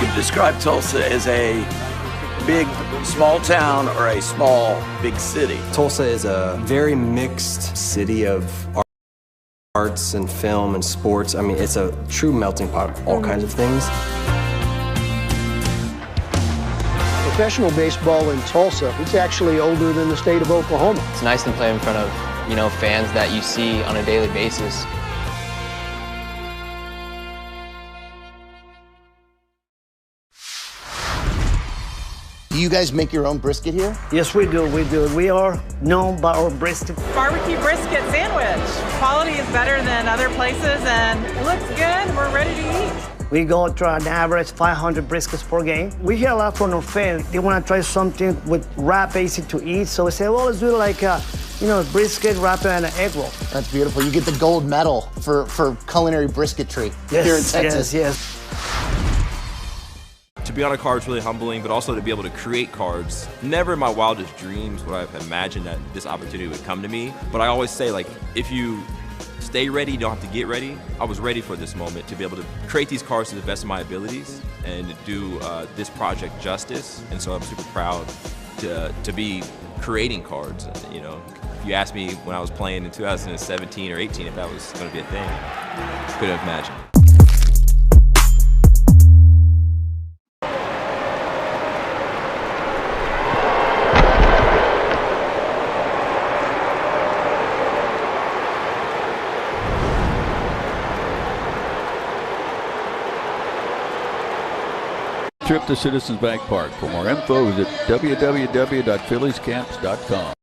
could describe Tulsa as a big, small town or a small, big city. Tulsa is a very mixed city of arts and film and sports. I mean, it's a true melting pot of all kinds of things. Professional baseball in Tulsa, it's actually older than the state of Oklahoma. It's nice to play in front of, fans that you see on a daily basis. Do you guys make your own brisket here? Yes, we do. We are known by our brisket. Barbecue brisket sandwich. Quality is better than other places, and it looks good. We're ready to eat. We go to an average 500 briskets per game. We hear a lot from our fans. They want to try something with wrap, easy to eat. So we say, well, let's do like a, brisket, wrap, and an egg roll. That's beautiful. You get the gold medal for culinary brisketry here in Texas. Yes. To be on a card is really humbling, but also to be able to create cards. Never in my wildest dreams would I have imagined that this opportunity would come to me. But I always say, if you stay ready, you don't have to get ready. I was ready for this moment to be able to create these cards to the best of my abilities and to do this project justice. And so I'm super proud to be creating cards. If you asked me when I was playing in 2017 or 18 if that was going to be a thing, I couldn't have imagined. Trip to Citizens Bank Park. For more info, visit www.philliescamps.com.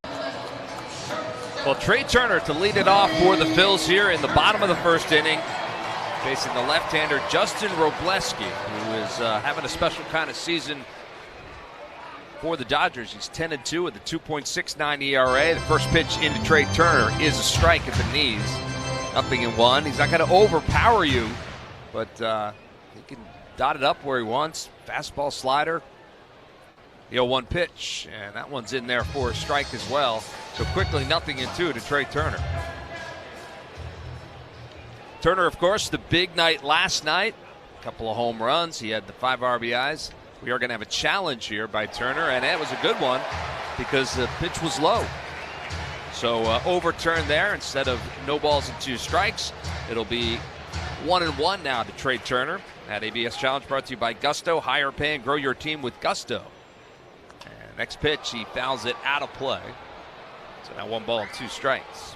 Well, Trey Turner to lead it off for the Phils here in the bottom of the first inning, facing the left-hander Justin Robleski, who is having a special kind of season for the Dodgers. He's 10-2 with a 2.69 ERA. The first pitch into Trey Turner is a strike at the knees. 0-1. He's not going to overpower you, but he can dot it up where he wants. Fastball, slider. The 0-1 pitch, and that one's in there for a strike as well. So quickly 0-2 to Trey Turner. Turner, of course, the big night last night. A couple of home runs. He had the 5 RBIs. We are going to have a challenge here by Turner, and that was a good one because the pitch was low. So overturned there. Instead of no balls and 2 strikes, it'll be 1-1 now to Trey Turner. That ABS Challenge brought to you by Gusto. Hire, pay, and grow your team with Gusto. And next pitch, he fouls it out of play. So now 1 ball and 2 strikes.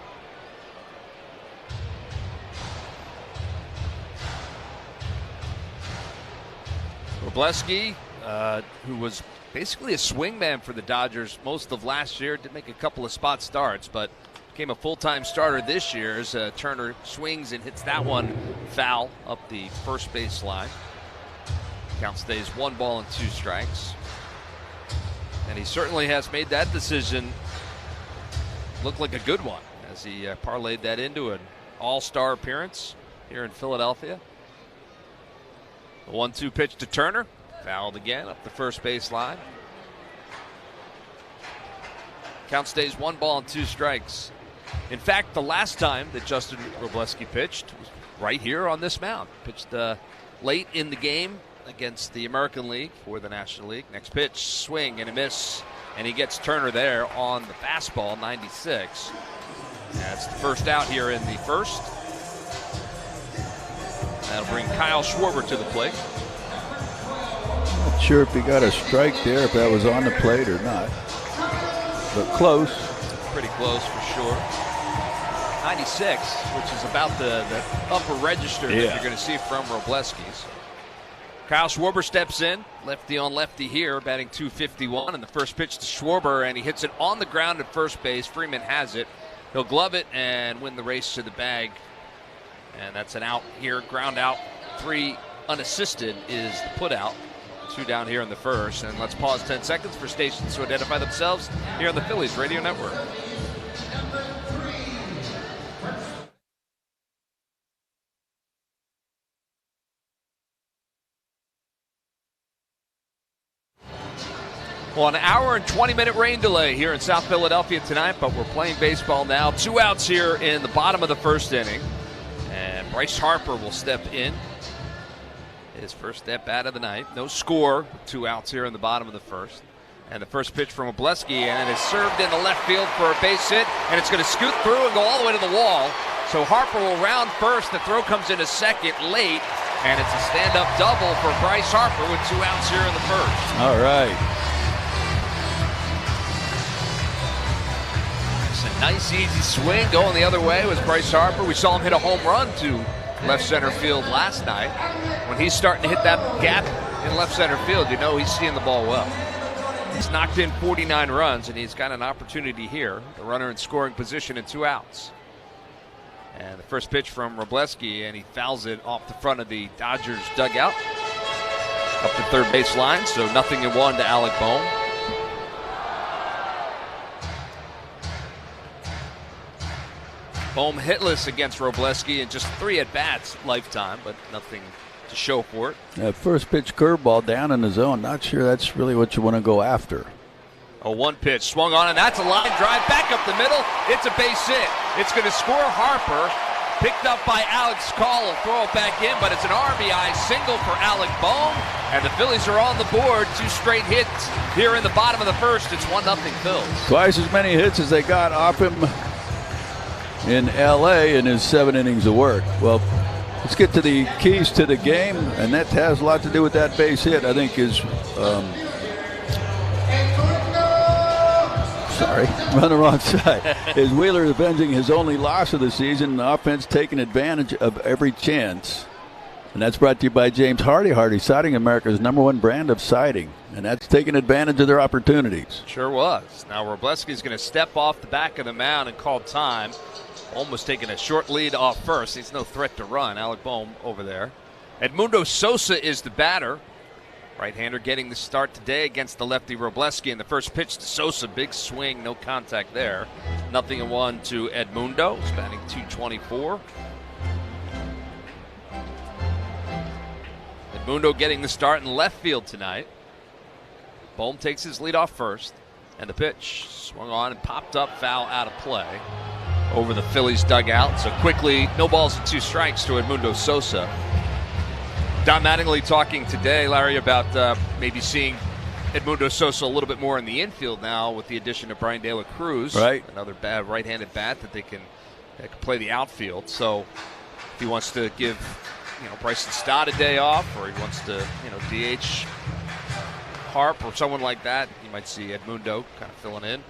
Robleski, who was basically a swingman for the Dodgers most of last year, did make a couple of spot starts, but became a full-time starter this year as Turner swings and hits that one foul up the first base line. Count stays 1 ball and 2 strikes. And he certainly has made that decision look like a good one as he parlayed that into an all-star appearance here in Philadelphia. The 1-2 pitch to Turner, fouled again up the first base line. Count stays 1 ball and 2 strikes. In fact, the last time that Justin Robleski pitched was right here on this mound. Pitched late in the game against the American League for the National League. Next pitch, swing and a miss, and he gets Turner there on the fastball, 96. That's the first out here in the first. That'll bring Kyle Schwarber to the plate. Not sure if he got a strike there, if that was on the plate or not, but close. Pretty close for sure. 96, which is about the upper register that you're going to see from Robleski's. Kyle Schwarber steps in, lefty on lefty here, batting .251, and the first pitch to Schwarber, and he hits it on the ground at first base. Freeman has it. He'll glove it and win the race to the bag. And that's an out here, ground out. 3 unassisted is the put out. 2 down here in the first. And let's pause 10 seconds for stations to identify themselves here on the Phillies Radio Network. Well, an hour and 20-minute rain delay here in South Philadelphia tonight, but we're playing baseball now. 2 outs here in the bottom of the first inning. And Bryce Harper will step in. His first at bat of the night. No score. 2 outs here in the bottom of the first. And the first pitch from Obleski, and it is served in the left field for a base hit, and it's going to scoot through and go all the way to the wall. So Harper will round first. The throw comes in a second late, and it's a stand-up double for Bryce Harper with 2 outs here in the first. All right. It's a nice, easy swing. Going the other way was Bryce Harper. We saw him hit a home run to left center field last night. When he's starting to hit that gap in left center field, you know he's seeing the ball well. He's knocked in 49 runs, and he's got an opportunity here. The runner in scoring position and 2 outs. And the first pitch from Robleski, and he fouls it off the front of the Dodgers dugout. Up the third base line, so 0-1 to Alec Bohm. Bohm hitless against Robleski in just 3 at-bats lifetime, but nothing to show for it. That first pitch curveball down in the zone. Not sure that's really what you want to go after. A 1 pitch swung on, and that's a line drive back up the middle. It's a base hit. It's going to score Harper. Picked up by Alex Call. Will throw it back in, but it's an RBI single for Alec Bohm. And the Phillies are on the board. 2 straight hits here in the bottom of the first. It's 1-0 Phils. Twice as many hits as they got off him in L.A. in his 7 innings of work. Well, let's get to the keys to the game, and that has a lot to do with that base hit. I think is run the wrong side. Is Wheeler avenging his only loss of the season, the offense taking advantage of every chance. And that's brought to you by James Hardy. Hardy Siding, America's #1 brand of siding. And that's taking advantage of their opportunities. Sure was. Now Robleski's going to step off the back of the mound and call time. Almost taking a short lead off first. He's no threat to run. Alec Bohm over there. Edmundo Sosa is the batter. Right-hander getting the start today against the lefty Robleski. And the first pitch to Sosa, big swing, no contact there. 0-1 to Edmundo. He's batting .224. Edmundo getting the start in left field tonight. Bohm takes his lead off first. And the pitch swung on and popped up, foul out of play over the Phillies dugout. So quickly, no balls and 2 strikes to Edmundo Sosa. Don Mattingly talking today, Larry, about maybe seeing Edmundo Sosa a little bit more in the infield now with the addition of Brian De La Cruz. Right. Another bad right-handed bat that they can play the outfield. So if he wants to give Bryson Stott a day off, or he wants to DH Harp or someone like that, you might see Edmundo kind of filling in.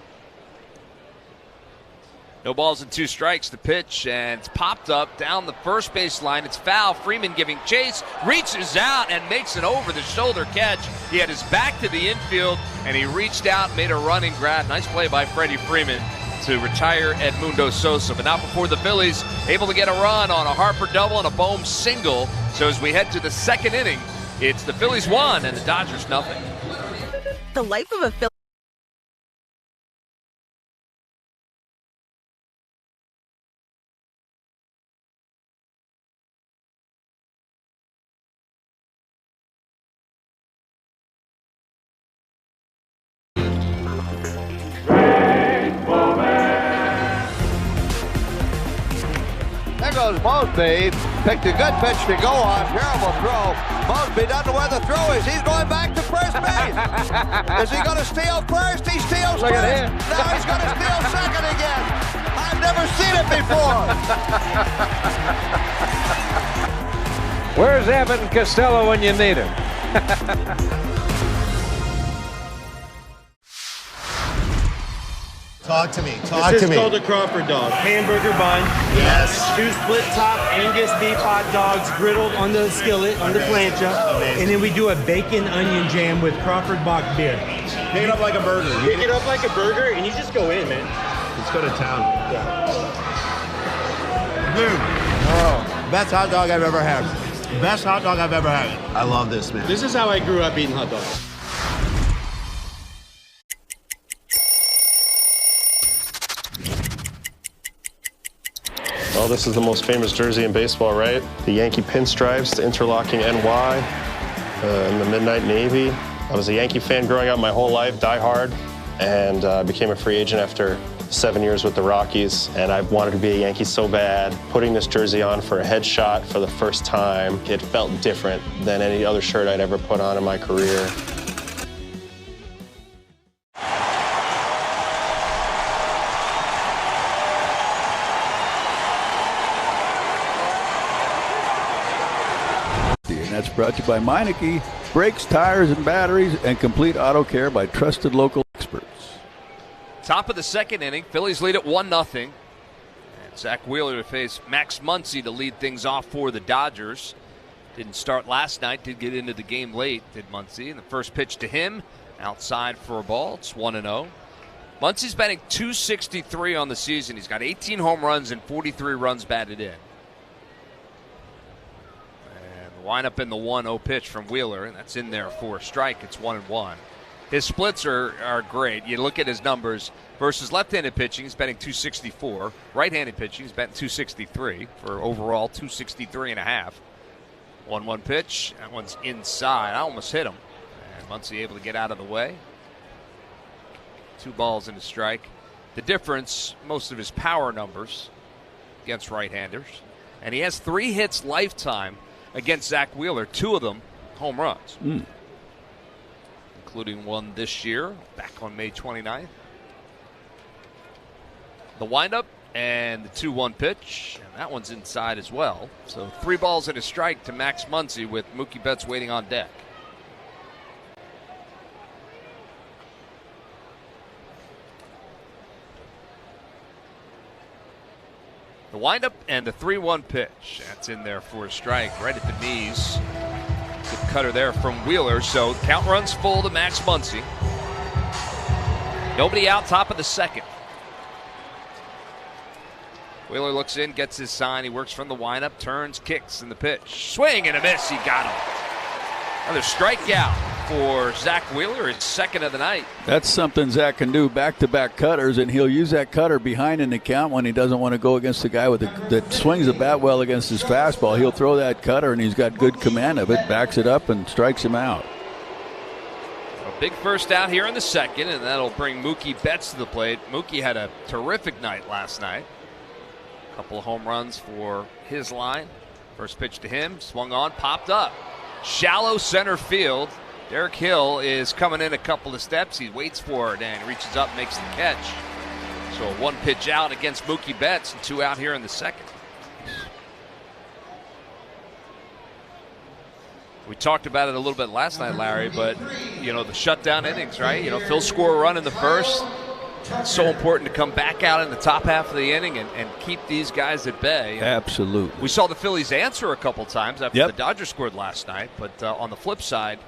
No balls and 2 strikes. The pitch, and it's popped up down the first base line. It's foul. Freeman giving chase, reaches out and makes an over-the-shoulder catch. He had his back to the infield, and he reached out, made a running grab. Nice play by Freddie Freeman to retire Edmundo Sosa. But not before the Phillies able to get a run on a Harper double and a Bohm single. So as we head to the second inning, it's the Phillies 1 and the Dodgers nothing. The life of a Philly. Mosby picked a good pitch to go on. Terrible throw. Mosby doesn't know where the throw is. He's going back to first base. Is he going to steal first? He steals Look first. at him. Now he's going to steal second again. I've never seen it before. Where's Evan Costello when you need him? Talk to me. This is called a Crawford dog. Hamburger bun. Yes. 2 split top Angus beef hot dogs griddled on the skillet, on the plancha. And then we do a bacon onion jam with Crawford Bock beer. Pick it up like a burger. Pick it up like a burger and you just go in, man. Let's go to town. Dude. Oh, best hot dog I've ever had. Best hot dog I've ever had. I love this, man. This is how I grew up eating hot dogs. Well, this is the most famous jersey in baseball, right? The Yankee pinstripes, the interlocking NY, and the Midnight Navy. I was a Yankee fan growing up my whole life, die hard, and became a free agent after 7 years with the Rockies, and I wanted to be a Yankee so bad. Putting this jersey on for a headshot for the first time, it felt different than any other shirt I'd ever put on in my career. And that's brought to you by Meineke. Brakes, tires, and batteries, and complete auto care by trusted local experts. Top of the second inning, Phillies lead at 1-0. And Zach Wheeler to face Max Muncy to lead things off for the Dodgers. Didn't start last night, did get into the game late, did Muncy. And the first pitch to him, outside for a ball. It's 1-0. Muncy's batting .263 on the season. He's got 18 home runs and 43 runs batted in. Line up in the 1-0 pitch from Wheeler, and that's in there for a strike. It's 1-1. His splits are great. You look at his numbers versus left-handed pitching, he's batting .264. Right-handed pitching, he's batting .263 for overall .263.5. 1-1 pitch. That one's inside. I almost hit him. And Muncy able to get out of the way. 2 balls and a strike. The difference, most of his power numbers against right-handers. And he has 3 hits lifetime against Zach Wheeler, 2 of them home runs, including one this year, back on May 29th. The windup and the 2-1 pitch, and that one's inside as well. So 3 balls and a strike to Max Muncy with Mookie Betts waiting on deck. The windup and the 3-1 pitch. That's in there for a strike right at the knees. Good cutter there from Wheeler. So count runs full to Max Muncy. Nobody out, top of the second. Wheeler looks in, gets his sign. He works from the windup, turns, kicks in the pitch. Swing and a miss. He got him. Another strikeout for Zach Wheeler. It's second of the night. That's something Zach can do, back-to-back cutters, and he'll use that cutter behind in the count when he doesn't want to go against the guy that swings the bat well against his fastball. He'll throw that cutter, and he's got good command of it, backs it up, and strikes him out. A big first out here in the second, and that'll bring Mookie Betts to the plate. Mookie had a terrific night last night. A couple of home runs for his line. First pitch to him, swung on, popped up. Shallow center field. Derek Hill is coming in a couple of steps. He waits for it and reaches up, makes the catch. So a 1 pitch out against Mookie Betts and 2 out here in the second. We talked about it a little bit last night, Larry, but, the shutdown innings, right? Phil score a run in the first. It's so important to come back out in the top half of the inning and keep these guys at bay. Absolutely. We saw the Phillies answer a couple times after the Dodgers scored last night, but on the flip side,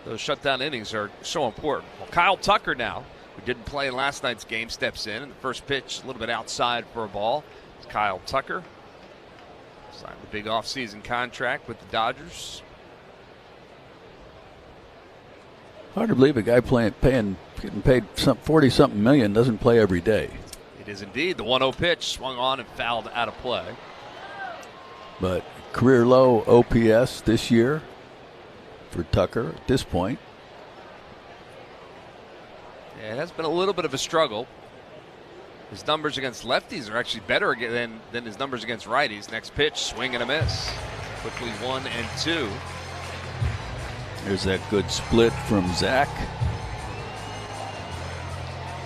those shutdown innings are so important. Well, Kyle Tucker now, who didn't play in last night's game, steps in, and the first pitch a little bit outside for a ball. It's Kyle Tucker. Signed the big offseason contract with the Dodgers. Hard to believe a guy getting paid some 40-something million doesn't play every day. It is indeed. The 1-0 pitch swung on and fouled out of play. But career low OPS this year for Tucker at this point. Yeah, it has been a little bit of a struggle. His numbers against lefties are actually better than his numbers against righties. Next pitch, swing and a miss. Quickly 1-2. There's that good split from Zach.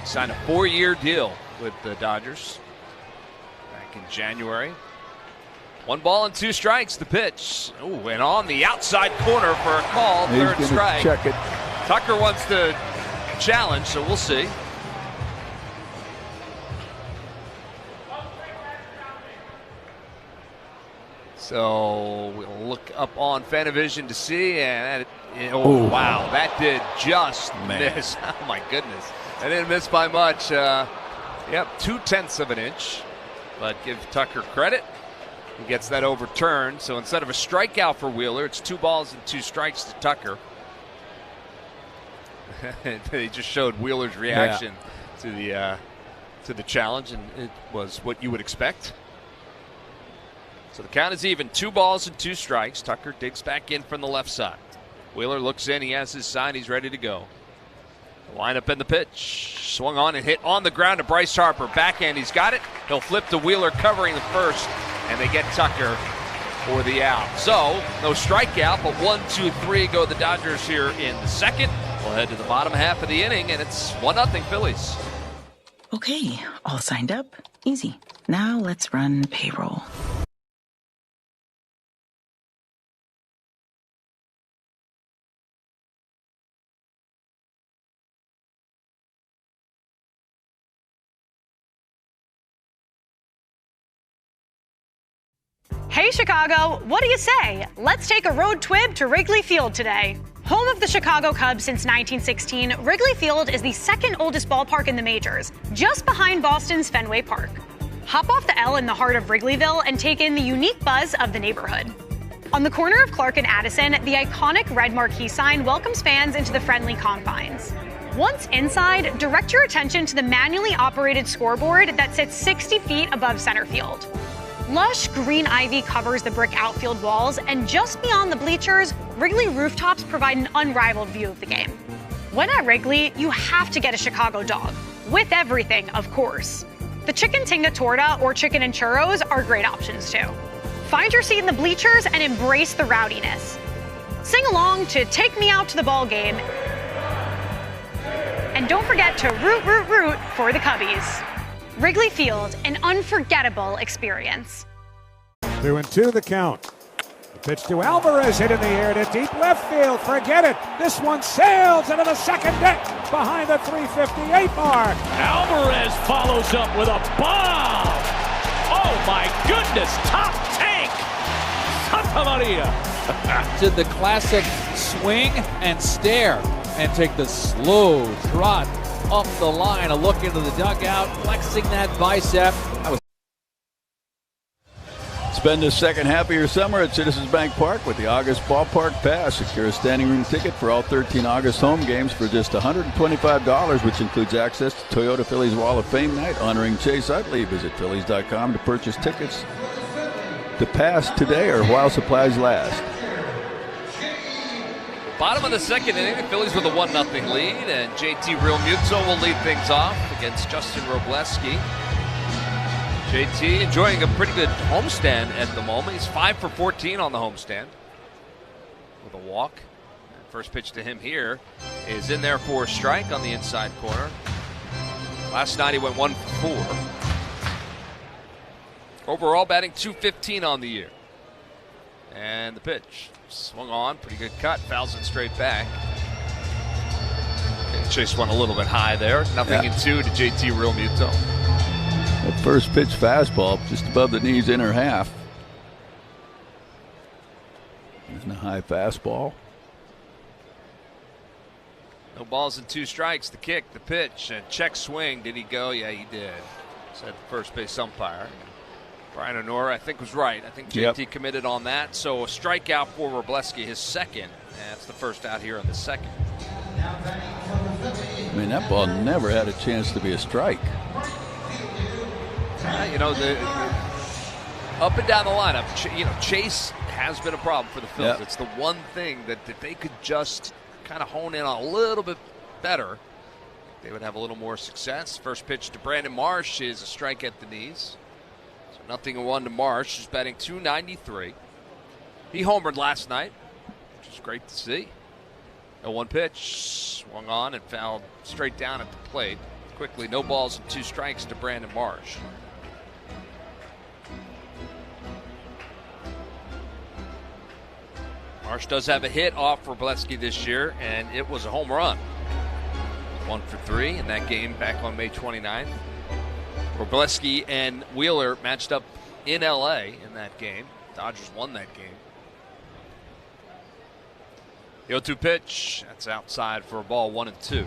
Signed a 4-year deal with the Dodgers back in January. 1 ball and 2 strikes. The pitch. Ooh, and on the outside corner for a call. He's Third strike. Check it. Tucker wants to challenge, so we'll see. So we'll look up on Fanavision to see, and wow, that did just miss. Oh my goodness, that didn't miss by much. 0.2 of an inch, but give Tucker credit. He gets that overturned. So instead of a strikeout for Wheeler, it's 2 balls and 2 strikes to Tucker. They just showed Wheeler's reaction to the challenge, and it was what you would expect. So the count is even. 2 balls and 2 strikes. Tucker digs back in from the left side. Wheeler looks in. He has his sign. He's ready to go. Lineup and the pitch. Swung on and hit on the ground to Bryce Harper. Backhand, he's got it. He'll flip to Wheeler covering the first, and they get Tucker for the out. So, no strikeout, but 1, 2, 3 go the Dodgers here in the second. We'll head to the bottom half of the inning, and it's 1-0 Phillies. Okay, all signed up. Easy. Now let's run payroll. Hey Chicago, what do you say? Let's take a road trip to Wrigley Field today. Home of the Chicago Cubs since 1916, Wrigley Field is the second oldest ballpark in the majors, just behind Boston's Fenway Park. Hop off the L in the heart of Wrigleyville and take in the unique buzz of the neighborhood. On the corner of Clark and Addison, the iconic red marquee sign welcomes fans into the friendly confines. Once inside, direct your attention to the manually operated scoreboard that sits 60 feet above center field. Lush green ivy covers the brick outfield walls, and just beyond the bleachers, Wrigley rooftops provide an unrivaled view of the game. When at Wrigley, you have to get a Chicago dog. With everything, of course. The chicken tinga torta or chicken and churros are great options too. Find your seat in the bleachers and embrace the rowdiness. Sing along to Take Me Out to the Ball Game. And don't forget to root for the Cubbies. Wrigley Field, an unforgettable experience. 2-2 the count. The pitch to Alvarez, hit in the air to deep left field. Forget it. This one sails into the second deck behind the 358 mark. Alvarez follows up with a bomb. Oh my goodness, top tank. Santa Maria. Did the classic swing and stare and take the slow trot up the line, a look into the dugout, flexing that bicep. Spend the second half of your summer at Citizens Bank Park with the August Ballpark Pass. Secure a standing room ticket for all 13 August home games for just $125, which includes access to Toyota Phillies Wall of Fame night honoring Chase Utley. Visit Phillies.com to purchase tickets to Pass today or while supplies last. Bottom of the second inning, the Phillies with a 1-0 lead, and JT Realmuto will lead things off against Justin Robleski. JT enjoying a pretty good homestand at the moment. He's 5 for 14 on the homestand with a walk. And first pitch to him here is in there for a strike on the inside corner. Last night he went 1 for 4. Overall batting .215 on the year. And the pitch. Swung on, pretty good cut, fouls it straight back. And Chase went a little bit high there. 0-2 to JT Realmuto. That first pitch fastball just above the knees, inner half. And a high fastball. No balls and 2 strikes. The kick, the pitch, and check swing. Did he go? Yeah, he did. Said the first base umpire. Brian Honora, I think, was right. I think JT committed on that. So a strikeout for Robleski, his second. That's the first out here on the second. I mean, that ball never had a chance to be a strike. You know, the up and down the lineup, Chase has been a problem for the Phils. It's the one thing that they could just kind of hone in on a little bit better. They would have a little more success. First pitch to Brandon Marsh is a strike at the knees. 0-1 to Marsh, who's batting .293. He homered last night, which is great to see. 0-1 pitch, swung on and fouled straight down at the plate. Quickly, no balls and 2 strikes to Brandon Marsh. Marsh does have a hit off Robleski this year, and it was a home run. 1 for 3 in that game back on May 29th. Robleski and Wheeler matched up in LA in that game. Dodgers won that game. The 0-2 pitch, that's outside for a ball, 1-2.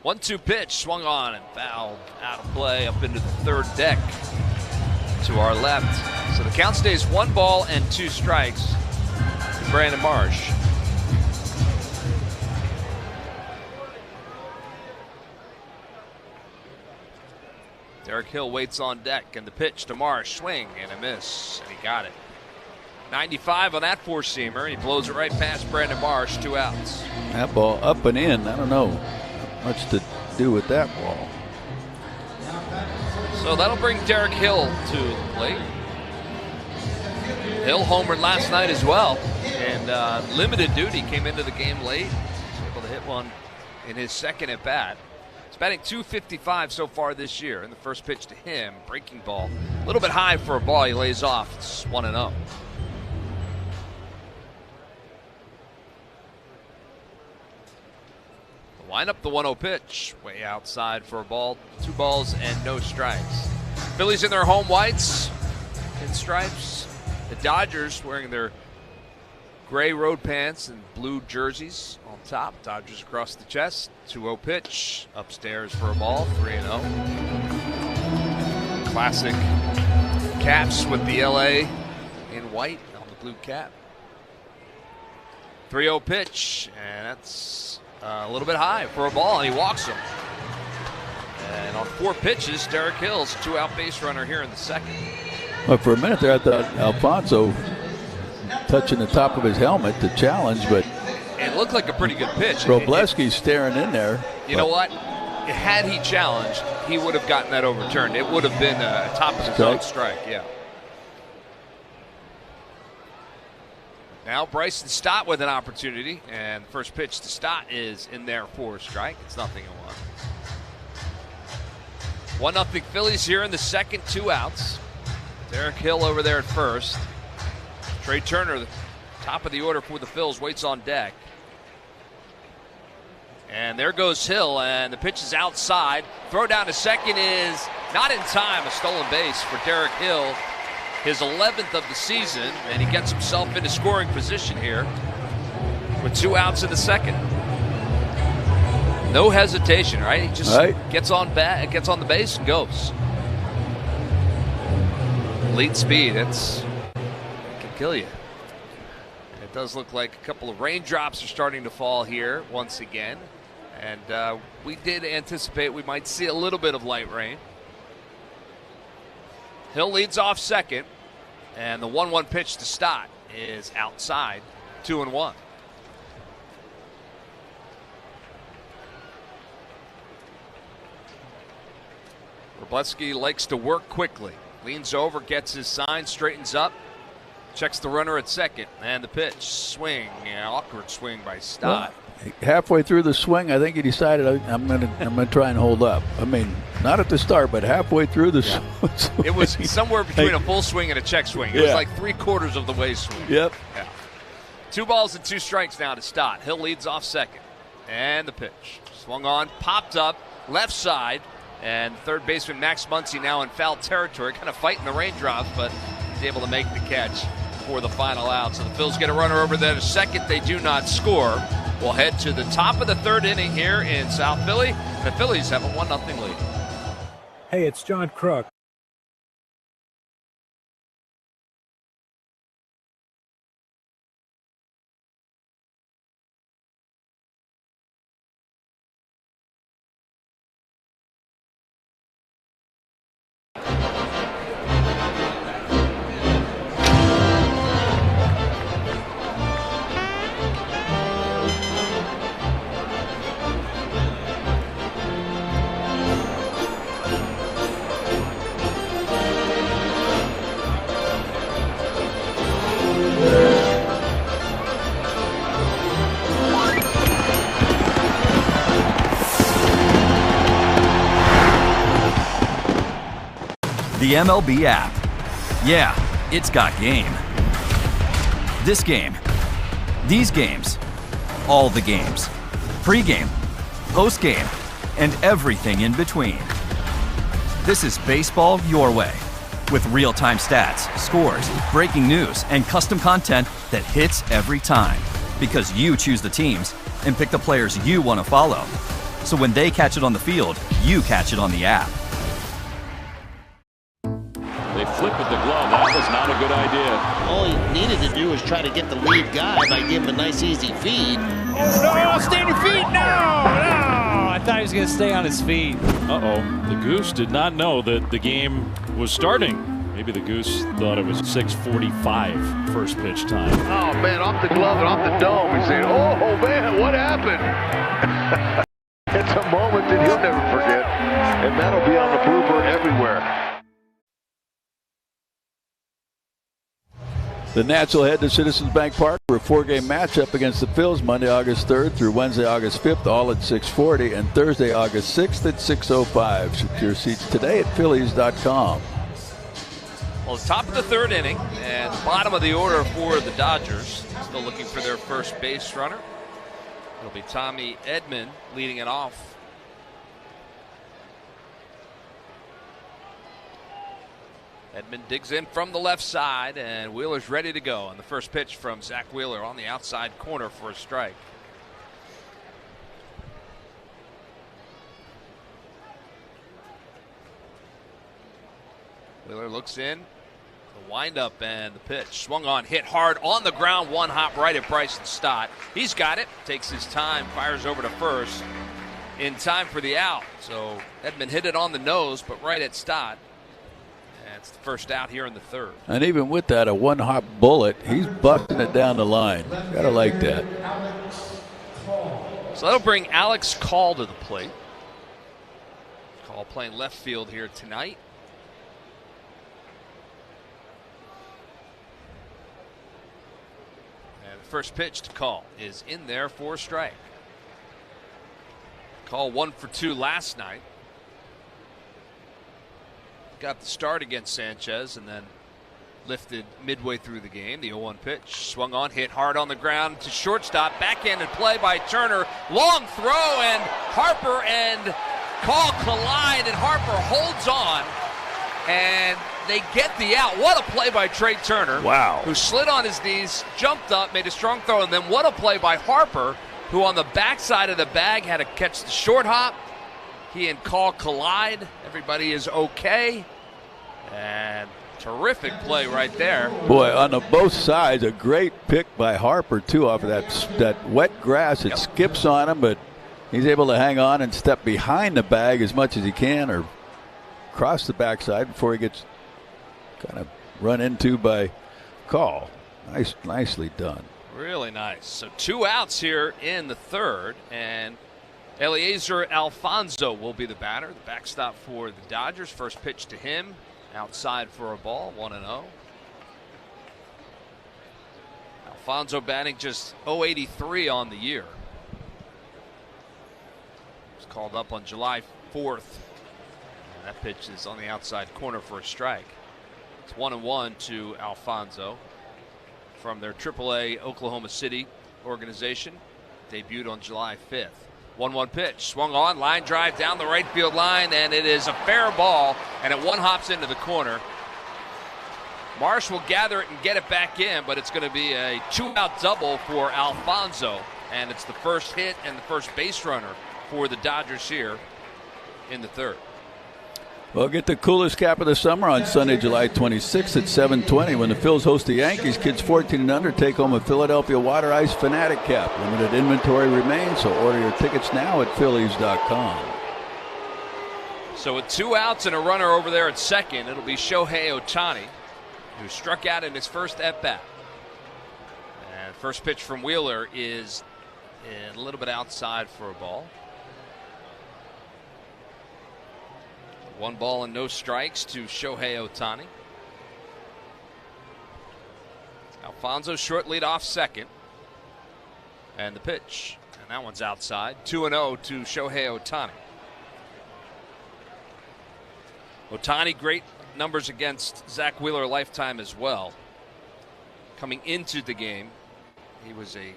One-two pitch, swung on and fouled out of play up into the third deck to our left. So the count stays 1 ball and 2 strikes to Brandon Marsh. Derek Hill waits on deck, and the pitch to Marsh. Swing and a miss, and he got it. 95 on that four-seamer. He blows it right past Brandon Marsh. 2 outs. That ball up and in. I don't know much to do with that ball. So that'll bring Derek Hill to the plate. Hill homered last night as well, and limited duty, came into the game late. Was able to hit one in his second at bat. He's batting .255 so far this year. And the first pitch to him, breaking ball, a little bit high for a ball. He lays off. It's 1-0. Line up the 1-0 pitch, way outside for a ball. 2 balls and no strikes. Phillies in their home whites, pinstripes. The Dodgers wearing their gray road pants and blue jerseys on top. Dodgers across the chest. 2-0 pitch, upstairs for a ball. 3-0. Classic caps with the LA in white on the blue cap. 3-0 pitch, and that's a little bit high for a ball, and he walks him. And on 4 pitches, Derek Hill's a 2-out base runner here in the second. Well, for a minute there, I thought Alfonso touching the top of his helmet to challenge, but it looked like a pretty good pitch. Wroblewski's staring in there. You know what? Had he challenged, he would have gotten that overturned. It would have been a top of his own strike, yeah. Now Bryson Stott with an opportunity, and the first pitch to Stott is in there for a strike. It's 0-1. 1-0 Phillies here in the second, 2 outs. Derek Hill over there at first. Trey Turner, the top of the order for the Phils, waits on deck. And there goes Hill, and the pitch is outside. Throw down to second is not in time. A stolen base for Derek Hill. His 11th of the season, and he gets himself into scoring position here with 2 outs in the second. No hesitation, right? He just gets on the base and goes. Elite speed, it can kill you. It does look like a couple of raindrops are starting to fall here once again, and we did anticipate we might see a little bit of light rain. Hill leads off second. And the 1-1 pitch to Stott is outside, 2-1. Wroblewski likes to work quickly. Leans over, gets his sign, straightens up, checks the runner at second, and the pitch. Swing, awkward swing by Stott. Well, halfway through the swing, I think he decided I'm gonna try and hold up. I mean, not at the start, but halfway through the swing. It was somewhere between a full swing and a check swing. It was like 3/4 of the way swing. Yep. Yeah. 2 balls and 2 strikes now to Stott. Hill leads off second. And the pitch. Swung on, popped up, left side. And third baseman Max Muncy now in foul territory, kind of fighting the raindrops, but he's able to make the catch for the final out. So the Phils get a runner over there to second. They do not score. We'll head to the top of the 3rd inning here in South Philly. The Phillies have a 1-0 lead. Hey, it's John Crook. The MLB app. Yeah, it's got game. This game. These games. All the games. Pre-game, post-game, and everything in between. This is baseball your way. With real-time stats, scores, breaking news, and custom content that hits every time. Because you choose the teams and pick the players you want to follow. So when they catch it on the field, you catch it on the app. They flip with the glove. That was not a good idea. All he needed to do was try to get the lead guy by giving him a nice easy feed. Oh, no, stand your feet. No. I thought he was going to stay on his feet. Uh-oh. The Goose did not know that the game was starting. Maybe the Goose thought it was 6:45 first pitch time. Oh, man, off the glove and off the dome. He's saying, oh, man, what happened? It's a moment that he'll never forget, and that'll be on the blooper everywhere. The Nats will head to Citizens Bank Park for a 4-game matchup against the Phils Monday, August 3rd through Wednesday, August 5th, all at 6:40, and Thursday, August 6th at 6:05. Secure seats today at Phillies.com. Well, it's top of the third inning and bottom of the order for the Dodgers. Still looking for their first base runner. It'll be Tommy Edman leading it off. Edman digs in from the left side, and Wheeler's ready to go. And the first pitch from Zach Wheeler on the outside corner for a strike. Wheeler looks in. The windup and the pitch. Swung on, hit hard on the ground. One hop right at Bryson Stott. He's got it. Takes his time, fires over to first in time for the out. So Edman hit it on the nose, but right at Stott. It's the first out here in the third. And even with that, a one-hop bullet, he's busting it down the line. Gotta like that. So that'll bring Alex Call to the plate. Call playing left field here tonight. And the first pitch to Call is in there for a strike. Call 1 for 2 last night. Got the start against Sanchez and then lifted midway through the game. The 0-1 pitch swung on, hit hard on the ground to shortstop. Backhanded play by Turner. Long throw, and Harper and Call collide, and Harper holds on, and they get the out. What a play by Trey Turner. Wow. Who slid on his knees, jumped up, made a strong throw, and then what a play by Harper, who on the backside of the bag had to catch the short hop. He and Call collide. Everybody is okay. And terrific play right there. Boy, on both sides, a great pick by Harper, too, off of that wet grass. It skips on him, but he's able to hang on and step behind the bag as much as he can, or cross the backside before he gets kind of run into by Call. Nicely done. Really nice. So 2 outs here in the third, and Eliezer Alfonso will be the batter. The backstop for the Dodgers. First pitch to him. Outside for a ball. 1-0. Alfonso batting just .083 on the year. Was called up on July 4th. And that pitch is on the outside corner for a strike. It's 1-1 to Alfonso from their AAA Oklahoma City organization. Debuted on July 5th. 1-1 pitch, swung on, line drive down the right field line, and it is a fair ball, and it one hops into the corner. Marsh will gather it and get it back in, but it's going to be a 2-out double for Alfonso, and it's the first hit and the first base runner for the Dodgers here in the third. Well, get the coolest cap of the summer on Sunday, July 26th at 7:20 when the Phils host the Yankees. Kids 14 and under take home a Philadelphia Water Ice Fanatic cap. Limited inventory remains, so order your tickets now at Phillies.com. So with 2 outs and a runner over there at second, it'll be Shohei Ohtani, who struck out in his first at-bat. And first pitch from Wheeler is a little bit outside for a ball. 1 ball and no strikes to Shohei Ohtani. Alfonso short lead off second. And the pitch. And that one's outside. 2-0 to Shohei Ohtani. Ohtani, great numbers against Zach Wheeler lifetime as well. Coming into the game, he was a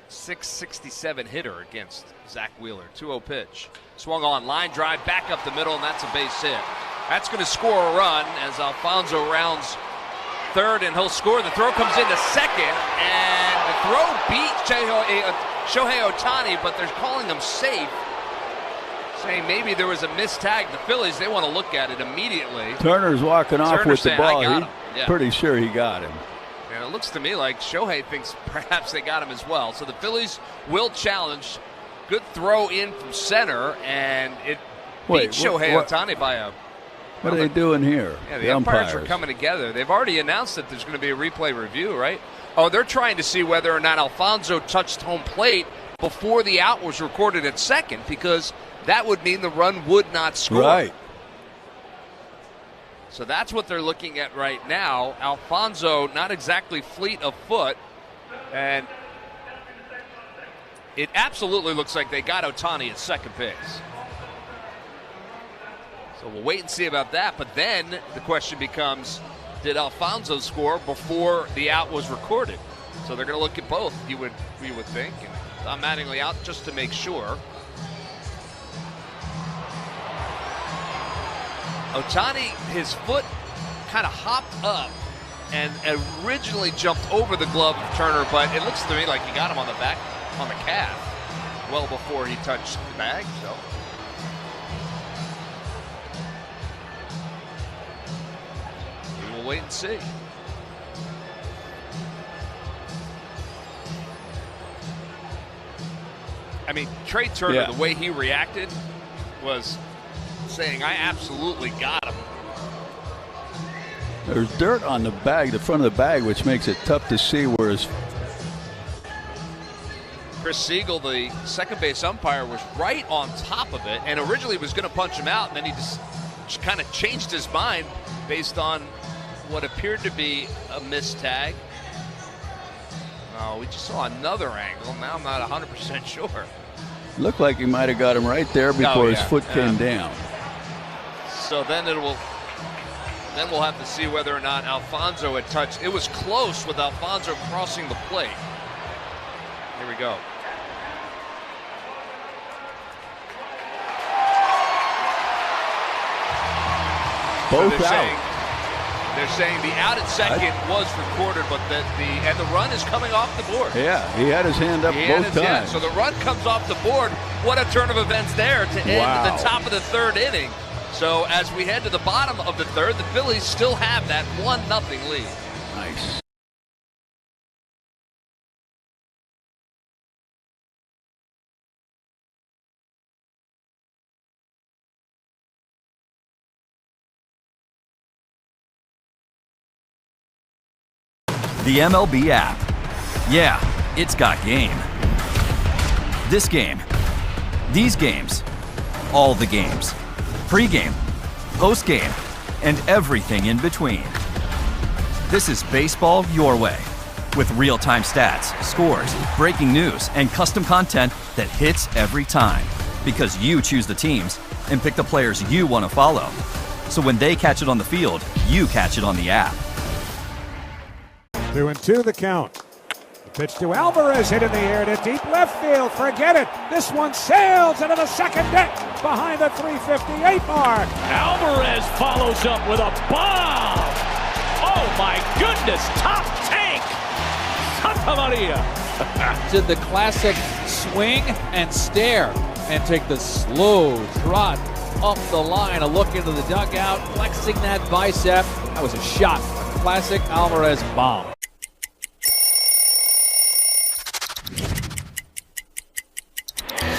.667 hitter against Zach Wheeler. 2-0 pitch. Swung on, line drive back up the middle, and that's a base hit. That's going to score a run as Alfonso rounds third, and he'll score. The throw comes into second, and the throw beat Shohei Ohtani, but they're calling him safe, saying maybe there was a missed tag. The Phillies, they want to look at it immediately. Turner's walking off with the ball. He's pretty sure he got him. And it looks to me like Shohei thinks perhaps they got him as well. So the Phillies will challenge Good throw in from center, and it beat Shohei Ohtani by a... What are they doing here? Yeah, the umpires are coming together. They've already announced that there's going to be a replay review, right? Oh, they're trying to see whether or not Alfonso touched home plate before the out was recorded at second, because that would mean the run would not score. Right. So that's what they're looking at right now. Alfonso not exactly fleet of foot, and it absolutely looks like they got Ohtani at second base. So we'll wait and see about that. But then the question becomes, did Alfonso score before the out was recorded? So they're going to look at both, you would think. And Tom Mattingly out just to make sure. Ohtani, his foot kind of hopped up and originally jumped over the glove of Turner, but it looks to me like he got him on the back, on the calf, well before he touched the bag. So we will wait and see. I mean, Trey Turner, the way he reacted was saying, I absolutely got him. There's dirt on the bag, the front of the bag, which makes it tough to see where his... Chris Siegel, the second base umpire, was right on top of it and originally was going to punch him out, and then he just kind of changed his mind based on what appeared to be a missed tag. Oh, we just saw another angle. Now I'm not 100% sure. Looked like he might have got him right there before his foot came down. So then we'll have to see whether or not Alfonso had touched. It was close with Alfonso crossing the plate. Here we go. Both out. They're saying the out at second was recorded, but the run is coming off the board. Yeah, he had his hand up both times. Yeah, so the run comes off the board. What a turn of events there to end the top of the third inning. So as we head to the bottom of the third, the Phillies still have that 1-0 lead. Nice. The MLB app. Yeah, it's got game. This game. These games. All the games. Pre-game, post-game, and everything in between. This is baseball your way. With real-time stats, scores, breaking news, and custom content that hits every time. Because you choose the teams and pick the players you want to follow. So when they catch it on the field, you catch it on the app. 2-2 the count. The pitch to Alvarez, hit in the air to deep left field. Forget it. This one sails into the second deck behind the 358 mark. Alvarez follows up with a bomb. Oh my goodness, top tank. Santa Maria. Did the classic swing and stare and take the slow trot up the line. A look into the dugout, flexing that bicep. That was a shot. A classic Alvarez bomb.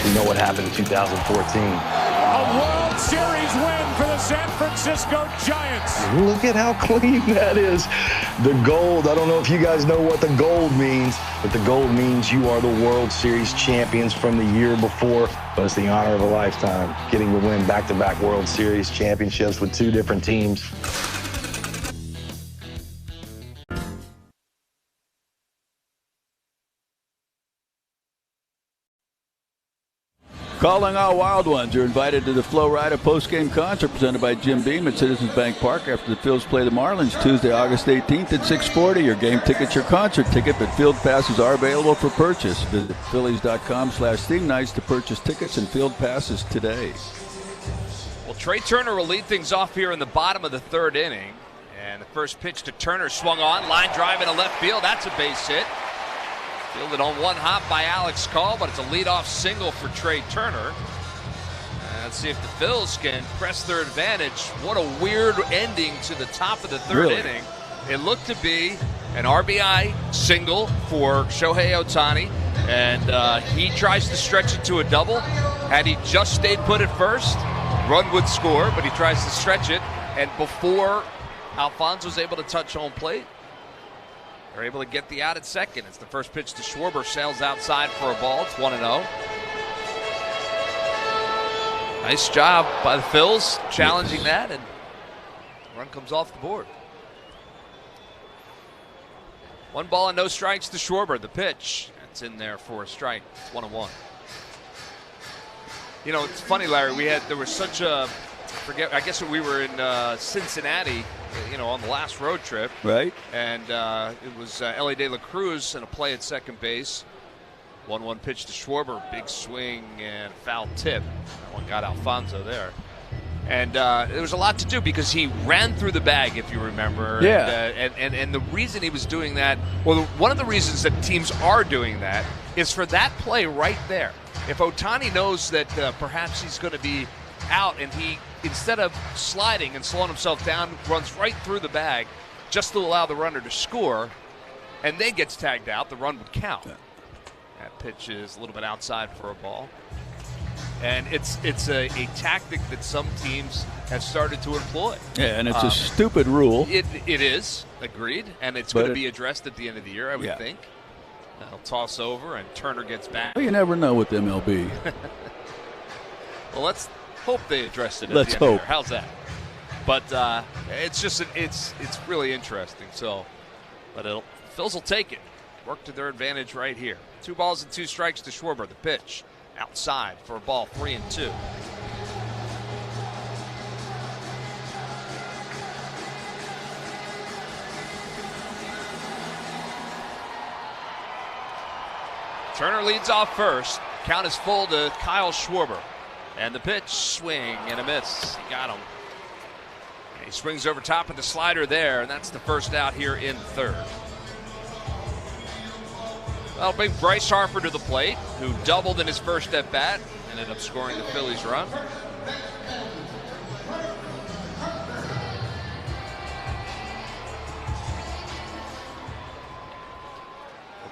You know what happened in 2014. A World Series win for the San Francisco Giants. Look at how clean that is. The gold, I don't know if you guys know what the gold means, but the gold means you are the World Series champions from the year before. But it's the honor of a lifetime, getting to win back-to-back World Series championships with two different teams. Calling all wild ones. You're invited to the Flow Rida post-game concert presented by Jim Beam at Citizens Bank Park after the Phils play the Marlins Tuesday, August 18th at 6:40. Your game ticket's your concert ticket, but field passes are available for purchase. Visit Phillies.com/theme nights to purchase tickets and field passes today. Well, Trey Turner will lead things off here in the bottom of the third inning. And the first pitch to Turner swung on. Line drive into left field. That's a base hit. Fielded on one hop by Alex Call, but it's a leadoff single for Trey Turner. And let's see if the Phils can press their advantage. What a weird ending to the top of the third inning. It looked to be an RBI single for Shohei Ohtani, And he tries to stretch it to a double. Had he just stayed put at first, run would score, but he tries to stretch it. And before Alfonso's able to touch home plate, they're able to get the out at second. It's the first pitch to Schwarber, sails outside for a ball. It's 1-0. Nice job by the Phils challenging that, and the run comes off the board. 1 ball and no strikes to Schwarber. The pitch, it's in there for a strike. It's 1-1. You know, it's funny, Larry. There was such a, I guess we were in Cincinnati, on the last road trip. Right. And it was Ellie De La Cruz in a play at second base. 1-1 pitch to Schwarber, big swing and foul tip. That one got Alfonso there. And there was a lot to do because he ran through the bag, if you remember. Yeah. And the reason he was doing that, one of the reasons that teams are doing that is for that play right there. If Ohtani knows that perhaps he's going to be out and he, instead of sliding and slowing himself down, runs right through the bag just to allow the runner to score and then gets tagged out, the run would count. That pitch is a little bit outside for a ball. And it's a tactic that some teams have started to employ. Yeah, and it's a stupid rule. It is, agreed. And it's going to be addressed at the end of the year, I would think. They'll toss over and Turner gets back. Well, you never know with the MLB. Well, let's hope they address it at Let's the end hope. of the year. How's that? But it's just it's really interesting. So, but Phils will take it. Work to their advantage right here. 2 balls and 2 strikes to Schwarber. The pitch outside for a ball, 3-2. Turner leads off first. Count is full to Kyle Schwarber. And the pitch, swing and a miss. He got him. And he swings over top of the slider there, and that's the first out here in third. That'll bring Bryce Harper to the plate, who doubled in his first at bat, ended up scoring the Phillies run.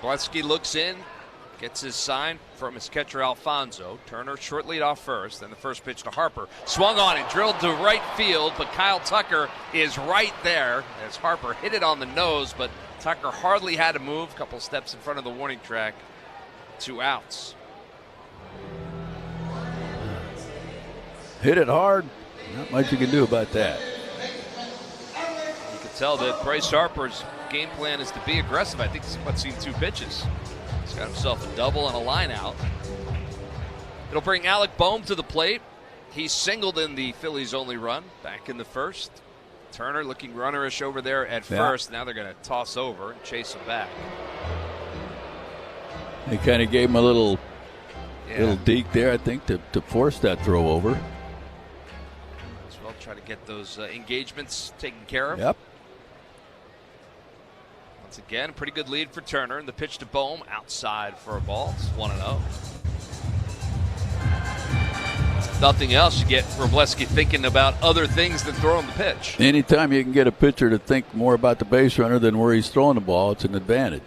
Wroblewski looks in, gets his sign from his catcher Alfonso. Turner short lead off first, then the first pitch to Harper. Swung on and drilled to right field, but Kyle Tucker is right there as Harper hit it on the nose, but Tucker hardly had to move, a couple steps in front of the warning track. 2 outs. Hit it hard. Not much you can do about that. You can tell that Bryce Harper's game plan is to be aggressive. I think he's seen 2 pitches. He's got himself a double and a line out. It'll bring Alec Boehm to the plate. He singled in the Phillies' only run back in the first. Turner looking runnerish over there at first. Now they're going to toss over and chase him back. They kind of gave him a little deke there, I think, to force that throw over. As well, try to get those engagements taken care of. Yep. Once again, pretty good lead for Turner. And the pitch to Boehm outside for a ball. It's 1-0. Nothing else, you get Wroblewski thinking about other things than throwing the pitch. Anytime you can get a pitcher to think more about the base runner than where he's throwing the ball, it's an advantage.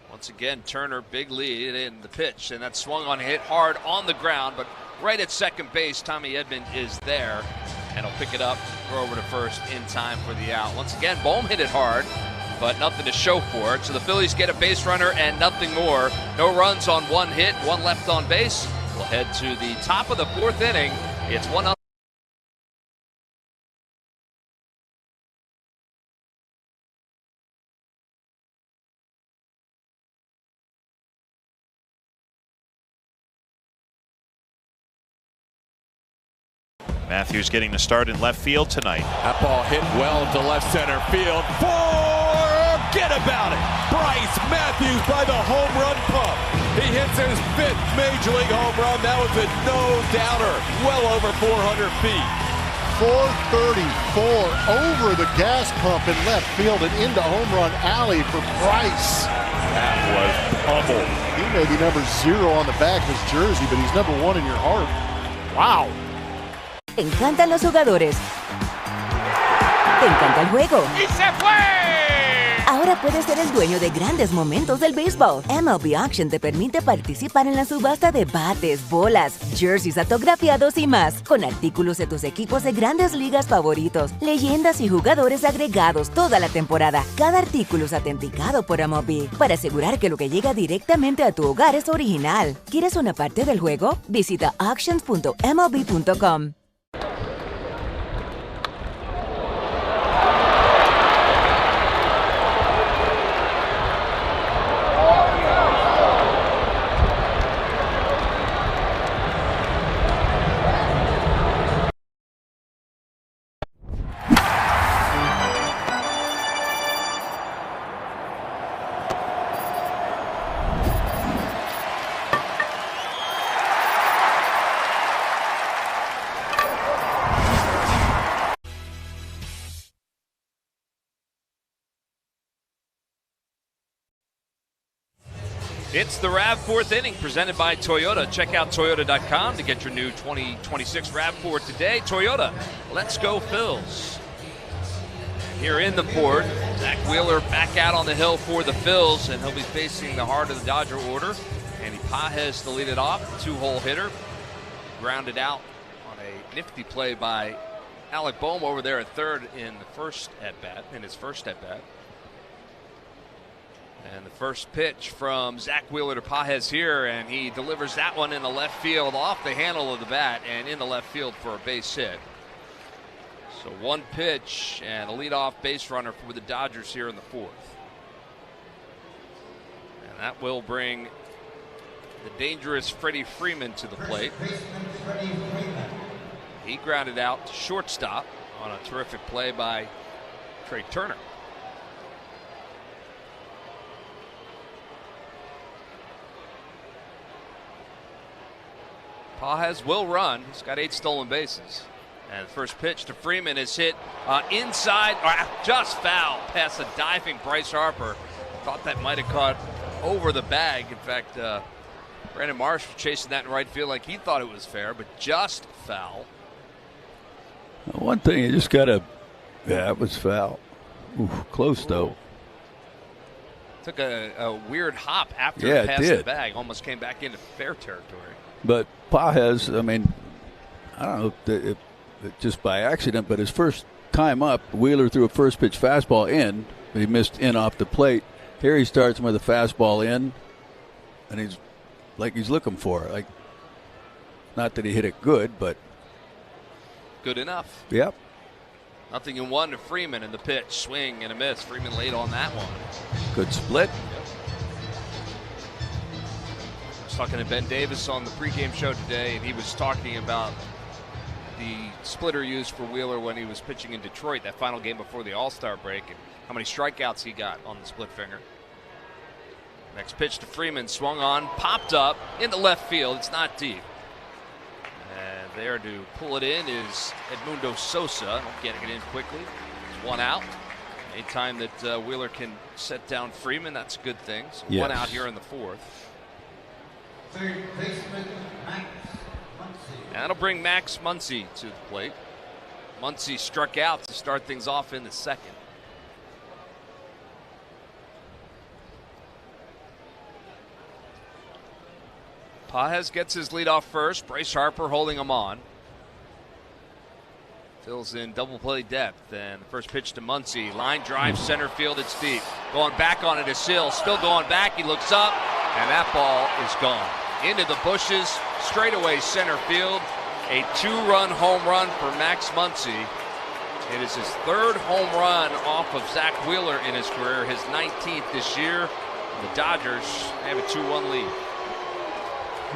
Once again, Turner, big lead in the pitch, and that swung on, hit hard on the ground, but right at second base, Tommy Edman is there, and he'll pick it up, throw over to first in time for the out. Once again, Boehm hit it hard, but nothing to show for it. So the Phillies get a base runner and nothing more. No runs on 1 hit, 1 left on base. We'll head to the top of the 4th inning. It's 1-0. Matthews getting the start in left field tonight. That ball hit well to left center field. Forget about it. Bryce Matthews by the home run pump. He hits his 5th Major League home run. That was a no-doubter. Well over 400 feet. 434 over the gas pump in left field and into home run alley for Bryce. That was pummeled. He may be number 0 on the back of his jersey, but he's number 1 in your heart. Wow. Te encantan los jugadores. Te encanta el juego. ¡Y se fue! Ahora puedes ser el dueño de grandes momentos del béisbol. MLB Auction te permite participar en la subasta de bates, bolas, jerseys autografiados y más, con artículos de tus equipos de grandes ligas favoritos, leyendas y jugadores agregados toda la temporada. Cada artículo es autenticado por MLB para asegurar que lo que llega directamente a tu hogar es original. ¿Quieres una parte del juego? Visita auctions.mlb.com. It's the RAV4th inning presented by Toyota. Check out Toyota.com to get your new 2026 RAV4 today. Toyota, let's go Phils. Here in the fourth, Zach Wheeler back out on the hill for the Phils, and he'll be facing the heart of the Dodger order. Andy Pages to lead it off, two-hole hitter. Grounded out on a nifty play by Alec Bohm over there at third in his first at-bat. And the first pitch from Zach Wheeler to Pages here, and he delivers that one in the left field off the handle of the bat and in the left field for a base hit. So one pitch and a leadoff base runner for the Dodgers here in the fourth. And that will bring the dangerous Freddie Freeman to the plate. He grounded out to shortstop on a terrific play by Trey Turner. Pages will run. He's got 8 stolen bases. And the first pitch to Freeman is hit inside, just foul past a diving Bryce Harper. Thought that might have caught over the bag. In fact, Brandon Marsh was chasing that in right field like he thought it was fair, but just foul. One thing, you just got to, it was foul. Ooh, close though. Took a weird hop after it passed the bag. Almost came back into fair territory. But Pages, I mean, I don't know if just by accident, but his first time up, Wheeler threw a first pitch fastball in, but he missed in off the plate. Here he starts with a fastball in, and he's looking for it. Like, not that he hit it good, but good enough. Yep. 0-1 to Freeman in the pitch. Swing and a miss. Freeman late on that one. Good split. Talking to Ben Davis on the pregame show today, and he was talking about the splitter used for Wheeler when he was pitching in Detroit, that final game before the All-Star break, and how many strikeouts he got on the split finger. Next pitch to Freeman, swung on, popped up in the left field. It's not deep. And there to pull it in is Edmundo Sosa, getting it in quickly. It's one out. Anytime that Wheeler can set down Freeman, that's a good thing. So yes. One out here in the fourth. Third baseman, Max Muncy. That'll bring Max Muncy to the plate. Muncy struck out to start things off in the second. Pages gets his lead off first. Bryce Harper holding him on. Fills in double play depth, and the first pitch to Muncy. Line drive center field, it's deep. Going back on it is Hill. Still going back, he looks up, and that ball is gone. Into the bushes, straightaway center field. A 2-run home run for Max Muncy. It is his 3rd home run off of Zach Wheeler in his career, his 19th this year. The Dodgers have a 2-1 lead.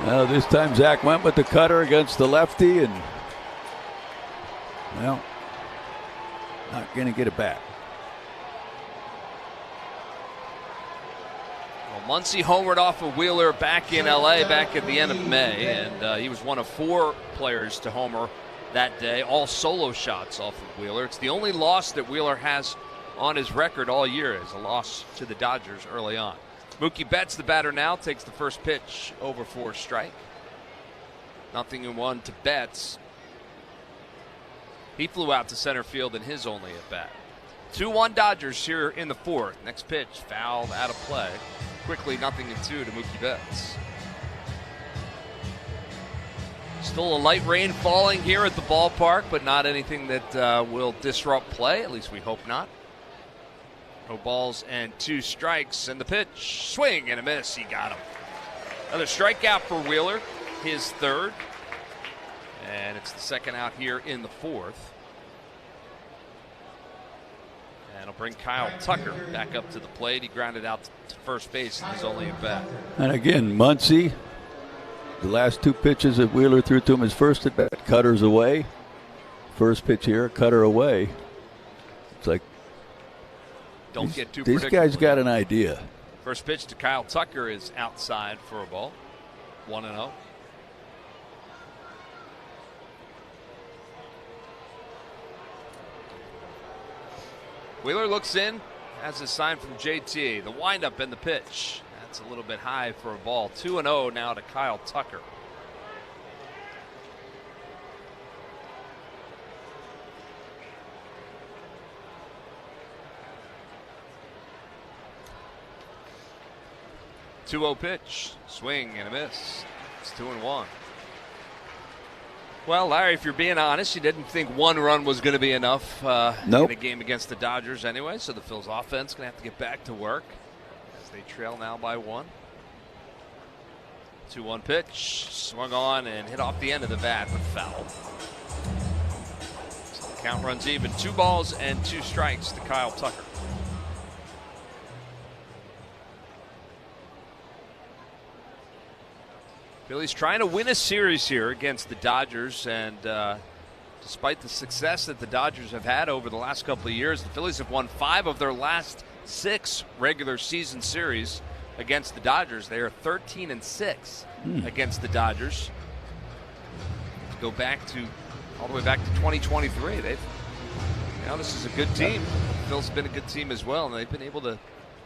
Well, this time Zach went with the cutter against the lefty, and well, not going to get it back. Well, Muncy homered off of Wheeler back in L.A. back at the end of May, and he was one of 4 players to homer that day, all solo shots off of Wheeler. It's the only loss that Wheeler has on his record all year, is a loss to the Dodgers early on. Mookie Betts, the batter now, takes the first pitch over for a strike. 0-1 to Betts. He flew out to center field in his only at bat. 2-1 Dodgers here in the fourth. Next pitch, fouled out of play. Quickly, 0-2 to Mookie Betts. Still a light rain falling here at the ballpark, but not anything that will disrupt play. At least we hope not. No balls and 2 strikes, and the pitch, swing and a miss. He got him. Another strikeout for Wheeler, his third. And it's the second out here in the fourth. And it'll bring Kyle Tucker back up to the plate. He grounded out to first base in his only at bat. And again, Muncy, the last 2 pitches that Wheeler threw to him, his first at bat, cutters away. First pitch here, cutter away. It's like, don't get too these guys got an idea. First pitch to Kyle Tucker is outside for a ball. 1-0. Wheeler looks in, has a sign from JT. The windup and the pitch. That's a little bit high for a ball. 2-0 now to Kyle Tucker. Two-0 pitch, swing and a miss. It's 2-1. Well, Larry, if you're being honest, you didn't think 1 run was going to be enough in a game against the Dodgers anyway. So the Phil's offense going to have to get back to work as they trail now by 1. 2-1 pitch, swung on and hit off the end of the bat, but foul. So the count runs even. 2 balls and 2 strikes to Kyle Tucker. Phillies trying to win a series here against the Dodgers, and despite the success that the Dodgers have had over the last couple of years, the Phillies have won 5 of their last 6 regular season series against the Dodgers. They are 13-6 against the Dodgers. Go back to all the way back to 2023. This is a good team. Phil's been a good team as well, and they've been able to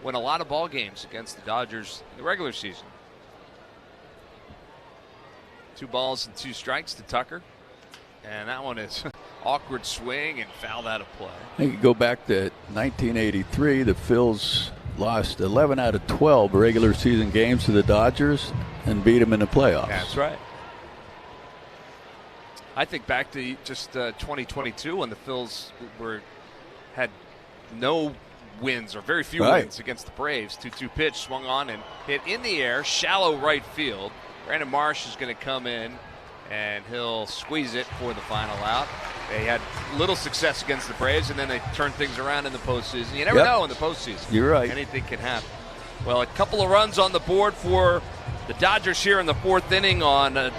win a lot of ball games against the Dodgers in the regular season. 2 balls and 2 strikes to Tucker. And that one is awkward swing and fouled out of play. You can go back to 1983. The Phils lost 11 out of 12 regular season games to the Dodgers and beat them in the playoffs. That's right. I think back to just 2022 when the Phils had no wins or very few wins against the Braves. 2-2 pitch swung on and hit in the air, shallow right field. Brandon Marsh is going to come in, and he'll squeeze it for the final out. They had little success against the Braves, and then they turned things around in the postseason. You never know in the postseason. You're right. Anything can happen. Well, a couple of runs on the board for the Dodgers here in the 4th inning on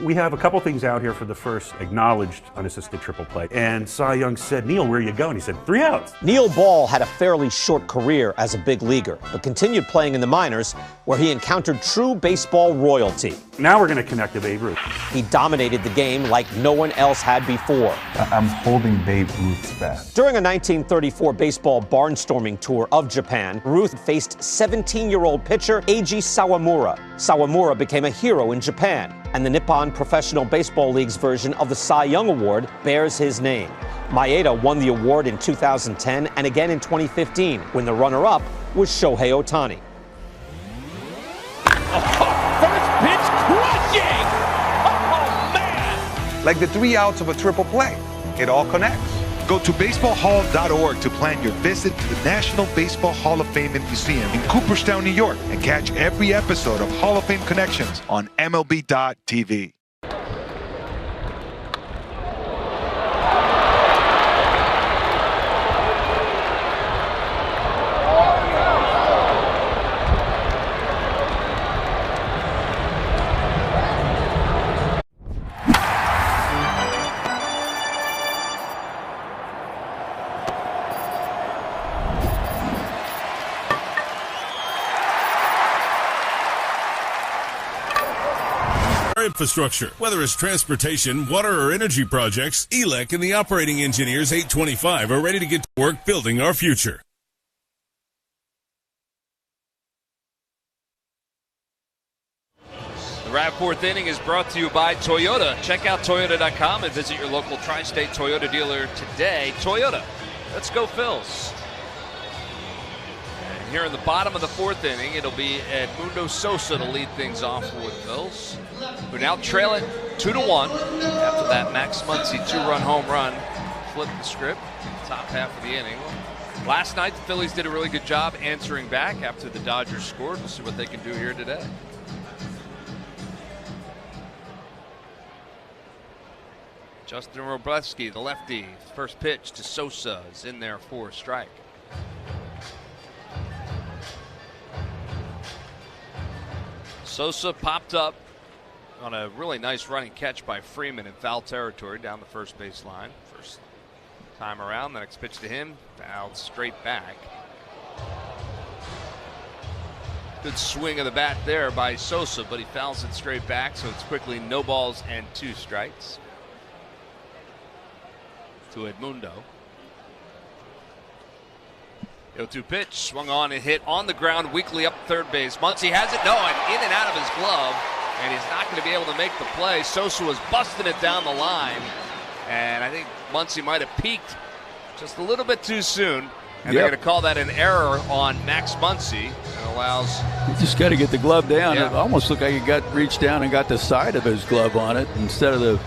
We have a couple things out here for the first acknowledged unassisted triple play. And Cy Young said, Neil, where are you going? He said, 3 outs. Neil Ball had a fairly short career as a big leaguer, but continued playing in the minors where he encountered true baseball royalty. Now we're going to connect to Babe Ruth. He dominated the game like no one else had before. I'm holding Babe Ruth's bat. During a 1934 baseball barnstorming tour of Japan, Ruth faced 17-year-old pitcher Eiji Sawamura. Sawamura became a hero in Japan, and the Nippon Professional Baseball League's version of the Cy Young Award bears his name. Maeda won the award in 2010 and again in 2015, when the runner-up was Shohei Ohtani. First pitch crushing! Oh, man! Like the 3 outs of a triple play. It all connects. Go to baseballhall.org to plan your visit to the National Baseball Hall of Fame and Museum in Cooperstown, New York, and catch every episode of Hall of Fame Connections on MLB.tv. infrastructure. Whether it's transportation, water, or energy projects, ELEC and the operating engineers 825 are ready to get to work building our future. The wrap fourth inning is brought to you by Toyota. Check out Toyota.com and visit your local Tri-State Toyota dealer today. Toyota, let's go Phils. And here in the bottom of the fourth inning, it'll be Edmundo Sosa to lead things off for the Phils, who now trail it 2-1 after that Max Muncy 2-run home run. Flipped the script, top half of the inning. Last night, the Phillies did a really good job answering back after the Dodgers scored. We'll see what they can do here today. Justin Wrobleski, the lefty, first pitch to Sosa is in there for a strike. Sosa popped up on a really nice running catch by Freeman in foul territory down the first base line. First time around, the next pitch to him, fouled straight back. Good swing of the bat there by Sosa, but he fouls it straight back, so it's quickly no balls and 2 strikes. To Edmundo. 0-2 pitch, swung on and hit on the ground weakly up third base. Muncy has it, and in and out of his glove, and he's not going to be able to make the play. Sosa was busting it down the line, and I think Muncy might have peaked just a little bit too soon, and they're going to call that an error on Max Muncy, and allows. You just got to get the glove down. Yeah. It almost looked like he reached down and got the side of his glove on it instead of the.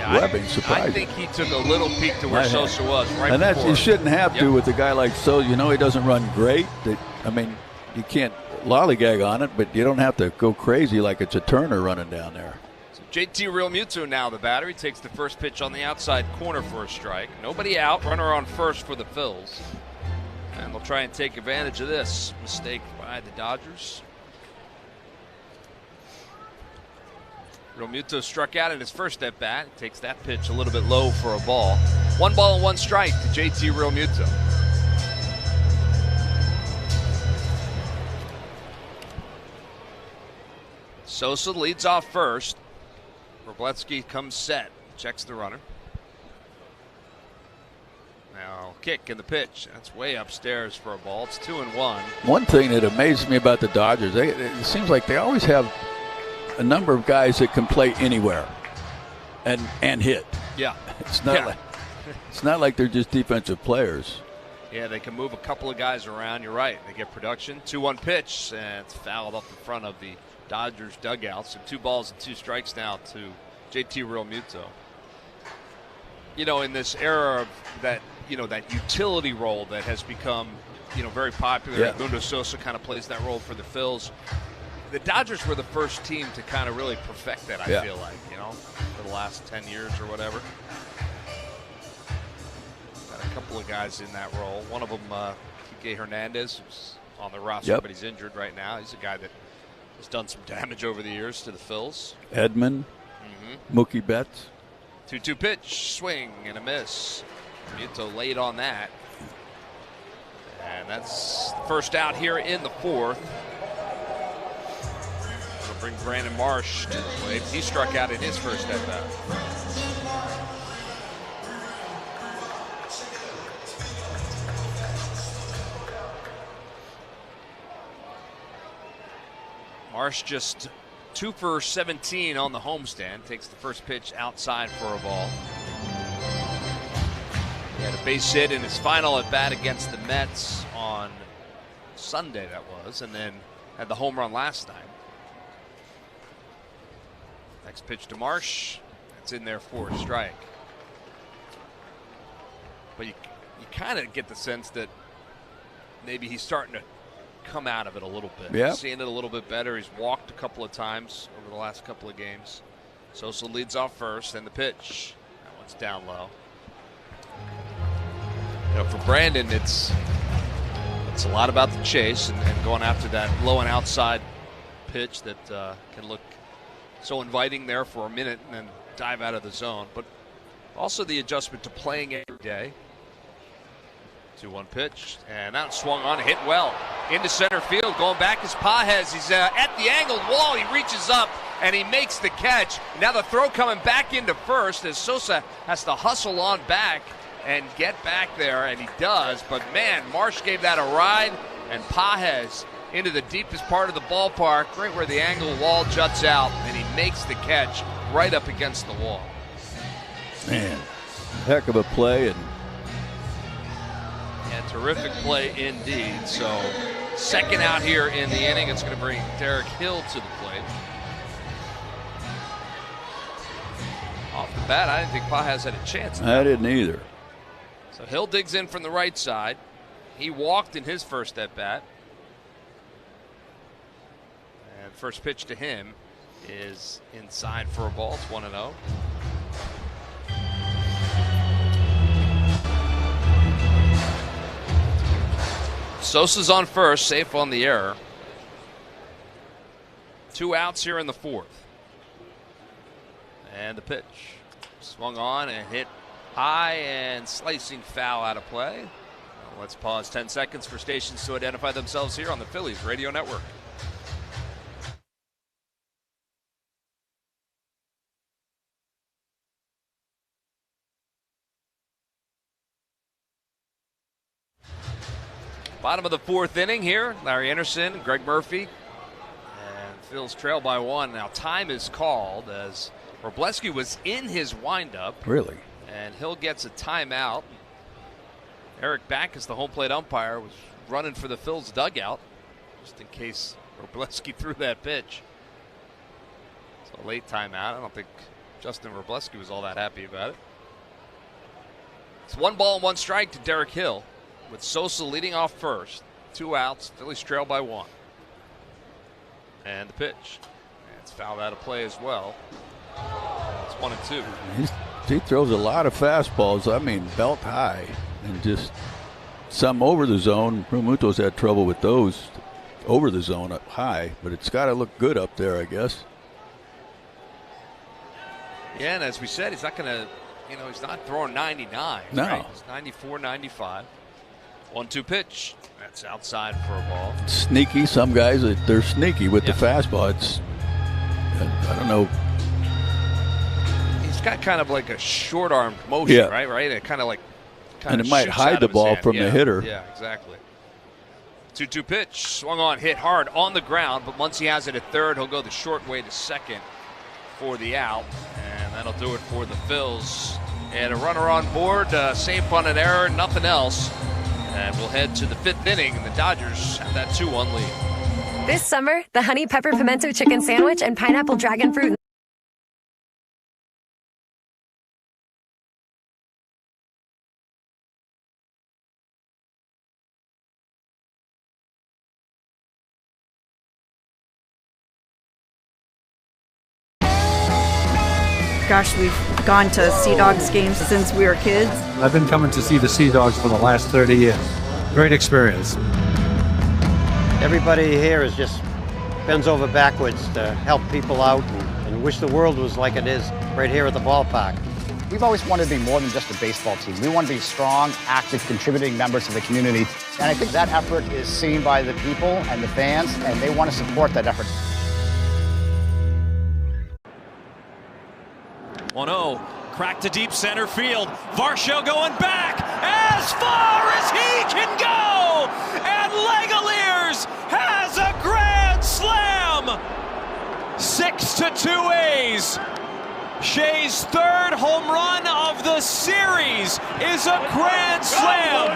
Webbing, surprising. I think he took a little peek to where Sosa was right and that's before. You shouldn't have to with a guy like Sosa. You know he doesn't run great. I mean, you can't lollygag on it, but you don't have to go crazy like it's a Turner running down there. So JT Realmuto now the batter. He takes the first pitch on the outside corner for a strike. Nobody out. Runner on first for the Phils. And they'll try and take advantage of this mistake by the Dodgers. Realmuto struck out in his first at bat. Takes that pitch a little bit low for a ball. 1 ball and 1 strike to JT Realmuto. Sosa leads off first. Wrobleski comes set, checks the runner. Now kick in the pitch. That's way upstairs for a ball. It's 2-1. One thing that amazes me about the Dodgers, it seems like they always have a number of guys that can play anywhere and hit. Yeah. It's not like they're just defensive players. Yeah, they can move a couple of guys around. You're right. They get production. 2-1 pitch, and it's fouled up in front of the Dodgers dugout. So 2 balls and 2 strikes now to JT Realmuto. You know, in this era of that, that utility role that has become, very popular. Edmundo Sosa kind of plays that role for the Phils. The Dodgers were the first team to kind of really perfect that, I feel like, for the last 10 years or whatever. Got a couple of guys in that role. One of them, Kike Hernandez, who's on the roster, but he's injured right now. He's a guy that has done some damage over the years to the Phils. Edman, Mookie Betts. 2-2 pitch, swing and a miss. Muto laid on that. And that's the first out here in the 4th. Bring Brandon Marsh to the plate. He struck out in his first at bat. Marsh just 2 for 17 on the homestand. Takes the first pitch outside for a ball. He had a base hit in his final at bat against the Mets on Sunday, that was, and then had the home run last night. Next pitch to Marsh. It's in there for a strike. But you kind of get the sense that maybe he's starting to come out of it a little bit. Yeah. Seeing it a little bit better. He's walked a couple of times over the last couple of games. Sosa leads off first, and the pitch. That one's down low. For Brandon, it's a lot about the chase and going after that low and outside pitch that can look so inviting there for a minute and then dive out of the zone. But also the adjustment to playing every day. 2-1 pitch, and that swung on, hit well into center field. Going back is Pages. He's at the angled wall. He reaches up and he makes the catch. Now the throw coming back into first as Sosa has to hustle on back and get back there, and he does. But, man, Marsh gave that a ride, and Pages into the deepest part of the ballpark, right where the angle wall juts out, and he makes the catch right up against the wall. Man, heck of a play. And terrific play indeed. So, second out here in the inning. It's going to bring Derek Hill to the plate. Off the bat, I didn't think Pages had a chance. I didn't either. So Hill digs in from the right side. He walked in his first at bat. And first pitch to him is inside for a ball. It's 1-0. Sosa's on first, safe on the error. 2 outs here in the fourth. And the pitch. Swung on and hit high and slicing foul out of play. Well, let's pause 10 seconds for stations to identify themselves here on the Phillies Radio Network. Bottom of the fourth inning here. Larry Anderson, Greg Murphy, and Phil's trail by 1. Now time is called as Wroblewski was in his windup. Really? And Hill gets a timeout. Eric Backus, the home plate umpire, was running for the Phil's dugout just in case Wroblewski threw that pitch. So a late timeout. I don't think Justin Wroblewski was all that happy about it. It's 1 ball and 1 strike to Derek Hill, with Sosa leading off first. 2 outs. Phillies trail by 1. And the pitch. And it's fouled out of play as well. It's 1-2. He throws a lot of fastballs. I mean, belt high, and just some over the zone. Realmuto's had trouble with those over the zone up high, but it's got to look good up there, I guess. Yeah, and as we said, he's not going to, he's not throwing 99. No. Right? He's 94, 95. 1-2 pitch. That's outside for a ball. Sneaky. Some guys, they're sneaky with the fastball. It's, I don't know. He's got kind of like a short-armed motion, right? It kind of and it might hide the ball from the hitter. Yeah, exactly. 2-2 pitch. Swung on, hit hard on the ground, but once he has it at third, he'll go the short way to second for the out, and that'll do it for the Phils. And a runner on board, safe on an error, nothing else. And we'll head to the 5th inning, and the Dodgers have that 2-1 lead. This summer, the Honey Pepper Pimento Chicken Sandwich and Pineapple Dragon Fruit. Gosh, we've gone to Sea Dogs games since we were kids. I've been coming to see the Sea Dogs for the last 30 years. Great experience. Everybody here is just bends over backwards to help people out and wish the world was like it is right here at the ballpark. We've always wanted to be more than just a baseball team. We want to be strong, active, contributing members of the community. And I think that effort is seen by the people and the fans, and they want to support that effort. 1-0, crack to deep center field. Varsho going back as far as he can go! And Langoliers has a grand slam! 6-2 A's. Shea's 3rd home run of the series is a grand slam.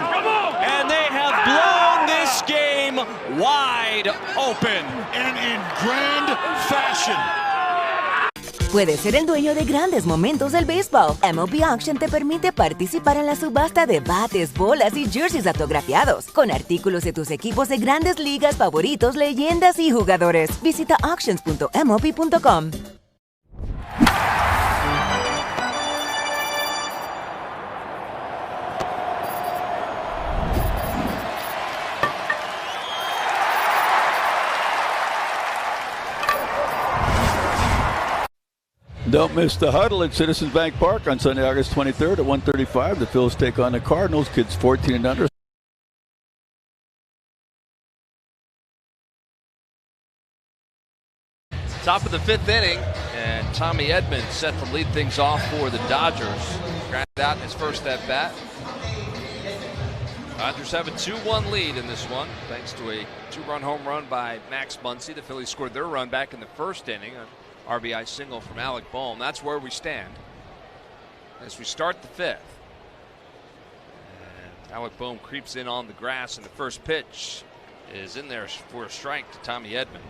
And they have blown this game wide open. And in grand fashion. Puedes ser el dueño de grandes momentos del béisbol. MLB Auction te permite participar en la subasta de bates, bolas y jerseys autografiados, con artículos de tus equipos de grandes ligas favoritos, leyendas y jugadores. Visita auctions.mlb.com. Don't miss the huddle at Citizens Bank Park on Sunday, August 23rd at 1:35. The Phils take on the Cardinals. Kids 14 and under. Top of the 5th inning, and Tommy Edman set to lead things off for the Dodgers. Grounded out in his first at-bat. Dodgers have a 2-1 lead in this one, thanks to a 2-run home run by Max Muncy. The Phillies scored their run back in the first inning, an RBI single from Alec Bohm. That's where we stand as we start the 5th. And Alec Bohm creeps in on the grass, and the first pitch is in there for a strike to Tommy Edman.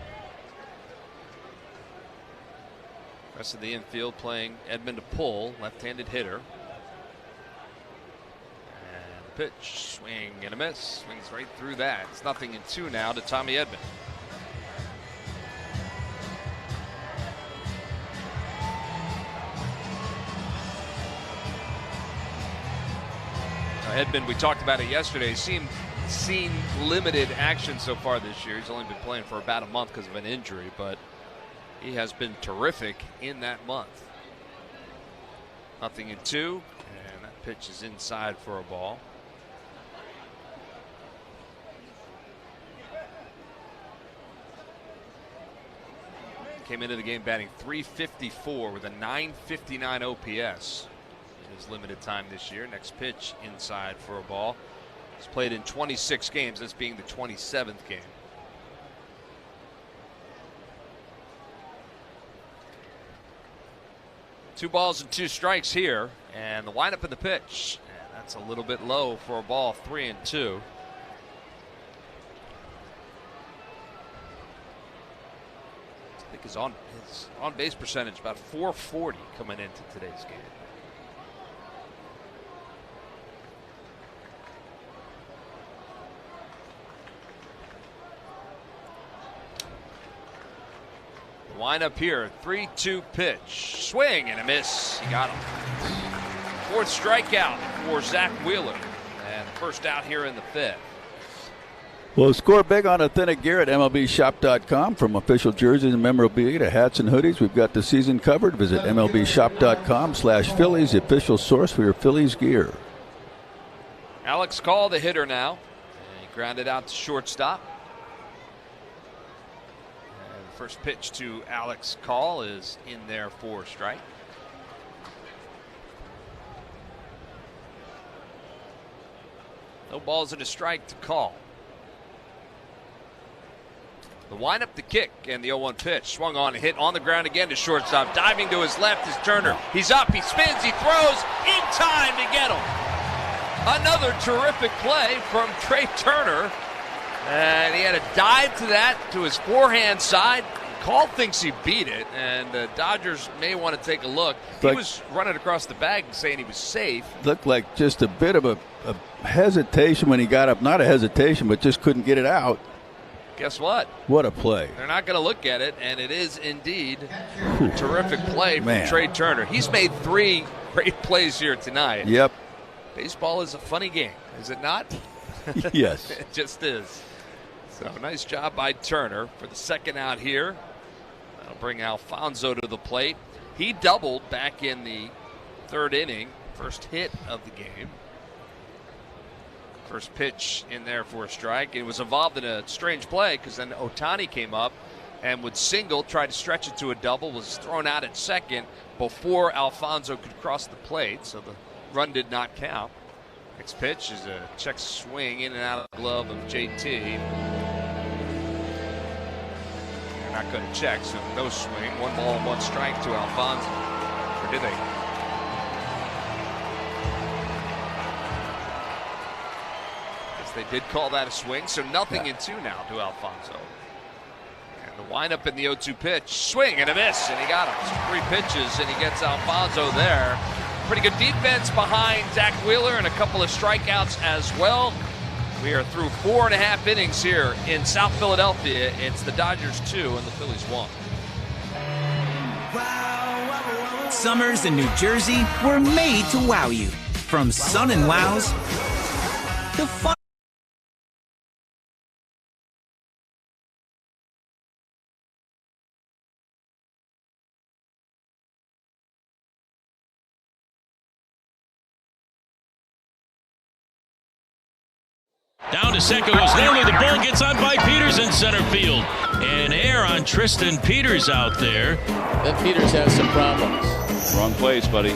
Rest of the infield playing Edman to pull, left-handed hitter. Pitch, swing and a miss. Swings right through that. It's 0-2 now to Tommy Edman. Edman, we talked about it yesterday, seen limited action so far this year. He's only been playing for about a month because of an injury, but he has been terrific in that month. 0-2, and that pitch is inside for a ball. Came into the game batting .354 with a .959 OPS in his limited time this year. Next pitch inside for a ball. He's played in 26 games, this being the 27th game. Two balls and 2 strikes here, and the windup in the pitch. And that's a little bit low for a ball, 3-2. His on base percentage about .440 coming into today's game. The windup here, 3-2 pitch, swing and a miss. He got him. 4th strikeout for Zach Wheeler, and first out here in the 5th. Well, score big on authentic gear at MLBshop.com. From official jerseys and memorabilia to hats and hoodies, we've got the season covered. Visit MLBshop.com/Phillies, the official source for your Phillies gear. Alex Call, the hitter now. And he grounded out to shortstop. And the first pitch to Alex Call is in there for a strike. No balls and a strike to Call. The windup, the kick, and the 0-1 pitch. Swung on, hit on the ground again to shortstop. Diving to his left is Turner. He's up, he spins, he throws in time to get him. Another terrific play from Trey Turner. And he had a dive to that, to his forehand side. Call thinks he beat it, and the Dodgers may want to take a look. He was running across the bag and saying he was safe. Looked like just a bit of a hesitation when he got up. Not a hesitation, but just couldn't get it out. Guess what? What a play. They're not going to look at it, and it is indeed a terrific play from Trey Turner. He's made 3 great plays here tonight. Yep. Baseball is a funny game, is it not? Yes. It just is. So nice job by Turner for the second out here. That'll bring Alfonso to the plate. He doubled back in the 3rd inning, first hit of the game. First pitch in there for a strike. It was involved in a strange play because then Ohtani came up and would single, try to stretch it to a double, was thrown out at second before Alfonso could cross the plate, so the run did not count. Next pitch is a check swing in and out of the glove of JT. They're not going to check, so no swing. 1 ball and 1 strike to Alfonso. Or did they? They did call that a swing, so 0-2 now to Alfonso. And the windup in the 0-2 pitch, swing and a miss, and he got him. So 3 pitches, and he gets Alfonso there. Pretty good defense behind Zach Wheeler and a couple of strikeouts as well. We are through 4.5 innings here in South Philadelphia. It's the Dodgers 2 and the Phillies 1. Summers in New Jersey were made to wow you. From sun and wows to fun. Down to second was Naylor. The ball gets on by Peters in center field. And air on Tristan Peters out there. Then Peters has some problems. Wrong place, buddy.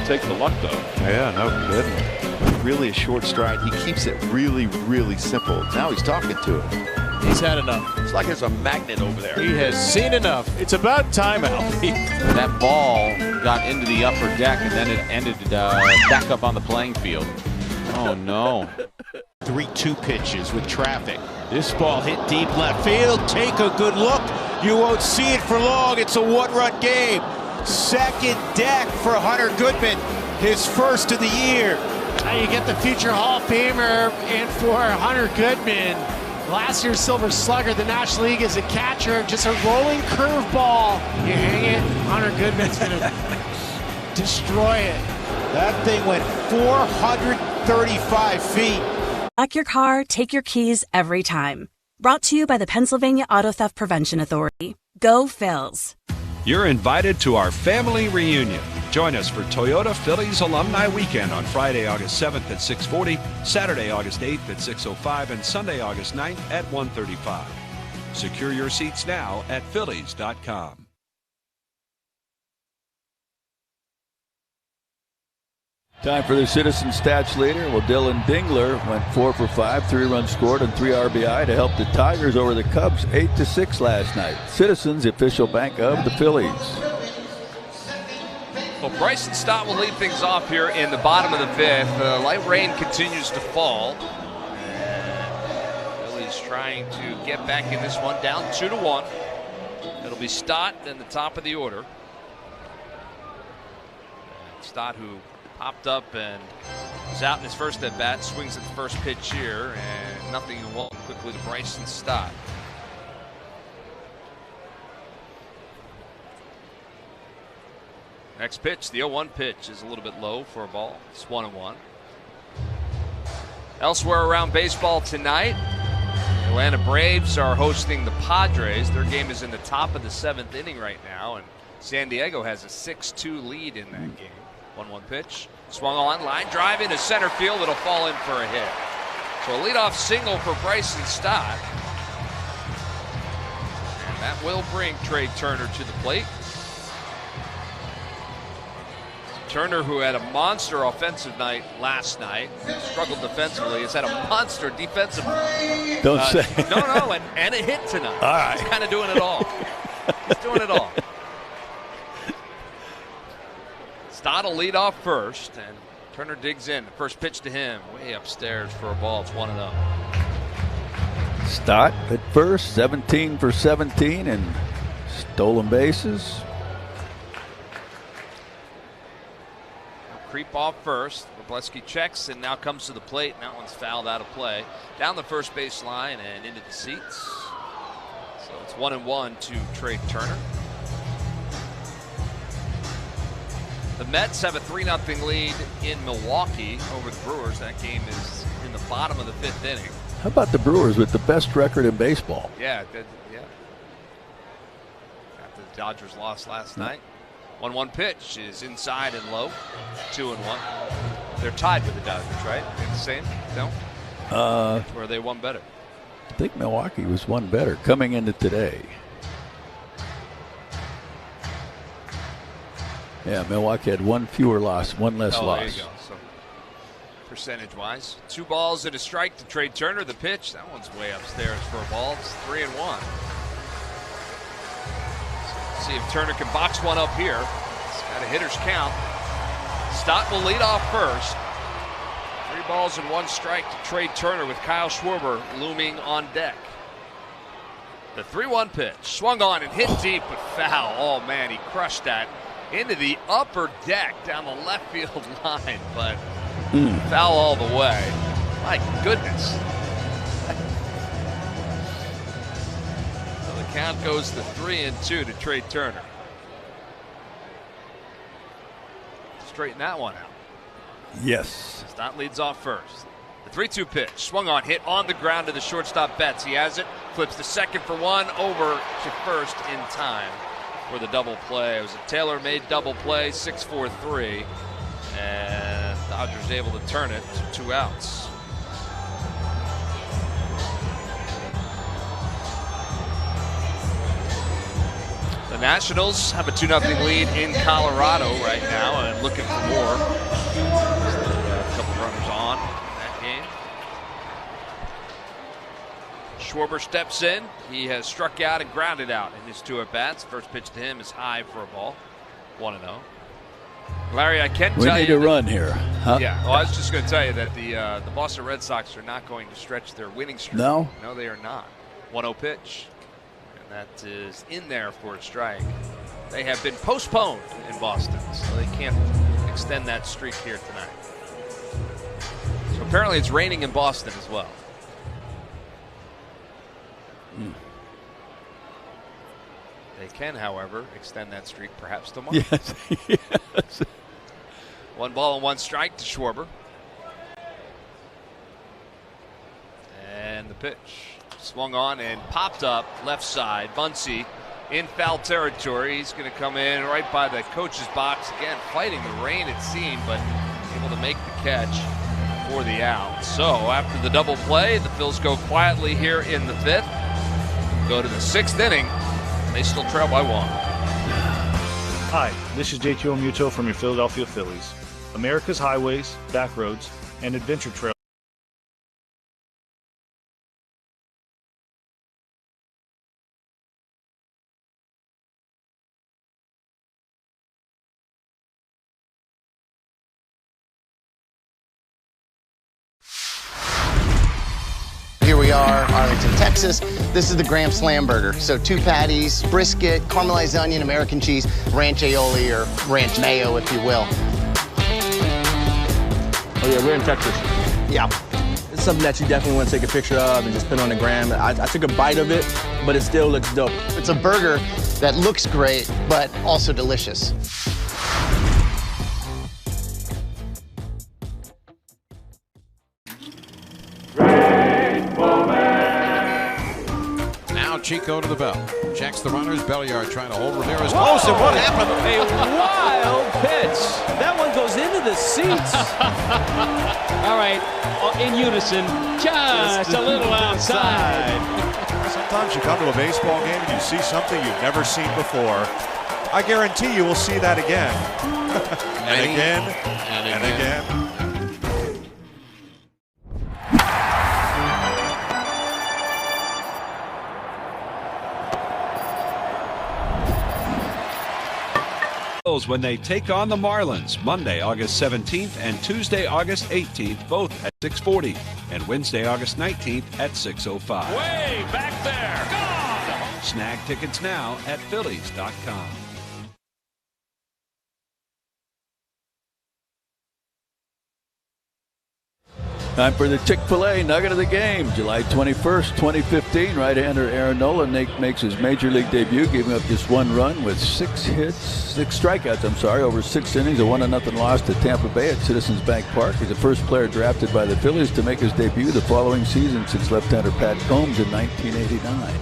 Take the luck, though. Yeah, no kidding. Really a short stride. He keeps it really, really simple. Now he's talking to him. He's had enough. It's like there's a magnet over there. He has seen enough. It's about time, Alfie. That ball got into the upper deck, and then it ended back up on the playing field. Oh, no. 3-2 pitches with traffic. This ball hit deep left field. Take a good look. You won't see it for long. It's a one-run game. Second deck for Hunter Goodman, his first of the year. Now you get the future Hall of Famer in for Hunter Goodman. Last year's Silver Slugger, the National League as a catcher, just a rolling curveball. You hang it, Hunter Goodman's gonna destroy it. That thing went 435 feet. Lock your car, take your keys every time. Brought to you by the Pennsylvania Auto Theft Prevention Authority. Go Phils. You're invited to our family reunion. Join us for Toyota Phillies Alumni Weekend on Friday, August 7th at 6:40, Saturday, August 8th at 6:05, and Sunday, August 9th at 1:35. Secure your seats now at Phillies.com. Time for the Citizen Stats leader. Well, Dylan Dingler went 4 for 5, 3 runs scored, and 3 RBI to help the Tigers over the Cubs 8-6 last night. Citizens, the official bank of the Phillies. Well, Bryson Stott will lead things off here in the bottom of the 5th. Light rain continues to fall. And Phillies trying to get back in this one, down 2-1. It'll be Stott in the top of the order. Stott, who popped up and was out in his first at bat, swings at the first pitch here, and nothing in one. Quickly to Bryson Stott. Next pitch, the 0-1 pitch, is a little bit low for a ball. It's 1-1. Elsewhere around baseball tonight, the Atlanta Braves are hosting the Padres. Their game is in the top of the 7th inning right now, and San Diego has a 6-2 lead in that game. 1-1 pitch, swung on, line drive into center field. It'll fall in for a hit. So a leadoff single for Bryson Stott. And that will bring Trey Turner to the plate. Turner, who had a monster offensive night last night, struggled defensively, has had a monster defensive. Don't say. No, and a hit tonight. All right. He's kind of doing it all. He's doing it all. Stott will lead off first, and Turner digs in. The first pitch to him, way upstairs for a ball. It's 1-0. Stott at first, 17 for 17, and stolen bases. Creep off first. Wroblewski checks and now comes to the plate, and that one's fouled out of play. Down the first base line and into the seats. So it's 1-1 to Trey Turner. The Mets have a 3-0 lead in Milwaukee over the Brewers. That game is in the bottom of the 5th inning. How about the Brewers with the best record in baseball? Yeah. After the Dodgers lost last night. 1-1 pitch is inside and low. 2-1. They're tied with the Dodgers, right? They're the same? No? Or are they one better? I think Milwaukee was one better coming into today. Yeah, Milwaukee had one less loss. There you go. So percentage-wise, 2 balls and a strike to Trey Turner. The pitch, that one's way upstairs for a ball. It's 3-1. See if Turner can box one up here. He's got a hitter's count. Stott will lead off first. 3 balls and 1 strike to Trey Turner with Kyle Schwarber looming on deck. The 3-1 pitch, swung on and hit deep but foul. Oh man, he crushed that into the upper deck down the left field line, but foul all the way. My goodness. Count goes to 3-2 to Trey Turner. Straighten that one out. Yes. Stott leads off first. The 3-2 pitch, swung on, hit on the ground to the shortstop Betts. He has it, flips to second for 1, over to first in time for the double play. It was a tailor-made double play, 6-4-3, and Dodgers able to turn it to 2 outs. Nationals have a 2-0 lead in Colorado right now and looking for more. A couple runners on in that game. Schwarber steps in. He has struck out and grounded out in his 2 at-bats. First pitch to him is high for a ball. 1-0. Larry, I can tell you. We need a run here. Huh? Yeah, well, I was just going to tell you that the Boston Red Sox are not going to stretch their winning streak. No? No, they are not. 1-0 pitch. And that is in there for a strike. They have been postponed in Boston, so they can't extend that streak here tonight. So apparently it's raining in Boston as well. They can, however, extend that streak perhaps tomorrow. Yes. Yes. 1 ball and 1 strike to Schwarber. And the pitch swung on and popped up left side. Muncy in foul territory. He's going to come in right by the coach's box. Again, fighting the rain it seemed, but able to make the catch for the out. So after the double play, the Phils go quietly here in the 5th. Go to the 6th inning. They still trail by 1. Hi, this is JT Omuto from your Philadelphia Phillies. America's highways, back roads, and adventure trails. Here we are, Arlington, Texas. This is the Graham Slam Burger. So 2 patties, brisket, caramelized onion, American cheese, ranch aioli, or ranch mayo, if you will. Oh yeah, we're in Texas. Yeah. It's something that you definitely want to take a picture of and just put on the gram. I took a bite of it, but it still looks dope. It's a burger that looks great, but also delicious. Chico to the belt. Checks the runners. Belliard trying to hold Ramirez close. And what happened? A wild pitch. That one goes into the seats. All right, in unison, just a little outside. Sometimes you come to a baseball game and you see something you've never seen before. I guarantee you will see that again. and again. And again. When they take on the Marlins Monday, August 17th and Tuesday, August 18th, both at 6:40, and Wednesday, August 19th at 6:05. Way back there. Gone. Snag tickets now at Phillies.com. Time for the Chick-fil-A Nugget of the Game. July 21st, 2015, right-hander Aaron Nola makes his major league debut, giving up just 1 run with 6 strikeouts, over 6 innings, a 1-0 loss to Tampa Bay at Citizens Bank Park. He's the first player drafted by the Phillies to make his debut the following season since left-hander Pat Combs in 1989.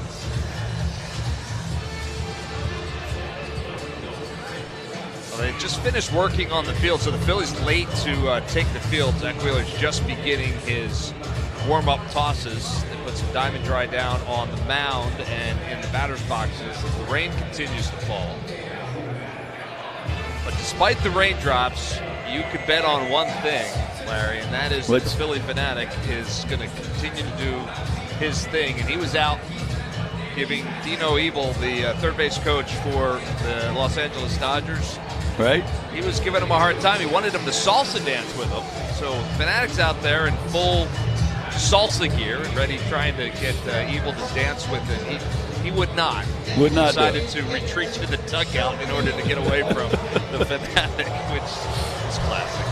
They just finished working on the field, so the Phillies late to take the field. Zach Wheeler's just beginning his warm-up tosses. They put some diamond dry down on the mound and in the batter's boxes. The rain continues to fall. But despite the raindrops, you could bet on one thing, Larry, and that is that the Philly Fanatic is going to continue to do his thing. And he was out giving Dino Ebel, the third base coach for the Los Angeles Dodgers. Right. He was giving him a hard time. He wanted him to salsa dance with him. So Fanatic's out there in full salsa gear and ready, trying to get Ebel to dance with him. He would not. Would not. Decided to retreat to the dugout in order to get away from the Fanatic, which is classic.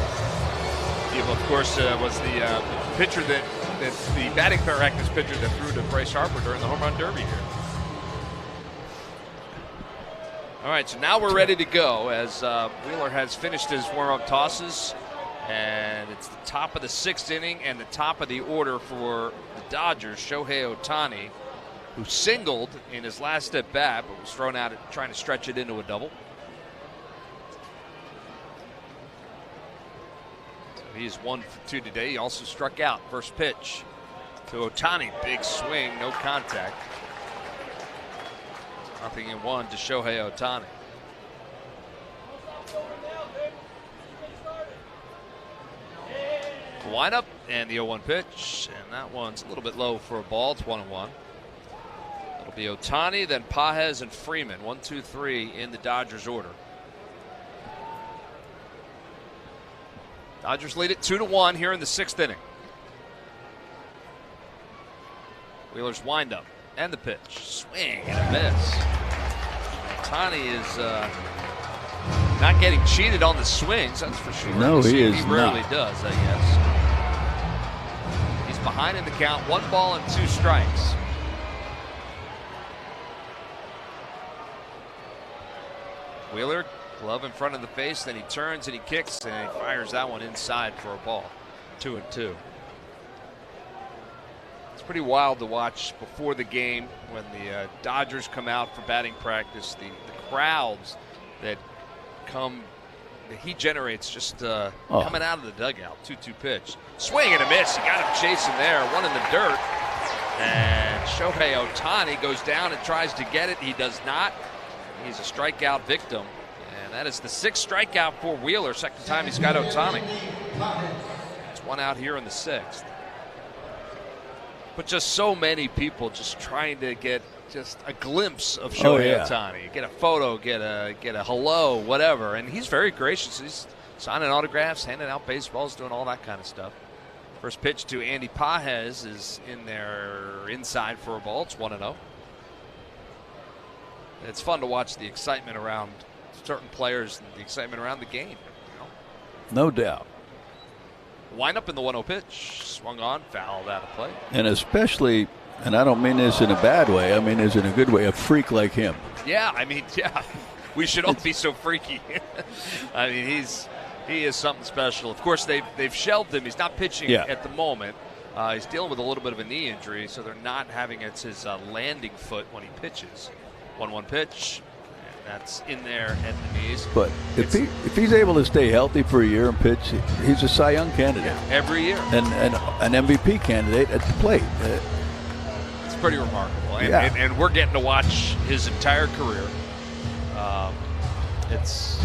Ebel, of course, was the pitcher that the batting practice pitcher that threw to Bryce Harper during the home run derby here. All right, so now we're ready to go as Wheeler has finished his warm-up tosses, and it's the top of the 6th inning and the top of the order for the Dodgers. Shohei Ohtani, who singled in his last at-bat, but was thrown out trying to stretch it into a double. So he's 1 for 2 today. He also struck out. First pitch to Ohtani, big swing, no contact. 0-1 to Shohei Ohtani. Windup and the 0-1 pitch, and that one's a little bit low for a ball. It's 1-1. It'll be Ohtani, then Pages and Freeman. 1, 2, 3 in the Dodgers order. Dodgers lead it 2-1 here in the 6th inning. Wheeler's windup and the pitch. Swing and a miss. Ohtani is not getting cheated on the swings, that's for sure. No, he is He rarely not. does, I guess. He's behind in the count. 1 ball and 2 strikes. Wheeler, glove in front of the face, then he turns and he kicks and he fires that one inside for a ball. 2-2. It's pretty wild to watch before the game when the Dodgers come out for batting practice. The crowds that he generates just coming out of the dugout. 2-2 pitch. Swing and a miss. He got him chasing there. One in the dirt. And Shohei Ohtani goes down and tries to get it. He does not. He's a strikeout victim. And that is the 6th strikeout for Wheeler. Second time he's got Ohtani. It's 1 out here in the 6th. But just so many people just trying to get just a glimpse of Shohei Ohtani. Get a photo, get a hello, whatever. And he's very gracious. He's signing autographs, handing out baseballs, doing all that kind of stuff. First pitch to Andy Pages is in there inside for a ball. It's 1-0. It's fun to watch the excitement around certain players and the excitement around the game. No doubt. Wind up in the 1-0 pitch. Swung on, fouled out of play. And especially, and I don't mean this in a bad way, I mean this in a good way, a freak like him. Yeah, I mean, yeah. We should all be so freaky. I mean, he is something special. Of course, they've shelved him. He's not pitching at the moment. He's dealing with a little bit of a knee injury, so they're not having it as his landing foot when he pitches. 1-1 pitch. That's in there at the knees. But if he's able to stay healthy for a year and pitch, he's a Cy Young candidate. Every year. And an MVP candidate at the plate. It's pretty remarkable. And we're getting to watch his entire career. It's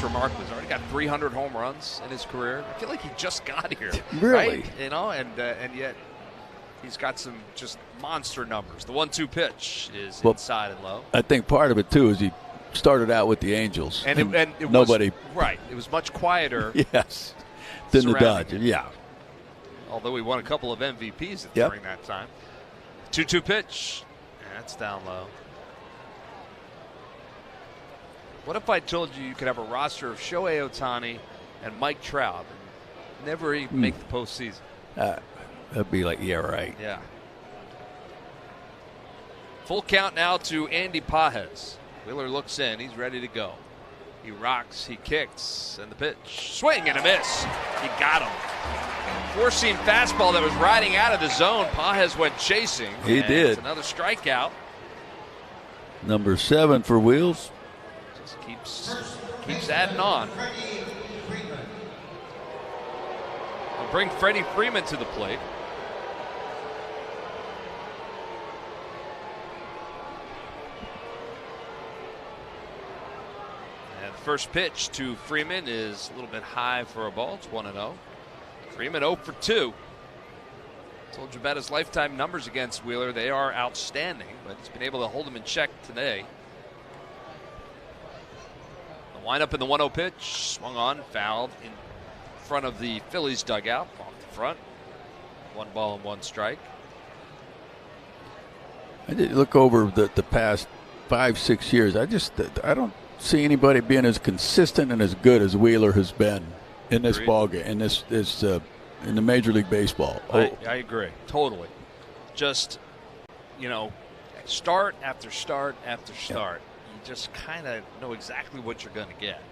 remarkable. He's already got 300 home runs in his career. I feel like he just got here. Really? Right? And yet he's got some just monster numbers. The 1-2 pitch is inside and low. I think part of it, too, is he started out with the Angels. And it nobody. It was much quieter. Yes. Than the Dodgers. Yeah. Although we won a couple of MVPs during that time. 2-2 pitch. That's down low. What if I told you could have a roster of Shohei Ohtani and Mike Trout and never even make the postseason? That'd be like, yeah, right. Yeah. Full count now to Andy Pages. Wheeler looks in. He's ready to go. He rocks. He kicks. And the pitch. Swing and a miss. He got him. Four-seam fastball that was riding out of the zone. Pages went chasing. He did. It's another strikeout. Number 7 for Wheels. Just keeps adding on. We'll bring Freddie Freeman to the plate. And the first pitch to Freeman is a little bit high for a ball. It's 1-0. Freeman 0 for 2. Told you about his lifetime numbers against Wheeler. They are outstanding, but he's been able to hold him in check today. The windup in the 1-0 pitch. Swung on, fouled in front of the Phillies dugout off the front. 1 ball and 1 strike. I did look over the past 5-6 years. I don't see anybody being as consistent and as good as Wheeler has been in this ball game, in this in the Major League Baseball. I agree totally. Just start after start after start. You just kind of know exactly what you're going to get.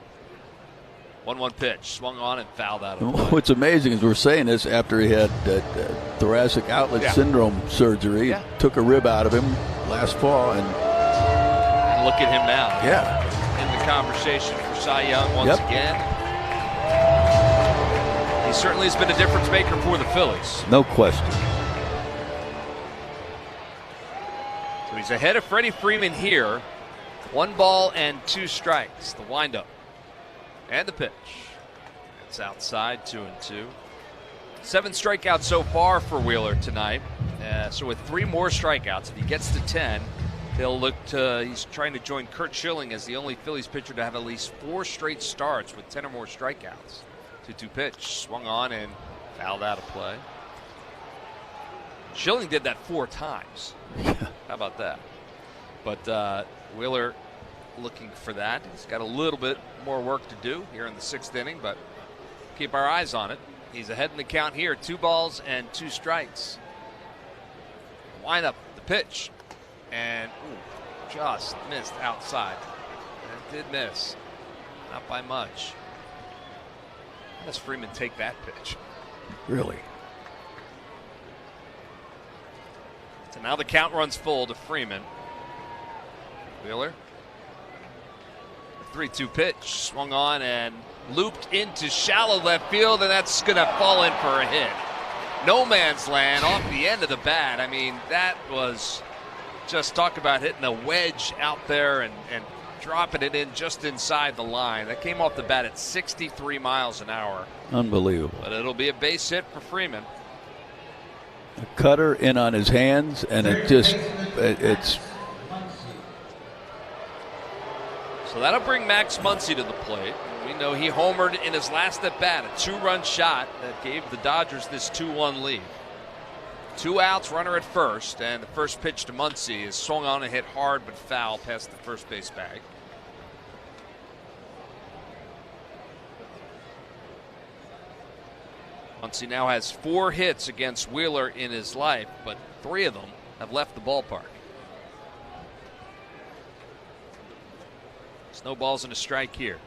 1-1 pitch, swung on and fouled out of play. What's amazing is we're saying this after he had thoracic outlet syndrome surgery. Yeah. Took a rib out of him last fall, and look at him now. Yeah, in the conversation for Cy Young once again. He certainly has been a difference maker for the Phillies. No question. So he's ahead of Freddie Freeman here. 1 ball and 2 strikes. The windup and the pitch. It's outside, 2-2. 7 strikeouts so far for Wheeler tonight. So with 3 more strikeouts, if he gets to 10, he'll look to, he's trying to join Curt Schilling as the only Phillies pitcher to have at least 4 straight starts with 10 or more strikeouts. 2-2 pitch, swung on and fouled out of play. Schilling did that 4 times. How about that? But Wheeler looking for that. He's got a little bit more work to do here in the 6th inning, but keep our eyes on it. He's ahead in the count here. 2 balls and 2 strikes. Wind up the pitch. And just missed outside. And did miss. Not by much. How does Freeman take that pitch? Really? So now the count runs full to Freeman. Wheeler. 3-2 pitch. Swung on and looped into shallow left field, and that's going to fall in for a hit. No man's land off the end of the bat. I mean, that was just talk about hitting a wedge out there and dropping it in just inside the line. That came off the bat at 63 miles an hour. Unbelievable. But it'll be a base hit for Freeman. A cutter in on his hands, and it's. So that'll bring Max Muncy to the plate. We know he homered in his last at bat, a 2-run shot that gave the Dodgers this 2-1 lead. 2 outs, runner at first, and the first pitch to Muncy is swung on and hit hard but foul past the first base bag. Muncy now has 4 hits against Wheeler in his life, but 3 of them have left the ballpark. Snowballs and a strike here.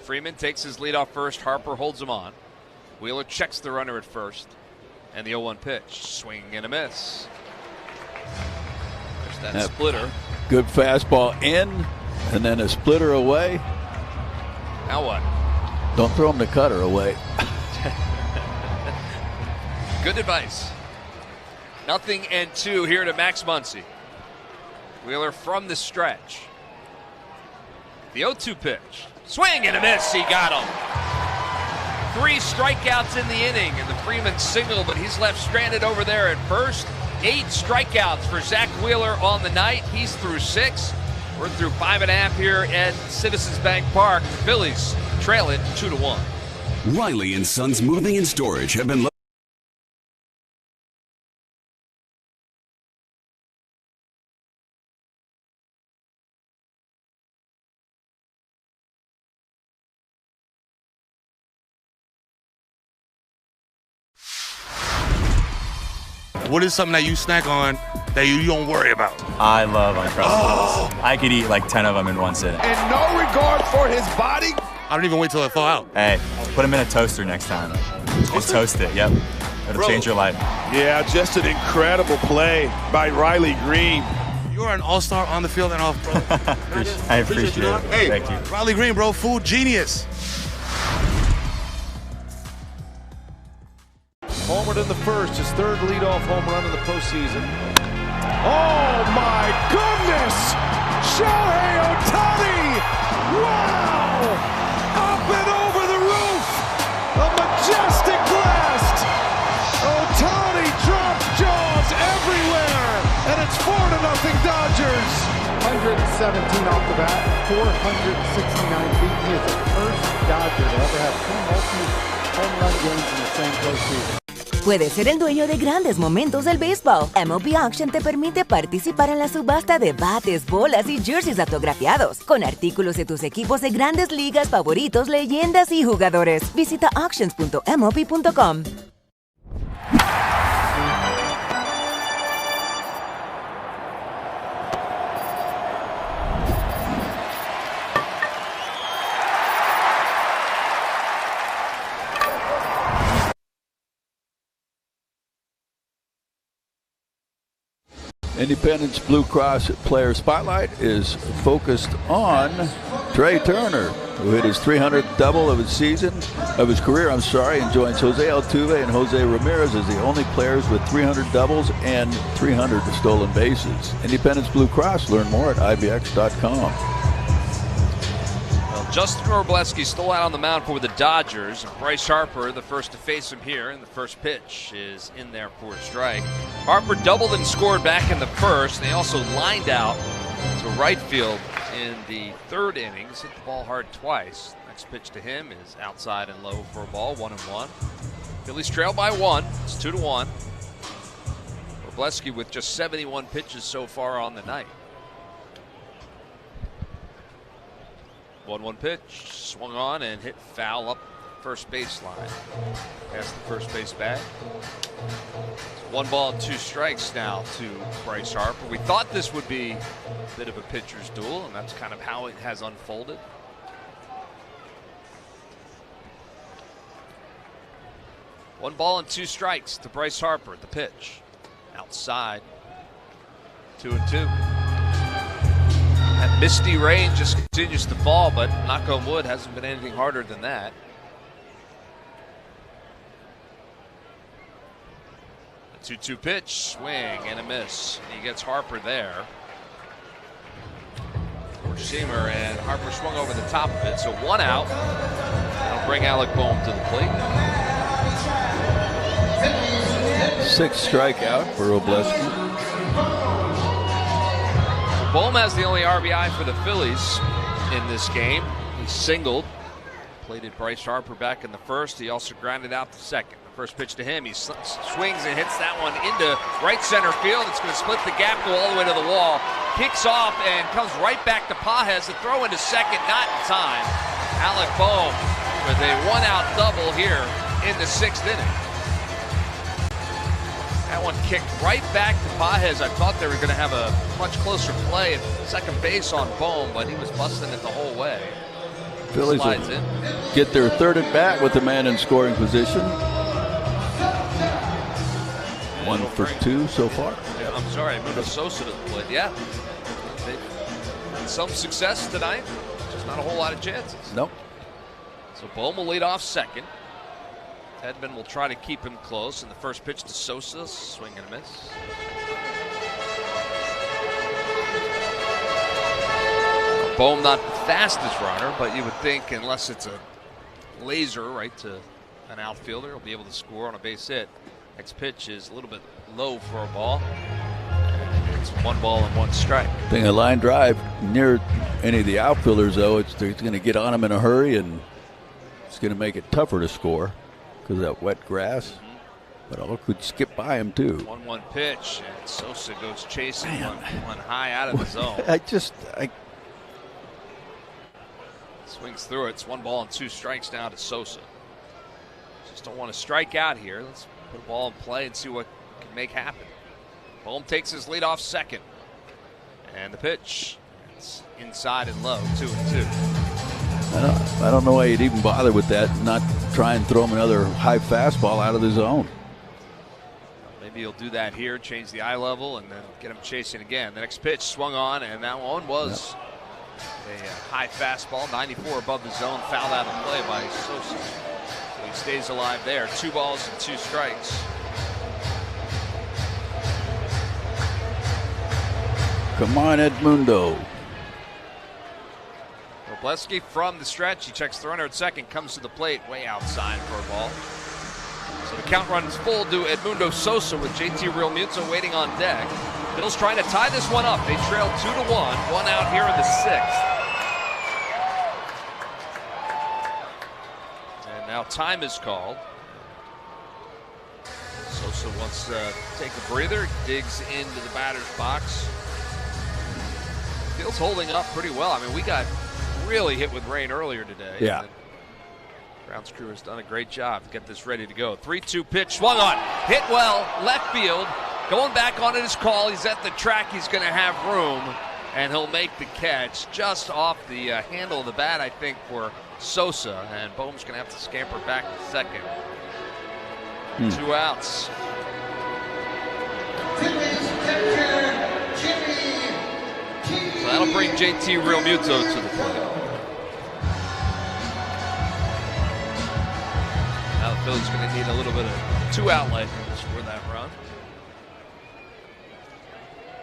Freeman takes his lead off first. Harper holds him on. Wheeler checks the runner at first. And the 0-1 pitch. Swing and a miss. There's that splitter. Good fastball in, and then a splitter away. Now what? Don't throw him the cutter away. Good advice. 0-2 here to Max Muncy. Wheeler from the stretch. The 0-2 pitch. Swing and a miss. He got him. 3 strikeouts in the inning, and the Freeman single, but he's left stranded over there at first. 8 strikeouts for Zach Wheeler on the night. He's through 6. We're through 5.5 here at Citizens Bank Park. The Phillies trail it 2-1. Riley & Sons Moving and Storage have been What is something that you snack on that you don't worry about? I love Uncrustables. I could eat like 10 of them in one sitting. And no regard for his body? I don't even wait till I thaw out. Hey, put them in a toaster next time. Just toast it, yep. It'll change your life. Yeah, just an incredible play by Riley Green. You're an all-star on the field and off, bro. I appreciate it. Hey, thank you. Riley Green, bro, food genius. Homered in the first, his 3rd leadoff home run of the postseason. Oh my goodness! Shohei Ohtani! Wow! Up and over the roof! A majestic blast! Ohtani drops jaws everywhere! And it's 4-0 Dodgers! 117 off the bat, 469 feet. He is the first Dodger to ever have 2 multi-home run games in the same postseason. Puedes ser el dueño de grandes momentos del béisbol. MLB Auction te permite participar en la subasta de bates, bolas y jerseys autografiados, con artículos de tus equipos de grandes ligas favoritos, leyendas y jugadores. Visita auctions.mlb.com. Independence Blue Cross Player Spotlight is focused on Trey Turner, who hit his 300th double of his career, and joins Jose Altuve and Jose Ramirez as the only players with 300 doubles and 300 stolen bases. Independence Blue Cross. Learn more at ibx.com. Justin Wrobleski still out on the mound for the Dodgers. Bryce Harper, the first to face him here, and the first pitch is in there for a strike. Harper doubled and scored back in the first. They also lined out to right field in the third innings. Hit the ball hard twice. Next pitch to him is outside and low for a ball, 1-1. Phillies trail by 1. It's 2-1. Wrobleski with just 71 pitches so far on the night. 1-1 pitch, swung on and hit foul up first baseline. Past the first base bag. It's 1 ball and 2 strikes now to Bryce Harper. We thought this would be a bit of a pitcher's duel, and that's kind of how it has unfolded. One ball and 2 strikes to Bryce Harper. The pitch outside, 2-2. That misty rain just continues to fall, but knock on wood, hasn't been anything harder than that. A 2-2 pitch, swing and a miss. He gets Harper there. Four-seamer, and Harper swung over the top of it, so 1 out. That'll bring Alec Bohm to the plate. 6th strikeout for Wrobleski. Bohm has the only RBI for the Phillies in this game. He singled, plated Bryce Harper back in the first. He also grounded out the second. The first pitch to him, he swings and hits that one into right center field. It's going to split the gap, go all the way to the wall. Kicks off and comes right back to Pages. The throw into second, not in time. Alec Bohm with a 1-out double here in the 6th inning. That one kicked right back to Pages. I thought they were going to have a much closer play at second base on Bohm, but he was busting it the whole way. Phillies Slides in. Get their 3rd at bat with the man in scoring position. 1 for 2 so far. I'm sorry, Edmundo Sosa to the plate. Yeah, they've had some success tonight, just not a whole lot of chances. Nope. So Bohm will lead off second. Edmund will try to keep him close, and the first pitch to Sosa, swing and a miss. Bohm not the fastest runner, but you would think unless it's a laser right to an outfielder, he'll be able to score on a base hit. Next pitch is a little bit low for a ball. It's 1 ball and 1 strike. Thing a line drive near any of the outfielders, though, it's going to get on them in a hurry, and it's going to make it tougher to score because of that wet grass. But all could skip by him too. 1-1 pitch, and Sosa goes chasing one high out of the zone. I swings through it. It's 1 ball and 2 strikes now to Sosa. Just don't want to strike out here. Let's put a ball in play and see what can make happen. Bohm takes his lead off second, and the pitch. It's inside and low, 2-2. I don't know why you'd even bother with that. Not try and throw him another high fastball out of the zone. Maybe he'll do that here, change the eye level, and then get him chasing again. The next pitch swung on, and that one was a high fastball, 94 above the zone, fouled out of play by Sosa. So he stays alive there. 2 balls and 2 strikes. Come on, Edmundo. Wrobleski from the stretch. He checks the runner at second, comes to the plate, way outside for a ball. So the count runs full to Edmundo Sosa with JT Realmuto waiting on deck. Bills trying to tie this one up. They trail 2-1. 1 out here in the 6th. And now time is called. Sosa wants to take a breather, digs into the batter's box. Field's holding up pretty well. I mean, we got really hit with rain earlier today. Yeah. Grounds crew has done a great job to get this ready to go. 3-2 pitch, swung on, hit well, left field. Going back on his call, he's at the track, he's going to have room, and he'll make the catch just off the handle of the bat, I think, for Sosa, and Bohm's going to have to scamper back to second. 2 outs. bring JT Realmuto to the plate. Now the Phillies going to need a little bit of 2-out lightnings for that run.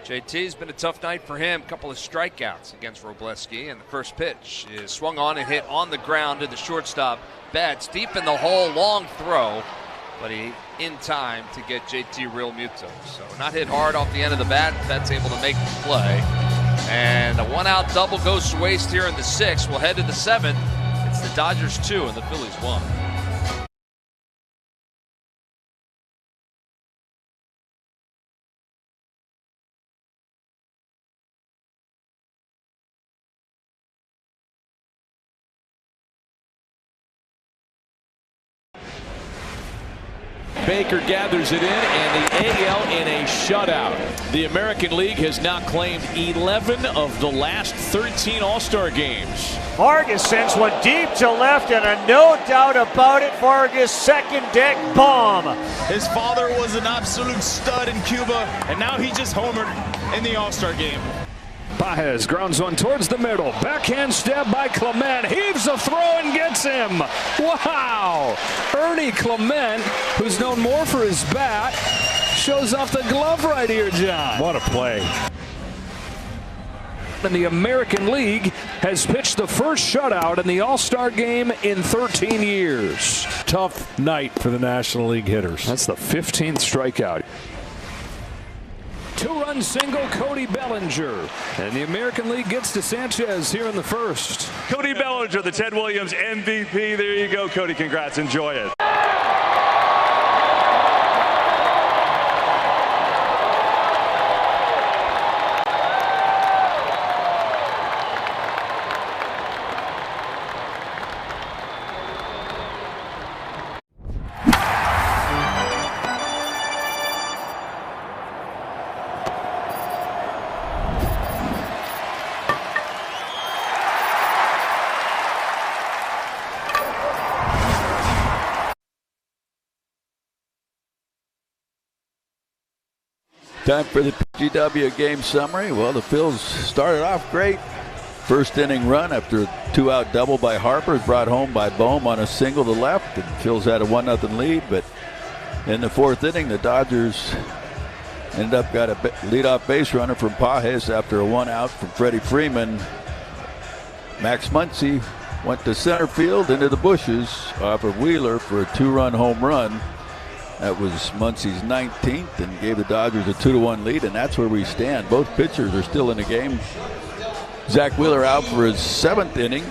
JT's been a tough night for him. A couple of strikeouts against Robleski, and the first pitch is swung on and hit on the ground to the shortstop. Betts deep in the hole, long throw, but he in time to get JT Realmuto. So not hit hard off the end of the bat. Betts able to make the play. And a 1-out double goes to waste here in the 6th. We'll head to the 7th. It's the Dodgers 2 and the Phillies 1. Baker gathers it in, and the AL in a shutout. The American League has now claimed 11 of the last 13 All-Star games. Vargas sends one deep to left, and a no doubt about it, Vargas' second deck bomb. His father was an absolute stud in Cuba, and now he just homered in the All-Star game. Pages grounds one towards the middle. Backhand stab by Clement. Heaves a throw and gets him. Wow. Ernie Clement, who's known more for his bat, shows off the glove right here, John. What a play. And the American League has pitched the first shutout in the All-Star game in 13 years. Tough night for the National League hitters. That's the 15th strikeout. 2-run single, Cody Bellinger. And the American League gets to Sanchez here in the first. Cody Bellinger, the Ted Williams MVP. There you go, Cody. Congrats. Enjoy it. Time for the PGW game summary. Well, the Phils started off great. First inning run after a 2-out double by Harper, brought home by Bohm on a single to left, and Phils had a 1-0 lead. But in the 4th inning, the Dodgers ended up got a leadoff base runner from Pages after a 1-out from Freddie Freeman. Max Muncy went to center field into the bushes off of Wheeler for a 2-run home run. That was Muncy's 19th and gave the Dodgers a 2-1 lead, and that's where we stand. Both pitchers are still in the game. Zach Wheeler out for his 7th inning,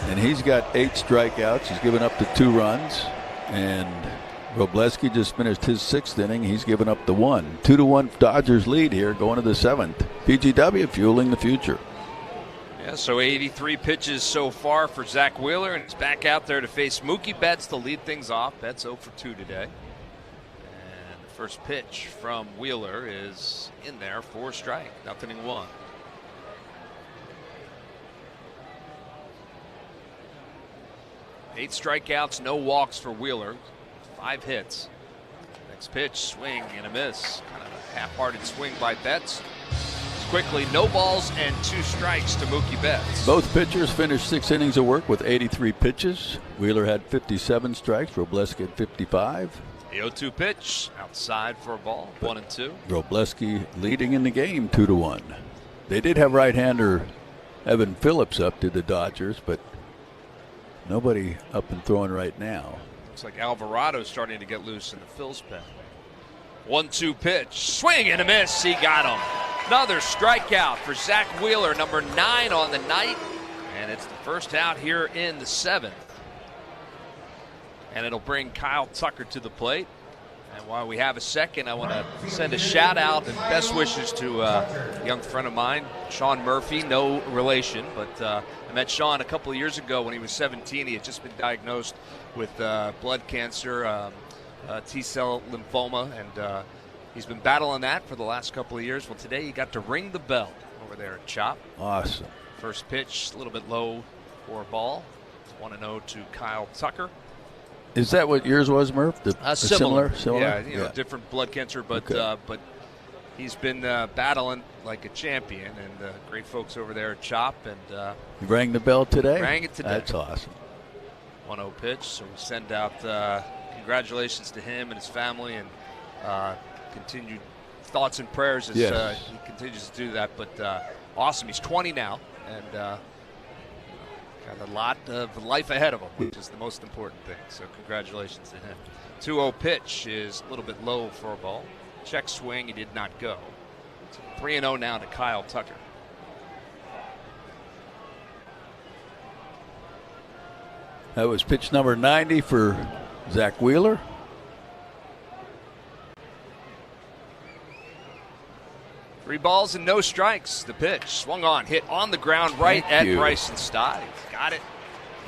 and he's got 8 strikeouts. He's given up the 2 runs, and Robleski just finished his 6th inning. He's given up the 1. 2-1 Dodgers lead here going to the 7th. PGW fueling the future. Yeah, so 83 pitches so far for Zach Wheeler, and he's back out there to face Mookie Betts to lead things off. Betts 0 for 2 today. First pitch from Wheeler is in there for a strike. 0-1. Eight strikeouts, no walks for Wheeler. 5 hits. Next pitch, swing and a miss. Kind of a half-hearted swing by Betts. Quickly, no balls and 2 strikes to Mookie Betts. Both pitchers finished 6 innings of work with 83 pitches. Wheeler had 57 strikes. Robleski had 55. The 0-2 pitch outside for a ball. 1-2. Robleski leading in the game 2-1. They did have right-hander Evan Phillips up to the Dodgers, but nobody up and throwing right now. Looks like Alvarado's starting to get loose in the Phil's pen. 1-2 pitch. Swing and a miss. He got him. Another strikeout for Zach Wheeler, number 9 on the night. And it's the first out here in the 7th. And it'll bring Kyle Tucker to the plate. And while we have a second, I want to send a shout out and best wishes to a young friend of mine, Sean Murphy, no relation, but I met Sean a couple of years ago when he was 17. He had just been diagnosed with blood cancer, T-cell lymphoma, and he's been battling that for the last couple of years. Well, today he got to ring the bell over there at CHOP. Awesome. First pitch, a little bit low for a ball. 1-0 to Kyle Tucker. Is that what yours was, Murph? Similar. Similar? Yeah, different blood cancer, but okay. But he's been battling like a champion, and great folks over there at CHOP. And you rang the bell today? Rang it today. That's awesome. 1-0 pitch, so we send out congratulations to him and his family, and continued thoughts and prayers as he continues to do that. But awesome, he's 20 now, and got a lot of life ahead of him, which is the most important thing. So congratulations to him. 2-0 pitch is a little bit low for a ball. Check swing, he did not go. 3-0 now to Kyle Tucker. That was pitch number 90 for Zach Wheeler. Three balls and no strikes. The pitch swung on, hit on the ground right at Bryson Stott. He's got it.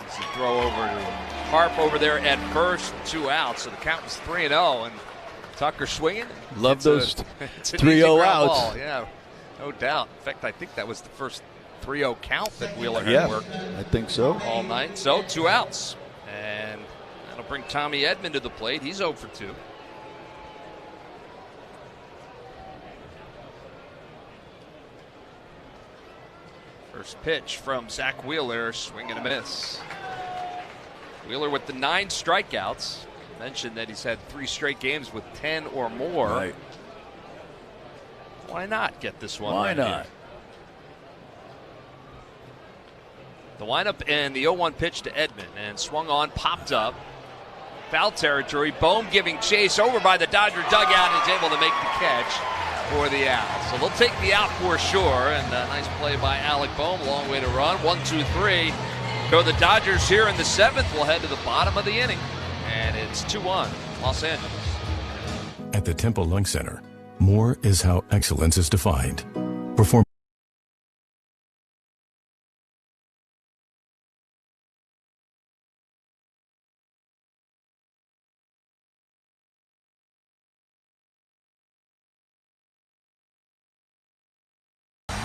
Easy throw over to Harp over there at first. 2 outs, so the count was 3-0, and Tucker swinging. Love those 3-0 outs. Ball. Yeah, no doubt. In fact, I think that was the first 3-0 count that Wheeler had worked. I think so. All night. So 2 outs, and that'll bring Tommy Edman to the plate. He's 0 for 2. First pitch from Zach Wheeler, swing and a miss. Wheeler with the 9 strikeouts. Mentioned that he's had 3 straight games with 10 or more. Right. Why not get this one? Why not? Here? The windup and the 0-1 pitch to Edman, and swung on, popped up. Foul territory. Bohm giving chase over by the Dodger dugout, and is able to make the catch for the out. So they'll take the out for sure, and a nice play by Alec Bohm. Long way to run. 1-2-3. Go the Dodgers here in the 7th. We'll head to the bottom of the inning, and it's 2-1 Los Angeles. At the Temple Lung Center, more is how excellence is defined. Perform.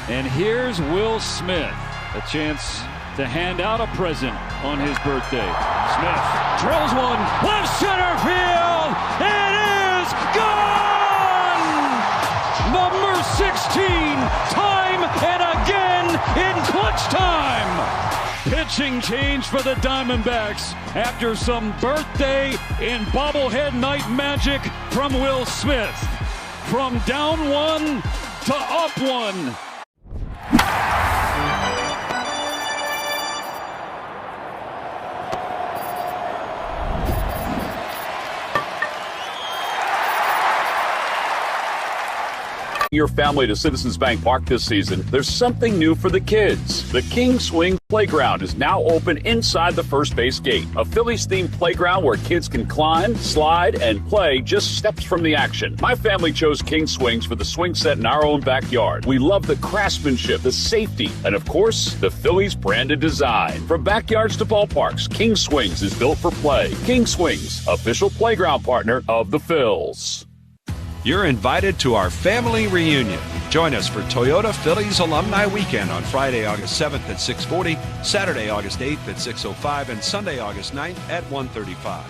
And here's Will Smith, a chance to hand out a present on his birthday. Smith drills one, left center field. It is gone! Number 16, time and again in clutch time. Pitching change for the Diamondbacks after some birthday and bobblehead night magic from Will Smith. From down 1 to up 1. Your family to Citizens Bank Park this season, there's something new for the kids. The King Swing Playground is now open inside the first base gate. A Phillies-themed playground where kids can climb, slide, and play just steps from the action. My family chose King Swings for the swing set in our own backyard. We love the craftsmanship, the safety, and of course, the Phillies branded design. From backyards to ballparks, King Swings is built for play. King Swings, official playground partner of the Phils. You're invited to our family reunion. Join us for Toyota Phillies Alumni Weekend on Friday, August 7th at 6:40, Saturday, August 8th at 6:05, and Sunday, August 9th at 1:35.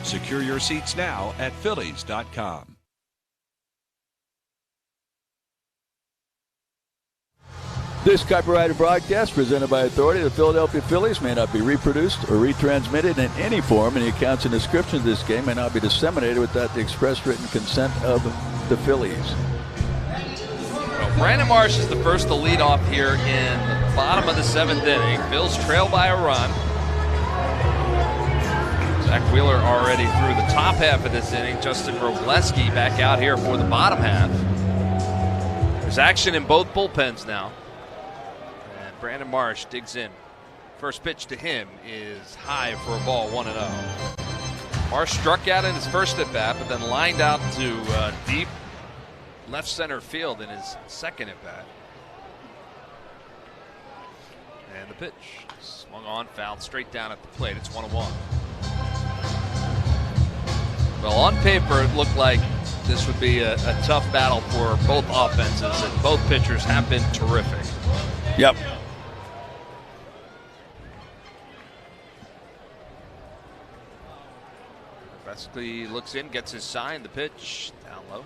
Secure your seats now at Phillies.com. This copyrighted broadcast presented by authority of the Philadelphia Phillies may not be reproduced or retransmitted in any form, and the accounts and descriptions of this game may not be disseminated without the express written consent of the Phillies. Well, Brandon Marsh is the first to lead off here in the bottom of the 7th inning. Phils trail by a run. Zach Wheeler already through the top half of this inning. Justin Robleski back out here for the bottom half. There's action in both bullpens now. Brandon Marsh digs in. First pitch to him is high for a ball, 1-0. Marsh struck out in his first at bat, but then lined out to deep left center field in his second at bat. And the pitch swung on, fouled straight down at the plate. It's 1-1. Well, on paper, it looked like this would be a tough battle for both offenses, and both pitchers have been terrific. Yep. Basically looks in, gets his sign, the pitch down low.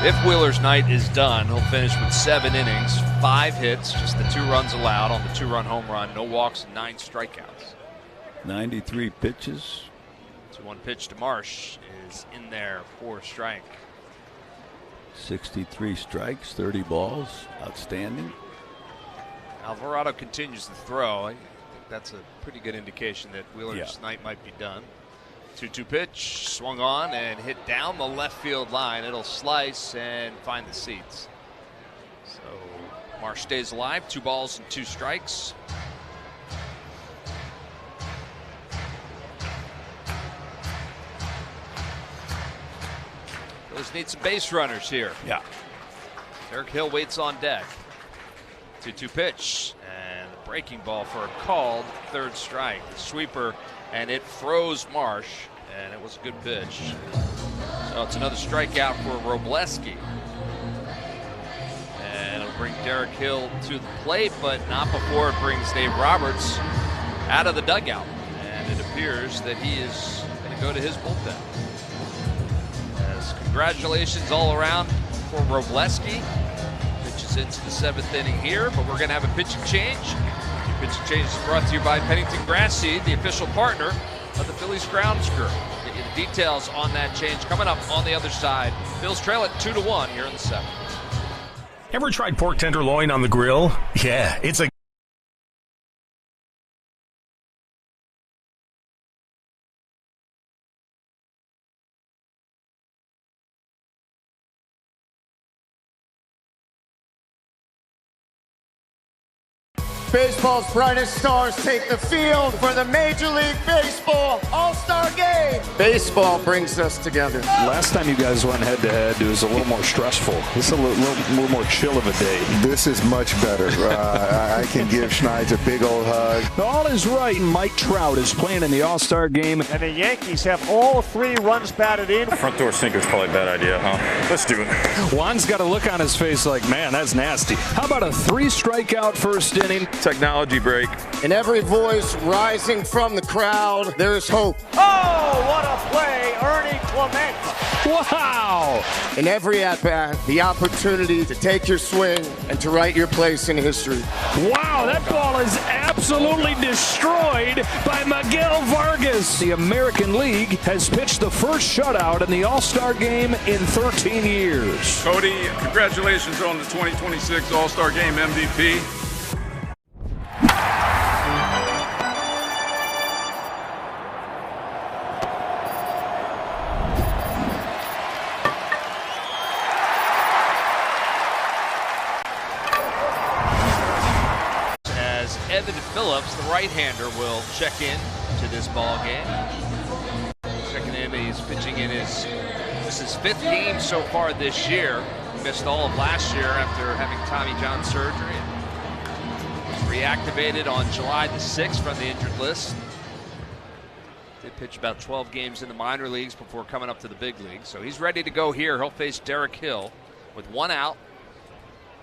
If Wheeler's night is done, he'll finish with 7 innings, 5 hits, just the 2 runs allowed on the 2-run home run, no walks, and 9 strikeouts. 93 pitches. 2-1 pitch to Marsh is in there for a strike. 63 strikes, 30 balls. Outstanding. Alvarado continues to throw. I think that's a pretty good indication that Wheeler's night might be done. 2-2 pitch, swung on and hit down the left field line. It'll slice and find the seats. So Marsh stays alive. 2 balls and 2 strikes. Phillies need some base runners here. Yeah. Derek Hill waits on deck. 2-2 pitch and a breaking ball for a called 3rd strike. The sweeper, and it froze Marsh, and it was a good pitch. So it's another strikeout for Robleski. And it'll bring Derek Hill to the plate, but not before it brings Dave Roberts out of the dugout. And it appears that he is going to go to his bullpen. As congratulations all around for Robleski. Pitches into the 7th inning here, but we're going to have a pitching change. The pitching change is brought to you by Pennington Grass Seed, the official partner of the Phillies Grounds Crew. Get you the details on that change coming up on the other side. Phillies trail it 2-1 here in the 7th. Ever tried pork tenderloin on the grill? Yeah, it's a Baseball's brightest stars take the field for the Major League Baseball All-Star Game. Baseball brings us together. Last time you guys went head-to-head, it was a little more stressful. This is a little more chill of a day. This is much better. I can give Schneid's a big old hug. All is right, and Mike Trout is playing in the All-Star Game. And the Yankees have all 3 runs batted in. Front door sinker's probably a bad idea, huh? Let's do it. Juan's got a look on his face like, man, that's nasty. How about a 3-strikeout first inning? Technology break. In every voice rising from the crowd, there's hope. Oh, what a play, Ernie Clement. Wow! In every at-bat, the opportunity to take your swing and to write your place in history. Wow, that ball is absolutely destroyed by Miguel Vargas. The American League has pitched the first shutout in the All-Star Game in 13 years. Cody, congratulations on the 2026 All-Star Game MVP. Evan Phillips, the right-hander, will check in to this ball game. Checking in, he's pitching in this is his 5th game so far this year. He missed all of last year after having Tommy John surgery. Was reactivated on July the 6th from the injured list. Did pitch about 12 games in the minor leagues before coming up to the big league. So he's ready to go here. He'll face Derek Hill with 1 out.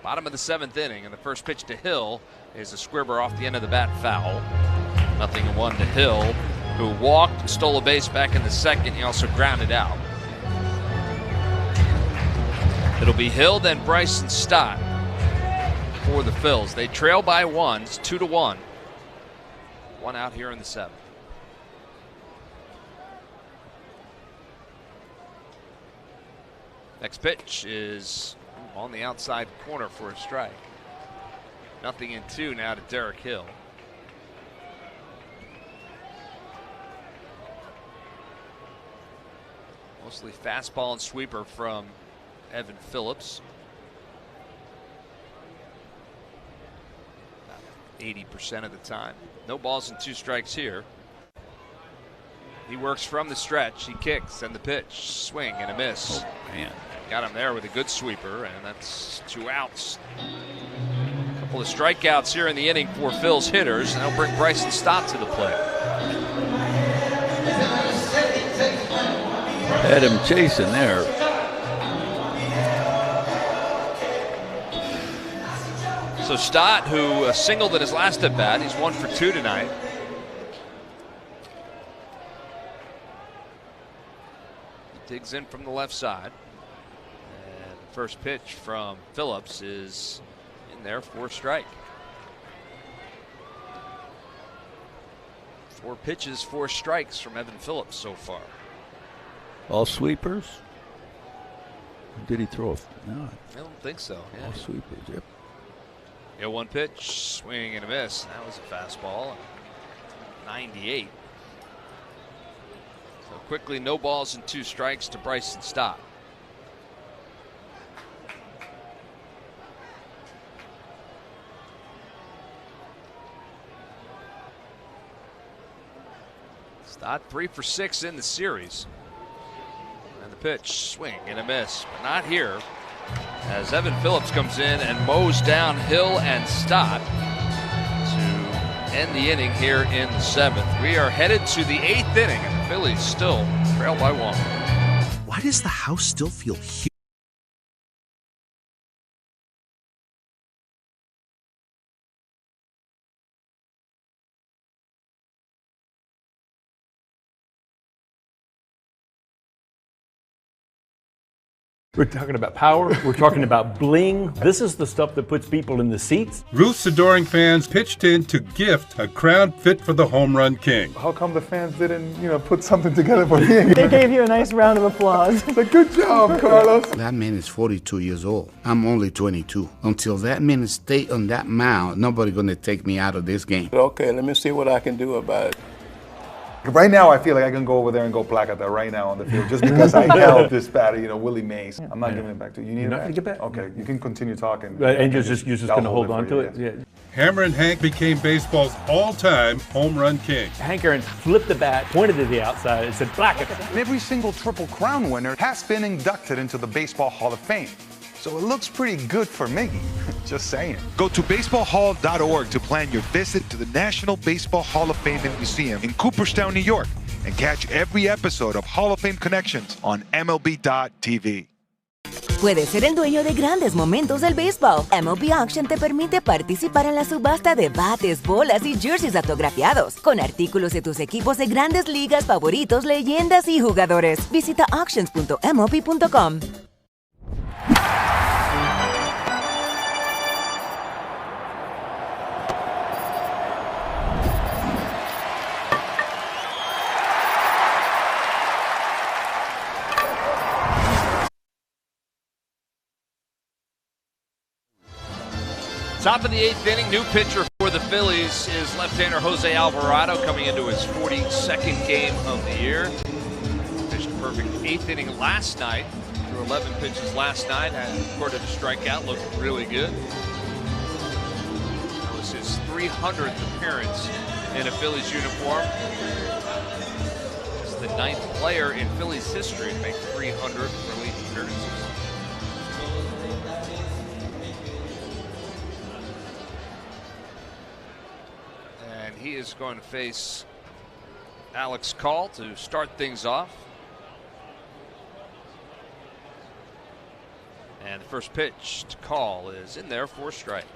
Bottom of the 7th inning, and the first pitch to Hill is a squibber off the end of the bat, foul. 0-1 to Hill, who walked and stole a base back in the 2nd. He also grounded out. It'll be Hill, then Bryson Stott for the Phils. They trail by 1. It's 2-1. 1 out here in the 7th. Next pitch is on the outside corner for a strike. 0-2 now to Derek Hill. Mostly fastball and sweeper from Evan Phillips. 80% of the time. No balls and 2 strikes here. He works from the stretch. He kicks, and the pitch. Swing and a miss. Oh, man. Got him there with a good sweeper, and that's 2 outs. A couple of strikeouts here in the inning for Phil's hitters, and that'll bring Bryson Stott to the plate. Had him chasing there. So Stott, who singled in his last at bat, he's 1 for 2 tonight. He digs in from the left side. And First pitch from Phillips is in there for a strike. 4 pitches, 4 strikes from Evan Phillips so far. All sweepers? Did he throw? No. I don't think so. Yeah. All sweepers, yep. 0-1 pitch, swing and a miss. That was a fastball. 98. So quickly, no balls and 2 strikes to Bryson Stott. Stott 3 for 6 in the series. And the pitch, swing and a miss, but not here. As Evan Phillips comes in and mows down Hill and Stott to end the inning here in the 7th. We are headed to the 8th inning, and the Phillies still trail by 1. Why does the house still feel huge? We're talking about power. We're talking about bling. This is the stuff that puts people in the seats. Ruth's adoring fans pitched in to gift a crown fit for the home run king. How come the fans didn't, put something together for me? They gave you a nice round of applause. Good job, Carlos. That man is 42 years old. I'm only 22. Until that man stay on that mound, nobody gonna take me out of this game. Okay, let me see what I can do about it. Right now, I feel like I can go over there and go placata right now on the field just because I held this batter, Willie Mays. I'm not giving it back to you. You need it back? To get back. Okay, you can continue talking. And you're just going to hold on to it? Yeah. Hammer and Hank became baseball's all-time home run king. Hank Aaron flipped the bat, pointed to the outside, and said, placata. Every single Triple Crown winner has been inducted into the Baseball Hall of Fame. So it looks pretty good for Miggy, just saying. Go to baseballhall.org to plan your visit to the National Baseball Hall of Fame and Museum in Cooperstown, New York, and catch every episode of Hall of Fame Connections on MLB.tv. Puedes ser el dueño de grandes momentos del béisbol. MLB Auction te permite participar en la subasta de bates, bolas y jerseys autografiados, con artículos de tus equipos de grandes ligas favoritos, leyendas y jugadores. Visita auctions.mlb.com. Top of the 8th inning, new pitcher for the Phillies is left-hander Jose Alvarado, coming into his 42nd game of the year. Pitched a perfect 8th inning last night. Threw 11 pitches last night and recorded a strikeout. Looked really good. That was his 300th appearance in a Phillies uniform. He's the 9th player in Phillies history to make 300 relief appearances. He is going to face Alex Call to start things off. And the first pitch to Call is in there for a strike.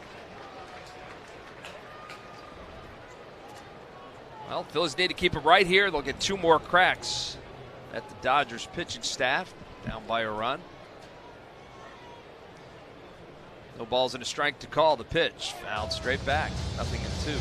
Well, Phillies need to keep it right here. They'll get 2 more cracks at the Dodgers pitching staff, down by a run. No balls and a strike to Call. The pitch fouled straight back. 0-2.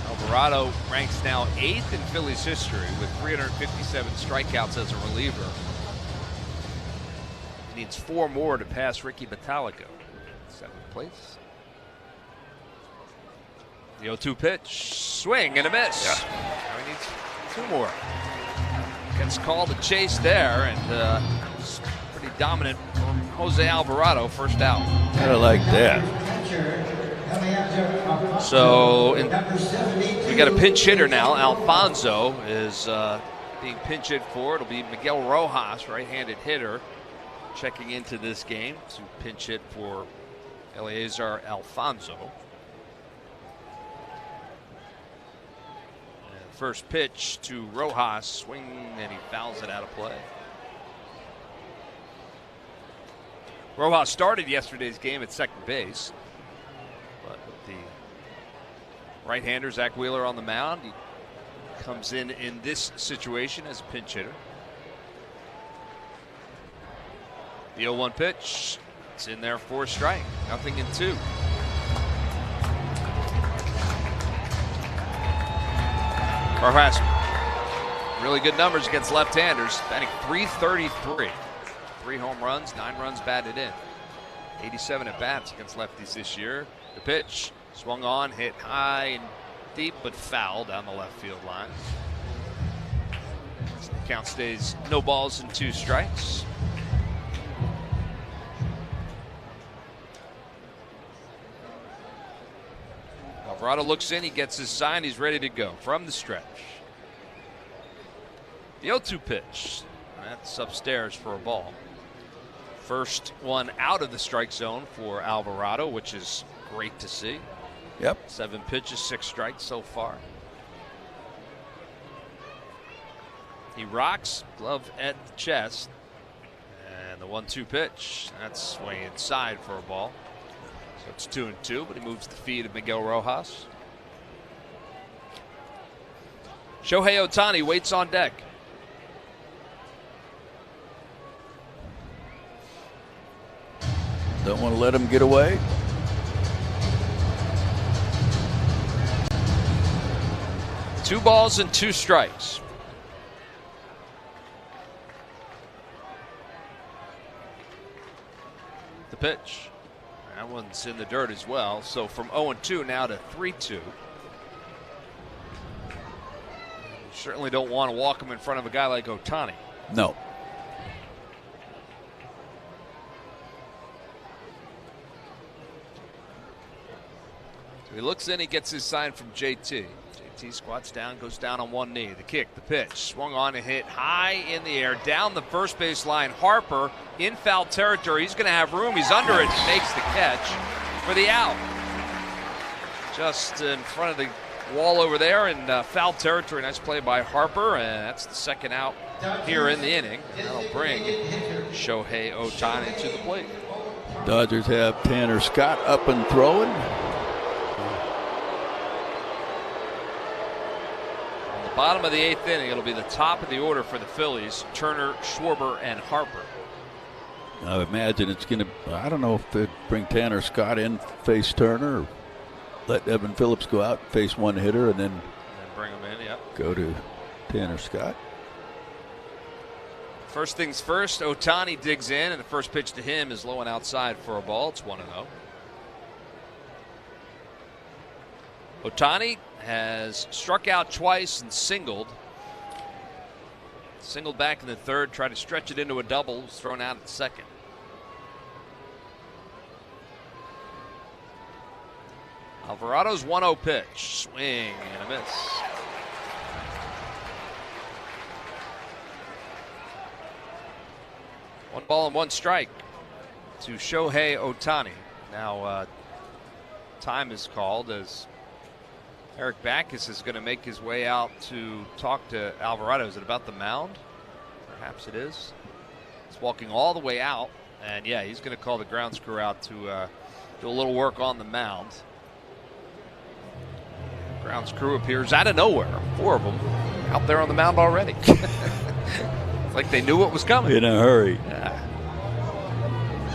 Alvarado ranks now 8th in Phillies history with 357 strikeouts as a reliever. He needs 4 more to pass Ricky Metallico. 7th place. The 0-2 pitch, swing and a miss. Now he needs 2 more. Gets called to chase there, and pretty dominant from Jose Alvarado, first out. I like that. So we got a pinch hitter now. Alfonso is being pinch hit for. It'll be Miguel Rojas, right-handed hitter, checking into this game to pinch hit for Eleazar Alfonso. And first pitch to Rojas, swing, and he fouls it out of play. Rojas started yesterday's game at second base. But the right-hander, Zach Wheeler, on the mound. He comes in this situation as a pinch hitter. The 0-1 pitch. It's in there for a strike. 0-2. Carhas, really good numbers against left-handers. Batting .333. 3 home runs, 9 runs batted in. 87 at-bats against lefties this year. The pitch swung on, hit high and deep, but foul down the left field line. So the count stays no balls and 2 strikes. Alvarado looks in, he gets his sign, he's ready to go from the stretch. The 0-2 pitch, that's upstairs for a ball. First one out of the strike zone for Alvarado, which is great to see. Yep. 7 pitches, 6 strikes so far. He rocks, glove at the chest. And the 1-2 pitch, that's way inside for a ball. So it's 2-2, but he moves the feet of Miguel Rojas. Shohei Ohtani waits on deck. Don't want to let him get away. Two balls and 2 strikes. The pitch. That one's in the dirt as well. So from 0-2 now to 3-2. Certainly don't want to walk him in front of a guy like Ohtani. No. So he looks in, he gets his sign from JT. JT squats down, goes down on one knee. The kick, the pitch, swung on and hit high in the air, down the first base line. Harper in foul territory. He's going to have room. He's under it, makes the catch for the out. Just in front of the wall over there in foul territory. Nice play by Harper, and that's the second out here in the inning. That'll bring Shohei Ohtani to the plate. Dodgers have Tanner Scott up and throwing. Bottom of the 8th inning, it'll be the top of the order for the Phillies. Turner, Schwarber, and Harper. I imagine it's going to, I don't know if they'd bring Tanner Scott in, face Turner, or let Evan Phillips go out, face one hitter, and then bring him in, yep. Go to Tanner Scott. First things first, Ohtani digs in, and the first pitch to him is low and outside for a ball. It's 1-0. Ohtani has struck out twice and singled. Singled back in the third, tried to stretch it into a double, was thrown out at second. Alvarado's 1-0 pitch. Swing and a miss. One ball and 1 strike to Shohei Ohtani. Now time is called as Eric Backus is going to make his way out to talk to Alvarado. Is it about the mound? Perhaps it is. He's walking all the way out, and yeah, he's going to call the grounds crew out to do a little work on the mound. Grounds crew appears out of nowhere. 4 of them out there on the mound already. It's like they knew what was coming. In a hurry. Yeah.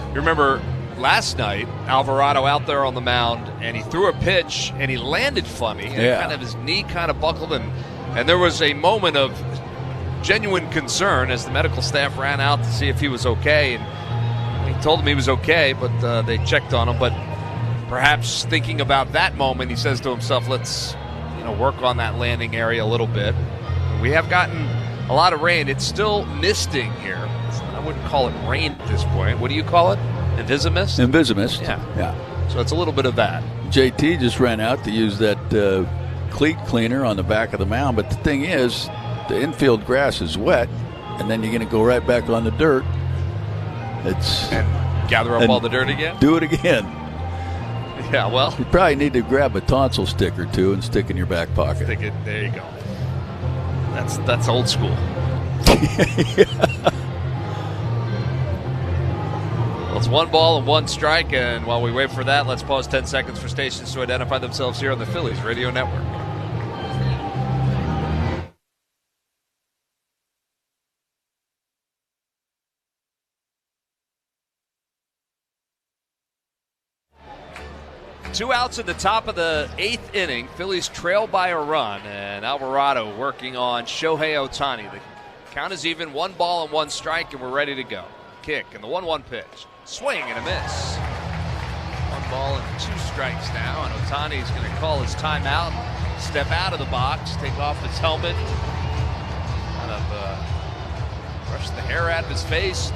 You remember last night, Alvarado out there on the mound, and he threw a pitch, and he landed funny. And kind of his knee kind of buckled, and there was a moment of genuine concern as the medical staff ran out to see if he was okay. And he told them he was okay, but they checked on him. But perhaps thinking about that moment, he says to himself, let's work on that landing area a little bit. We have gotten a lot of rain. It's still misting here. I wouldn't call it rain at this point. What do you call it? Invisimist? Invisimist. Yeah. So it's a little bit of that. JT just ran out to use that cleat cleaner on the back of the mound. But the thing is, the infield grass is wet, and then you're going to go right back on the dirt. And gather up all the dirt again? Do it again. Yeah, well. You probably need to grab a tonsil stick or 2 and stick in your back pocket. Stick it. There you go. That's old school. Well, it's 1 ball and 1 strike, and while we wait for that, let's pause 10 seconds for stations to identify themselves here on the Phillies Radio Network. Two outs at the top of the 8th inning. Phillies trail by a run, and Alvarado working on Shohei Ohtani. The count is even, 1 ball and 1 strike, and we're ready to go. Kick and the 1-1 pitch. Swing and a miss. 1 ball and 2 strikes now, and Ohtani's going to call his timeout, step out of the box, take off his helmet, kind of brush the hair out of his face,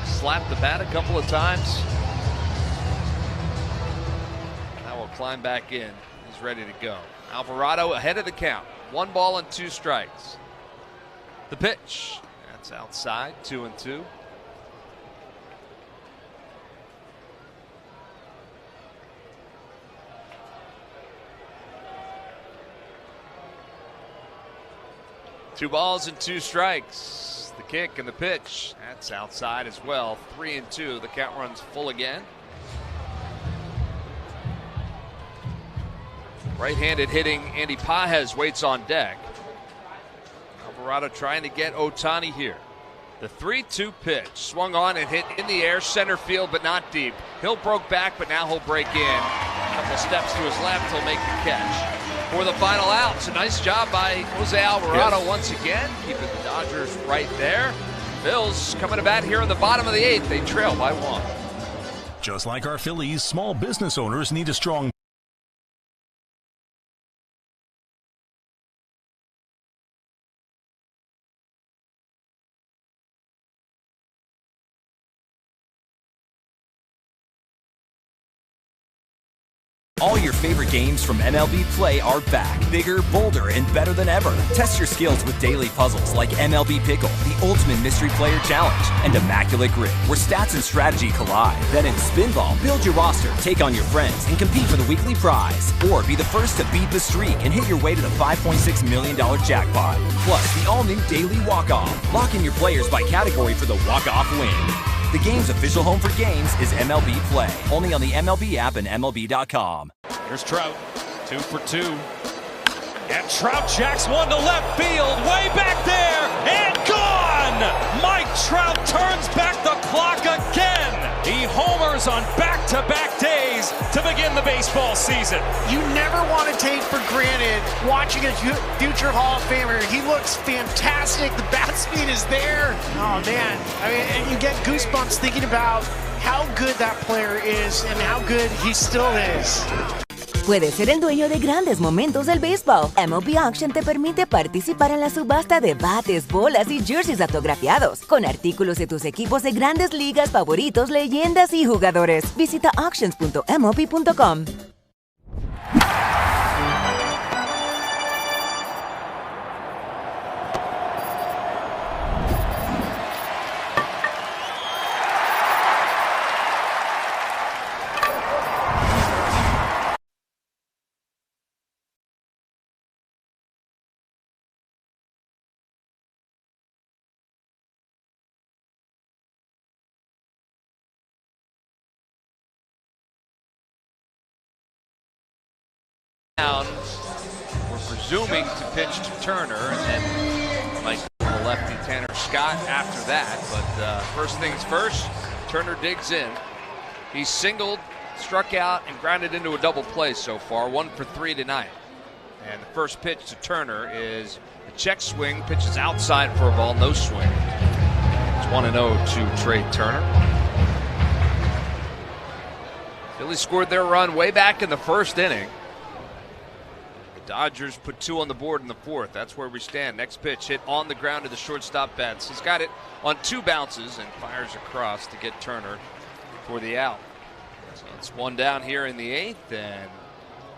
slap the bat a couple of times. Climb back in. He's ready to go. Alvarado ahead of the count. 1 ball and 2 strikes. The pitch. That's outside. 2-2. Two balls and 2 strikes. The kick and the pitch. That's outside as well. 3-2. The count runs full again. Right-handed hitting Andy Pages waits on deck. Alvarado trying to get Ohtani here. The 3-2 pitch. Swung on and hit in the air, center field, but not deep. Hill broke back, but now he'll break in. A couple steps to his left, he'll make the catch. For the final out, it's a nice job by Jose Alvarado once again, keeping the Dodgers right there. Bills coming to bat here in the bottom of the 8th. They trail by 1. Just like our Phillies, small business owners need a strong All your favorite games from MLB Play are back, bigger, bolder, and better than ever. Test your skills with daily puzzles like MLB Pickle, the Ultimate Mystery Player Challenge, and Immaculate Grid, where stats and strategy collide. Then in Spinball, build your roster, take on your friends, and compete for the weekly prize. Or be the first to beat the streak and hit your way to the $5.6 million jackpot. Plus, the all-new Daily Walk-Off. Lock in your players by category for the walk-off win. The game's official home for games is MLB Play. Only on the MLB app and MLB.com. Here's Trout, 2 for 2. And Trout jacks one to left field, way back there, and gone! Mike Trout turns back the clock again. He homers on back-to-back days to begin the baseball season. You never want to take for granted watching a future Hall of Famer. He looks fantastic. The bat speed is there. Oh, man. I mean, and you get goosebumps thinking about how good that player is and how good he still is. Puedes ser el dueño de grandes momentos del béisbol. MLB Auction te permite participar en la subasta de bates, bolas y jerseys autografiados, con artículos de tus equipos de grandes ligas favoritos, leyendas y jugadores. Visita auctions.mlb.com. We're presuming to pitch to Turner, and then might the lefty Tanner Scott after that. But first things first, Turner digs in. He's singled, struck out, and grounded into a double play so far. 1 for 3 tonight. And the first pitch to Turner is a check swing, pitches outside for a ball, no swing. It's 1-0 to Trey Turner. Phillies scored their run way back in the first inning. Dodgers put 2 on the board in the 4th. That's where we stand. Next pitch hit on the ground to the shortstop Betts. He's got it on 2 bounces and fires across to get Turner for the out. So it's 1 down here in the 8th, and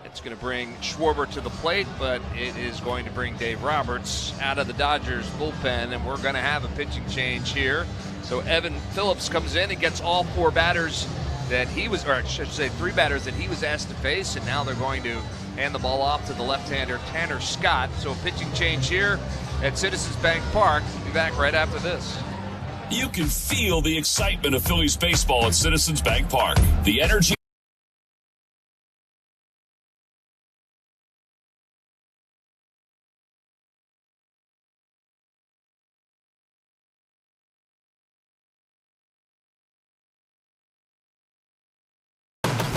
it's going to bring Schwarber to the plate, but it is going to bring Dave Roberts out of the Dodgers bullpen, and we're going to have a pitching change here. So Evan Phillips comes in and gets all 4 batters that he was, or I should say 3 batters that he was asked to face, and now they're going to hand the ball off to the left-hander Tanner Scott. So a pitching change here at Citizens Bank Park. We'll be back right after this. You can feel the excitement of Phillies baseball at Citizens Bank Park. The energy.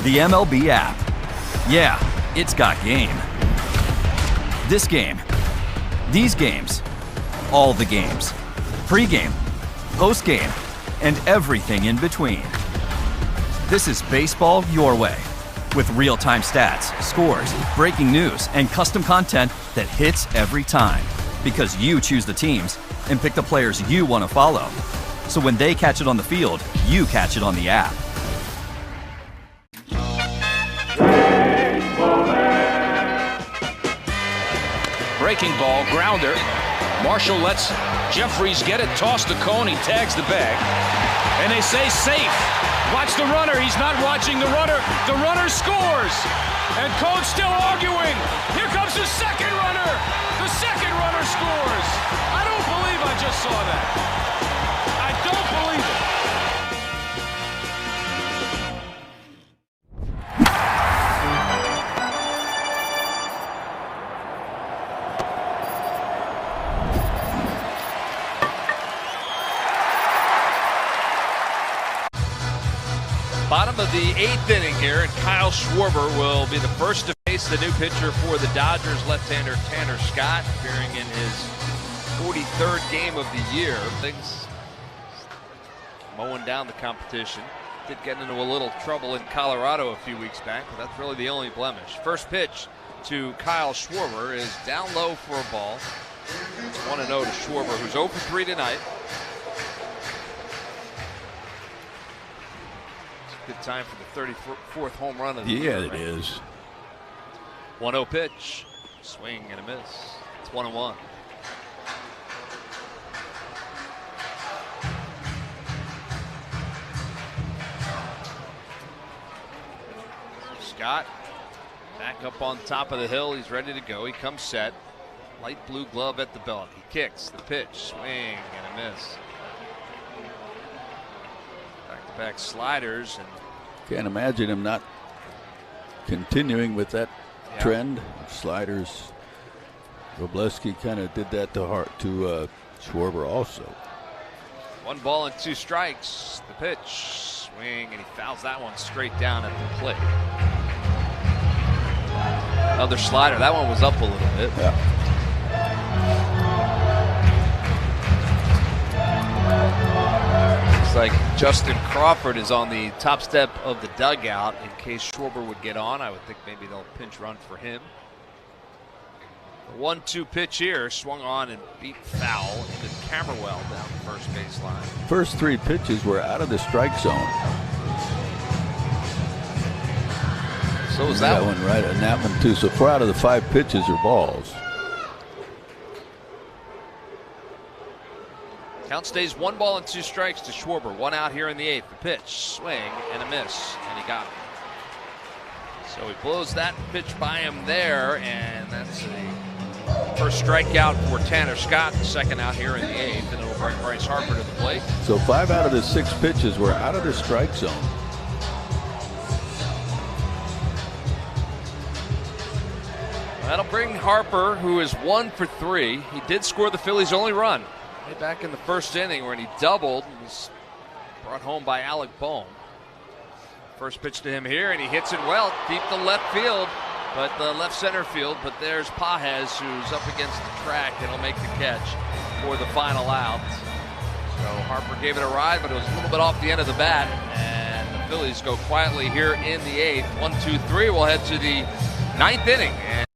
The MLB app. Yeah, it's got game. This game. These games. All the games. Pre-game, post-game, and everything in between. This is baseball your way. With real-time stats, scores, breaking news, and custom content that hits every time. Because you choose the teams and pick the players you want to follow. So when they catch it on the field, you catch it on the app. Breaking ball, grounder. Marshall lets Jeffries get it, toss to Cone, he tags the bag. And they say safe. Watch the runner, he's not watching the runner. The runner scores. And Cone's still arguing. Here comes the second runner. The second runner scores. I don't believe I just saw that. I don't believe it. Bottom of the 8th inning here, and Kyle Schwarber will be the first to face the new pitcher for the Dodgers, left-hander Tanner Scott, appearing in his 43rd game of the year. Things mowing down the competition. Did get into a little trouble in Colorado a few weeks back, but that's really the only blemish. First pitch to Kyle Schwarber is down low for a ball. It's 1-0 to Schwarber, who's 0 for 3 tonight. Good time for the 34th home run of the year. Yeah, it is. 1-0 pitch. Swing and a miss. It's 1-1. Scott back up on top of the hill. He's ready to go. He comes set. Light blue glove at the belt. He kicks the pitch. Swing and a miss. Back sliders, and can't imagine him not continuing with that trend. Sliders. Robleski kind of did that to Schwarber also. 1 ball and 2 strikes. The pitch, swing, and he fouls that one straight down at the plate. Another slider. That one was up a little bit. Yeah. Like Justin Crawford is on the top step of the dugout in case Schwarber would get on. I would think maybe they'll pinch run for him. The 1-2 pitch here, swung on and beat foul into Camberwell down the first baseline. First 3 pitches were out of the strike zone. So was that one. Right, and that one too. So 4 out of the 5 pitches are balls. Count stays 1 ball and 2 strikes to Schwarber. 1 out here in the 8th. The pitch, swing and a miss, and he got him. So he blows that pitch by him there, and that's the first strikeout for Tanner Scott. The second out here in the 8th, and it'll bring Bryce Harper to the plate. So 5 out of the 6 pitches were out of the strike zone. That'll bring Harper, who is 1 for 3. He did score the Phillies' only run way back in the first inning when he doubled and was brought home by Alec Bohm. First pitch to him here, and he hits it well deep to left field, but the left center field. But there's Pages, who's up against the track, and he'll make the catch for the final out. So Harper gave it a ride, but it was a little bit off the end of the bat, and the Phillies go quietly here in the 8th. 1, 2, 3. We'll head to the 9th inning. And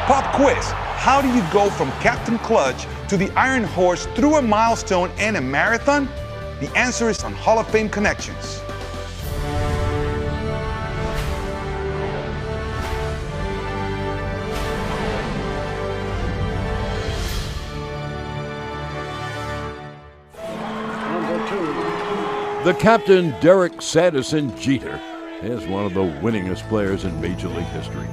Pop quiz. How do you go from Captain Clutch to the Iron Horse through a milestone and a marathon? The answer is on Hall of Fame Connections. The captain, Derek Sanderson Jeter, is one of the winningest players in Major League history.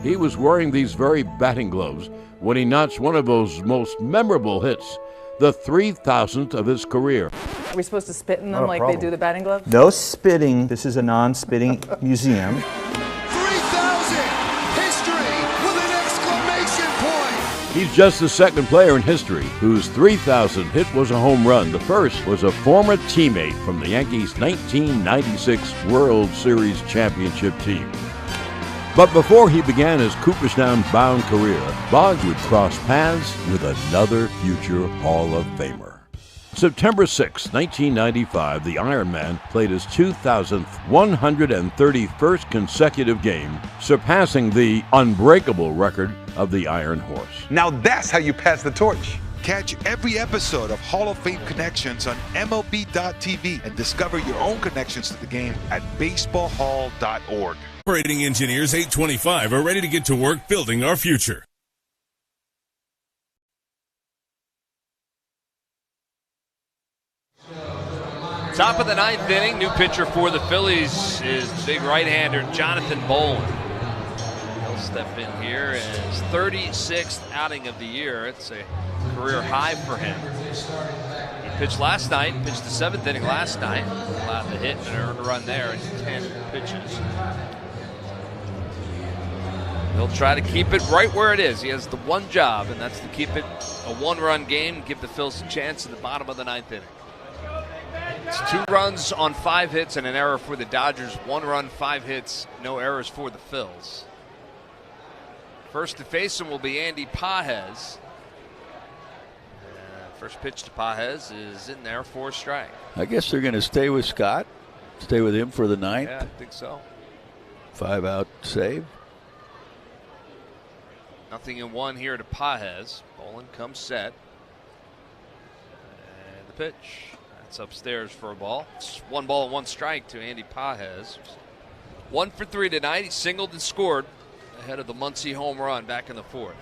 He was wearing these very batting gloves when he notched one of those most memorable hits, the 3,000th of his career. Are we supposed to spit in them like they do the batting gloves? No spitting. This is a non-spitting museum. 3,000! History with an exclamation point! He's just the second player in history whose 3,000th hit was a home run. The first was a former teammate from the Yankees' 1996 World Series championship team. But before he began his Cooperstown-bound career, Boggs would cross paths with another future Hall of Famer. September 6, 1995, the Iron Man played his 2,000th 131st consecutive game, surpassing the unbreakable record of the Iron Horse. Now that's how you pass the torch. Catch every episode of Hall of Fame Connections on MLB.tv and discover your own connections to the game at baseballhall.org. Operating Engineers 825 are ready to get to work building our future. Top of the ninth inning, new pitcher for the Phillies is big right-hander Jonathan Bolin. He'll step in here in his 36th outing of the year. It's a career high for him. He pitched last night, pitched the seventh inning last night, allowed the hit and an earned run there in 10 pitches. He'll try to keep it right where it is. He has the one job, and that's to keep it a one-run game, give the Phils a chance in the bottom of the ninth inning. It's 2 runs on 5 hits and an error for the Dodgers. 1 run, 5 hits, no errors for the Phils. First to face him will be Andy Pages. First pitch to Pages is in there for a strike. I guess they're going to stay with Scott, stay with him for the ninth. Yeah, I think so. 5-out save. Nothing in 1 here to Pages. Bolin comes set. And the pitch. That's upstairs for a ball. It's 1 ball and 1 strike to Andy Pages. 1 for 3 tonight. He singled and scored ahead of the Muncy home run back in the 4th.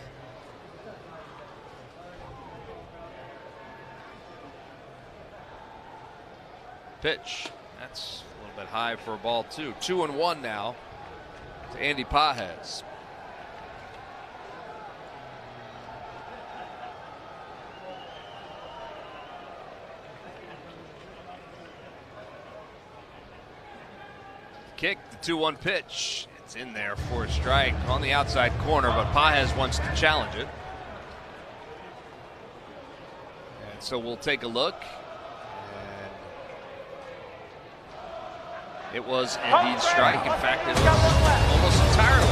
Pitch. That's a little bit high for a ball, too. 2-1 now to Andy Pages. Kick, the 2-1 pitch. It's in there for a strike on the outside corner, but Pages wants to challenge it. And so we'll take a look. And it was indeed strike. In fact, it was almost entirely.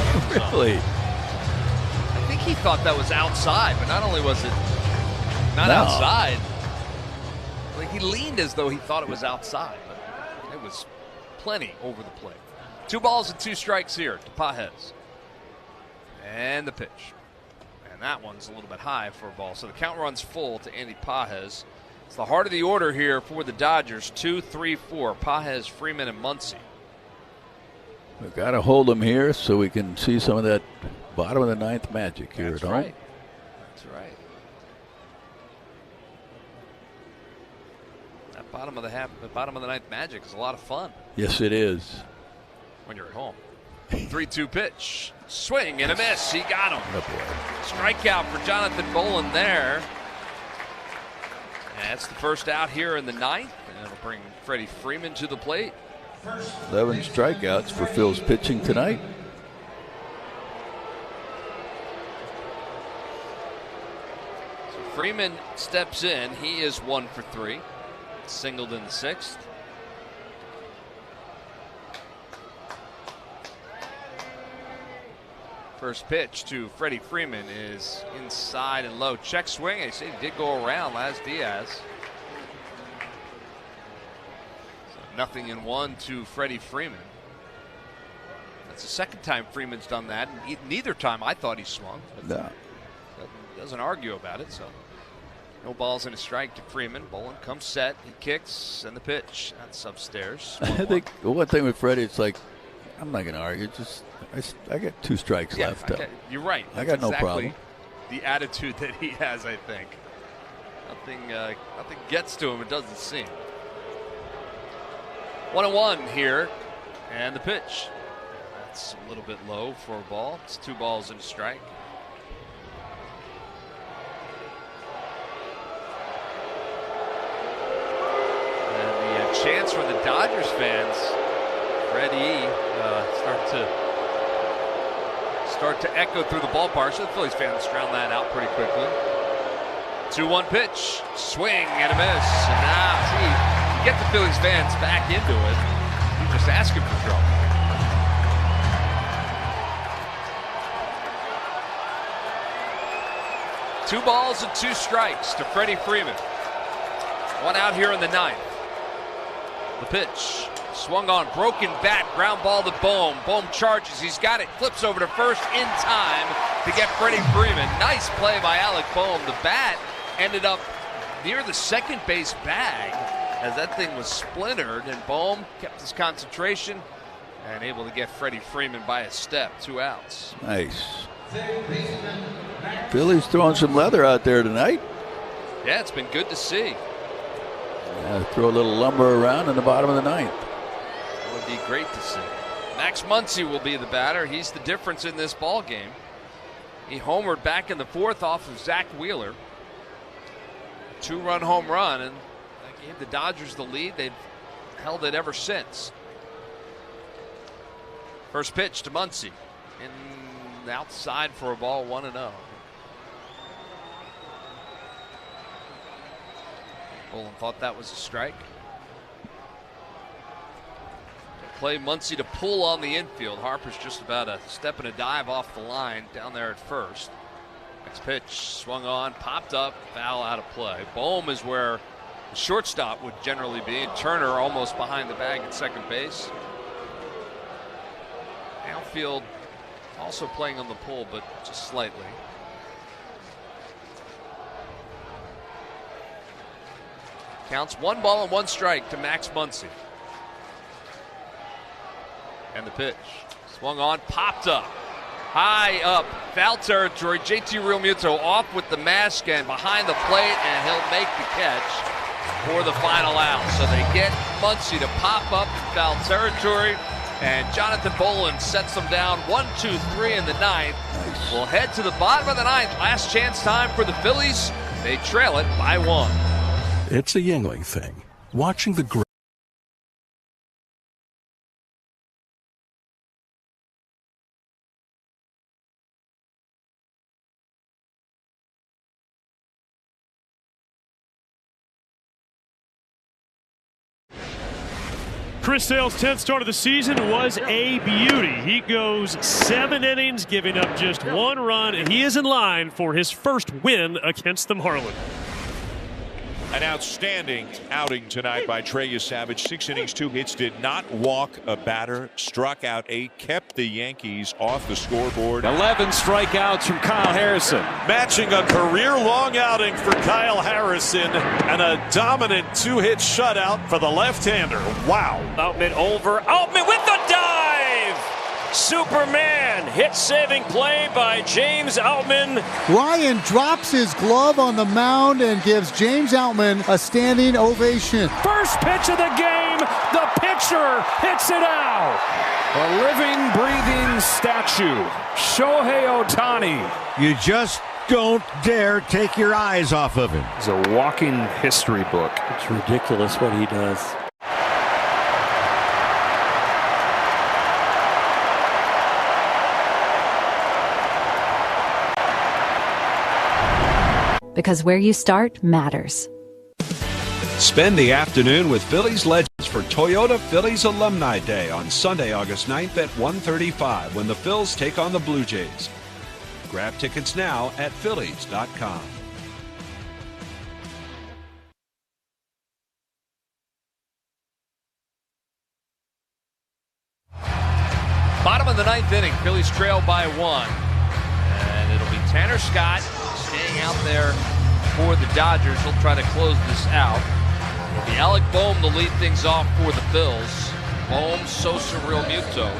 Really? I think he thought that was outside, but not only was it not outside, like he leaned as though he thought it was outside, but it was plenty over the plate. 2 balls and 2 strikes here to Pages. And the pitch. And that one's a little bit high for a ball. So the count runs full to Andy Pages. It's the heart of the order here for the Dodgers. 2, 3, 4. Pages, Freeman, and Muncy. We've got to hold them here so we can see some of that bottom of the ninth magic here at home. Right. That's right. That bottom of the ninth magic is a lot of fun. Yes, it is. When you're at home. 3-2 pitch. Swing and a miss. He got him. Strikeout for Jonathan Bolin there. And that's the first out here in the ninth. And it'll bring Freddie Freeman to the plate. 11 strikeouts for Phil's pitching tonight. So Freeman steps in. He is 1 for 3. Singled in the 6th. First pitch to Freddie Freeman is inside and low. Check swing. They say he did go around Laz Diaz. So 0-1 to Freddie Freeman. That's the second time Freeman's done that. And neither time I thought he swung. No. Doesn't argue about it. So no balls and a strike to Freeman. Bolin comes set. He kicks and the pitch. That's upstairs. I think one thing with Freddie, it's like, I'm not going to argue. Just I got 2 strikes left. You're right. I got no problem. The attitude that he has, I think. Nothing gets to him, it doesn't seem. 1-1 here, and the pitch. That's a little bit low for a ball. It's 2 balls and a strike. And the chants from the Dodgers fans, Freddie, start to echo through the ballpark. So the Phillies fans drown that out pretty quickly. 2-1 pitch, swing and a miss. And now, see, get the Phillies fans back into it. You're just asking for trouble. Two balls and 2 strikes to Freddie Freeman. 1 out here in the 9th. The pitch, swung on, broken bat, ground ball to Bohm. Bohm charges, he's got it, flips over to first in time to get Freddie Freeman. Nice play by Alec Bohm. The bat ended up near the second base bag as that thing was splintered, and Bohm kept his concentration and able to get Freddie Freeman by a step. 2 outs. Nice. Phillies throwing some leather out there tonight. Yeah, it's been good to see. Throw a little lumber around in the bottom of the 9th. That would be great to see. Max Muncy will be the batter. He's the difference in this ball game. He homered back in the 4th off of Zach Wheeler. 2-run home run, and that gave the Dodgers the lead. They've held it ever since. First pitch to Muncy. In outside for a ball, 1-0. Bolin thought that was a strike. Play Muncy to pull on the infield. Harper's just about a step and a dive off the line down there at first. Next pitch, swung on, popped up, foul, out of play. Bohm is where the shortstop would generally be. Turner almost behind the bag at second base. Outfield also playing on the pull, but just slightly. Counts 1 ball and 1 strike to Max Muncy. And the pitch. Swung on, popped up. High up, foul territory. JT Realmuto off with the mask and behind the plate, and he'll make the catch for the final out. So they get Muncy to pop up in foul territory, and Jonathan Bolin sets them down 1-2-3 in the 9th. Nice. We'll head to the bottom of the 9th. Last chance time for the Phillies. They trail it by 1. It's a Yingling thing. Watching the Chris Sale's 10th start of the season was a beauty. He goes 7 innings, giving up just 1 run, and he is in line for his first win against the Marlins. An outstanding outing tonight by Trey Savage. 6 innings, 2 hits, did not walk a batter, struck out 8, kept the Yankees off the scoreboard. 11 strikeouts from Kyle Harrison. Matching a career-long outing for Kyle Harrison and a dominant 2-hit shutout for the left-hander. Wow. Outman over. Outman with the dive! Superman hit-saving play by James Outman. Ryan drops his glove on the mound and gives James Outman a standing ovation. First pitch of the game, the pitcher hits it out. A living, breathing statue, Shohei Ohtani. You just don't dare take your eyes off of him. He's a walking history book. It's ridiculous what he does. Because where you start matters. Spend the afternoon with Phillies legends for Toyota Phillies Alumni Day on Sunday, August 9th at 1:35 when the Phils take on the Blue Jays. Grab tickets now at Phillies.com. Bottom of the 9th inning, Phillies trail by 1. And it'll be Tanner Scott staying out there for the Dodgers. He'll try to close this out. It'll be Alec Bohm to lead things off for the Phils. Bohm, Sosa, Realmuto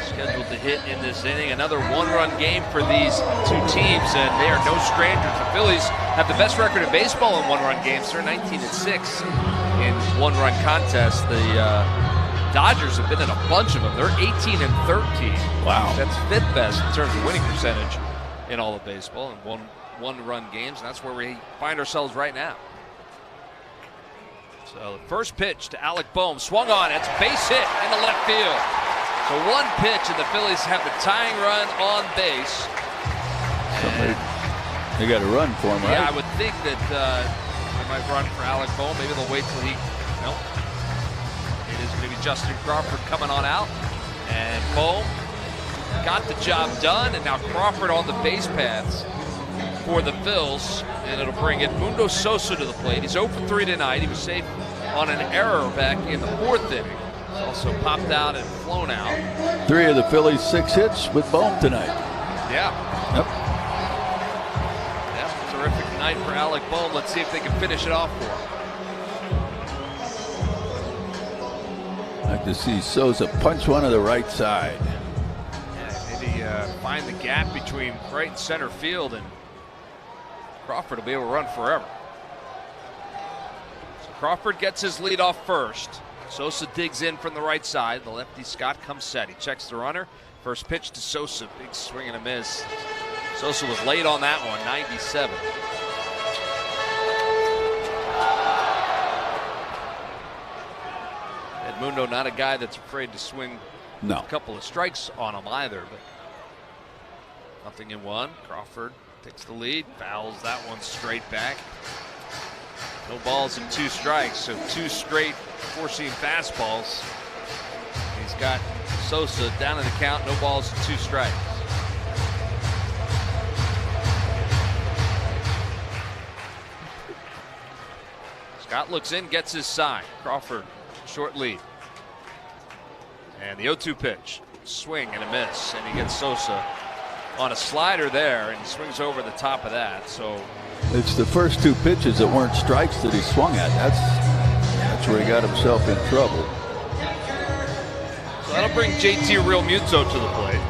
scheduled to hit in this inning. Another 1-run game for these 2 teams, and they are no strangers. The Phillies have the best record in baseball in 1-run games. They're 19-6 in 1-run contests. The Dodgers have been in a bunch of them. They're 18 and 13. Wow. That's 5th best in terms of winning percentage in all of baseball in one-run games, and that's where we find ourselves right now. So the first pitch to Alec Bohm, swung on. It's a base hit in the left field. So one pitch, and the Phillies have the tying run on base. They got a run for him, right? Yeah, I would think that they might run for Alec Bohm. Maybe they'll wait till he. Nope. It is going to be Justin Crawford coming on out, and Bohm got the job done, and now Crawford on the base paths for the Phils, and it'll bring Edmundo Sosa to the plate. He's 0 for 3 tonight. He was safe on an error back in the 4th inning. He's also popped out and flown out. 3 of the Phillies' 6 hits with Bohm tonight. Yeah. Yep. Yeah, terrific night for Alec Bohm. Let's see if they can finish it off for him. I'd like to see Sosa punch one to the right side. Yeah, maybe find the gap between right and center field, and Crawford will be able to run forever. So Crawford gets his lead off first. Sosa digs in from the right side. The lefty Scott comes set. He checks the runner. First pitch to Sosa. Big swing and a miss. Sosa was late on that one, 97. Edmundo, not a guy that's afraid to swing a couple of strikes on him either, but nothing in one. Crawford takes the lead, fouls that one straight back. No balls and 2 strikes, so 2 straight four-seam fastballs. He's got Sosa down in the count, no balls and 2 strikes. Scott looks in, gets his sign. Crawford, short lead. And the 0-2 pitch, swing and a miss, and he gets Sosa on a slider there, and he swings over the top of that. So it's the first 2 pitches that weren't strikes that he swung at. That's where he got himself in trouble. So that'll bring JT Realmuto to the plate.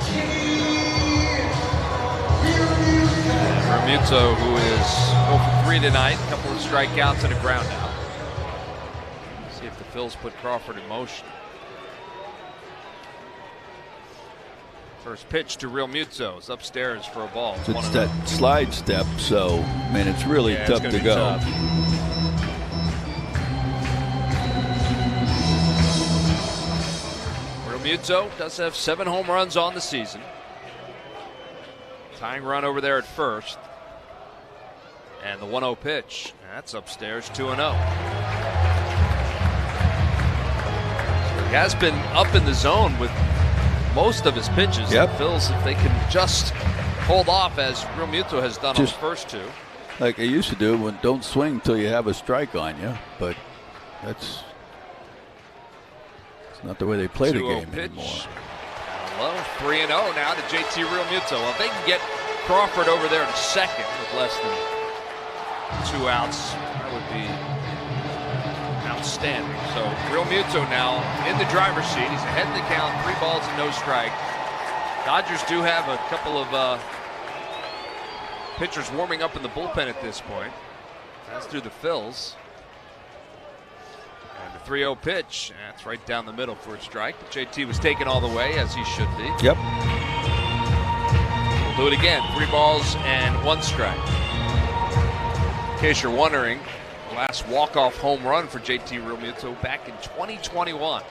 And Realmuto, who is 0 for 3 tonight, a couple of strikeouts and a ground out. See if the Phils put Crawford in motion. First pitch to Realmuto is upstairs for a ball. It's that slide step, so man, it's really tough to go. Tough. Realmuto does have 7 home runs on the season. Tying run over there at first. And the 1-0 pitch, that's upstairs, 2-0. So he has been up in the zone with most of his pitches. Yep. The Phils, if they can just hold off as Realmuto has done on the first 2. Like they used to do when don't swing until you have a strike on you, but it's not the way they play the game anymore. Low, 3-0 now to JT Realmuto. Well, if they can get Crawford over there to second with less than 2 outs, that would be outstanding. So Realmuto now in the driver's seat. He's ahead in the count, 3 balls and no strike. Dodgers do have a couple of pitchers warming up in the bullpen at this point. That's through the Phils. And the 3-0 pitch, that's right down the middle for a strike. But JT was taken all the way, as he should be. Yep. We'll do it again. 3 balls and 1 strike. In case you're wondering, the last walk-off home run for JT Realmuto back in 2021.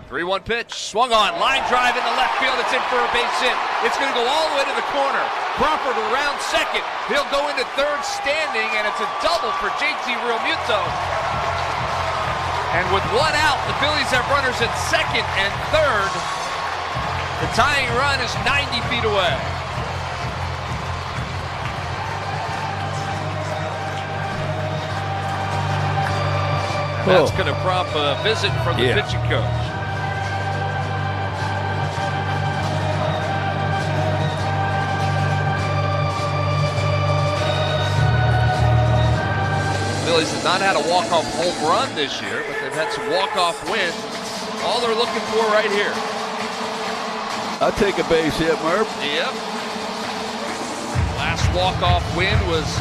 3-1 pitch, swung on, line drive in the left field. It's in for a base hit. It's going to go all the way to the corner. Crawford around second. He'll go into third standing, and it's a double for JT Realmuto. And with 1 out, the Phillies have runners at second and third. The tying run is 90 feet away. And that's going to prompt a visit from the pitching coach. Phillies have not had a walk-off home run this year, but they've had some walk-off wins. All they're looking for right here. I'll take a base hit, Murph. Yep. Last walk-off win was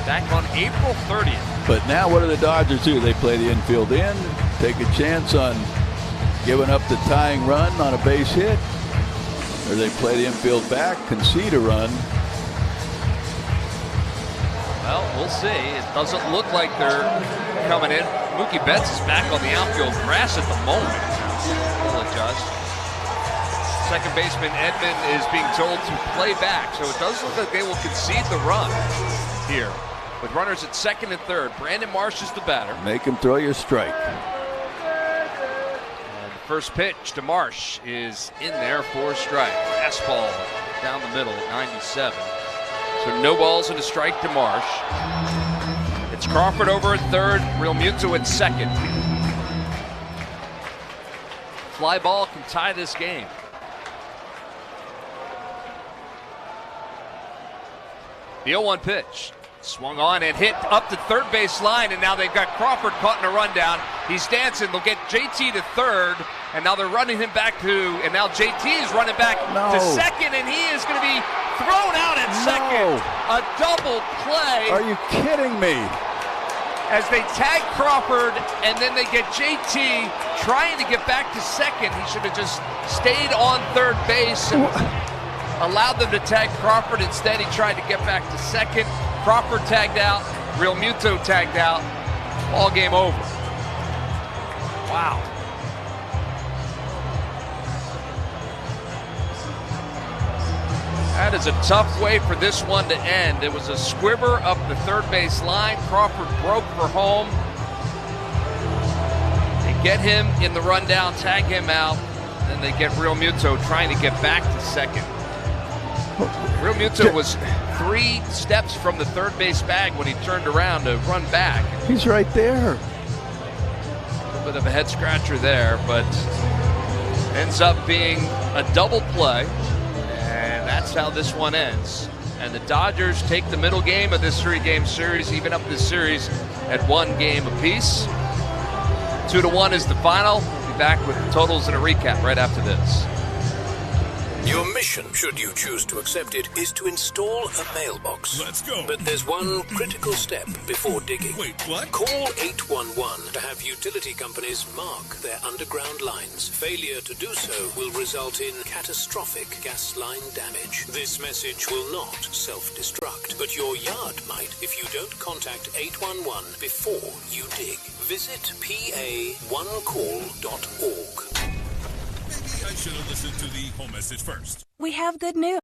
back on April 30th. But now what do the Dodgers do? They play the infield in, take a chance on giving up the tying run on a base hit, or they play the infield back, concede a run. Well, we'll see. It doesn't look like they're coming in. Mookie Betts is back on the outfield grass at the moment. We'll adjust. Second baseman Edman is being told to play back, so it does look like they will concede the run here. With runners at second and third, Brandon Marsh is the batter. Make him throw your strike. And the first pitch to Marsh is in there for a strike. Fastball down the middle at 97. So no balls and a strike to Marsh. It's Crawford over at third, Real Muto at second. Fly ball can tie this game. The 0-1 pitch. Swung on and hit up the third base line, and now they've got Crawford caught in a rundown. He's dancing. They'll get JT to third, and now they're running him back to, and now JT is running back to second, and he is going to be thrown out at second. A double play. Are you kidding me? As they tag Crawford, and then they get JT trying to get back to second. He should have just stayed on third base and allowed them to tag Crawford. Instead, he tried to get back to second. Crawford tagged out, Real Muto tagged out, ball game over. Wow. That is a tough way for this one to end. It was a squibber up the third base line. Crawford broke for home. They get him in the rundown, tag him out, then they get Real Muto trying to get back to second. Real Muto was 3 steps from the third base bag when he turned around to run back. He's right there. A little bit of a head scratcher there, but ends up being a double play, and that's how this one ends. And the Dodgers take the middle game of this 3-game series, even up this series at 1 game apiece. 2-1 is the final. We'll be back with the totals and a recap right after this. Your mission, should you choose to accept it, is to install a mailbox. Let's go. But there's one critical step before digging. Wait, what? Call 811 to have utility companies mark their underground lines. Failure to do so will result in catastrophic gas line damage. This message will not self-destruct, but your yard might if you don't contact 811 before you dig. Visit PA1call.org. I should have listened to the home message first. We have good news.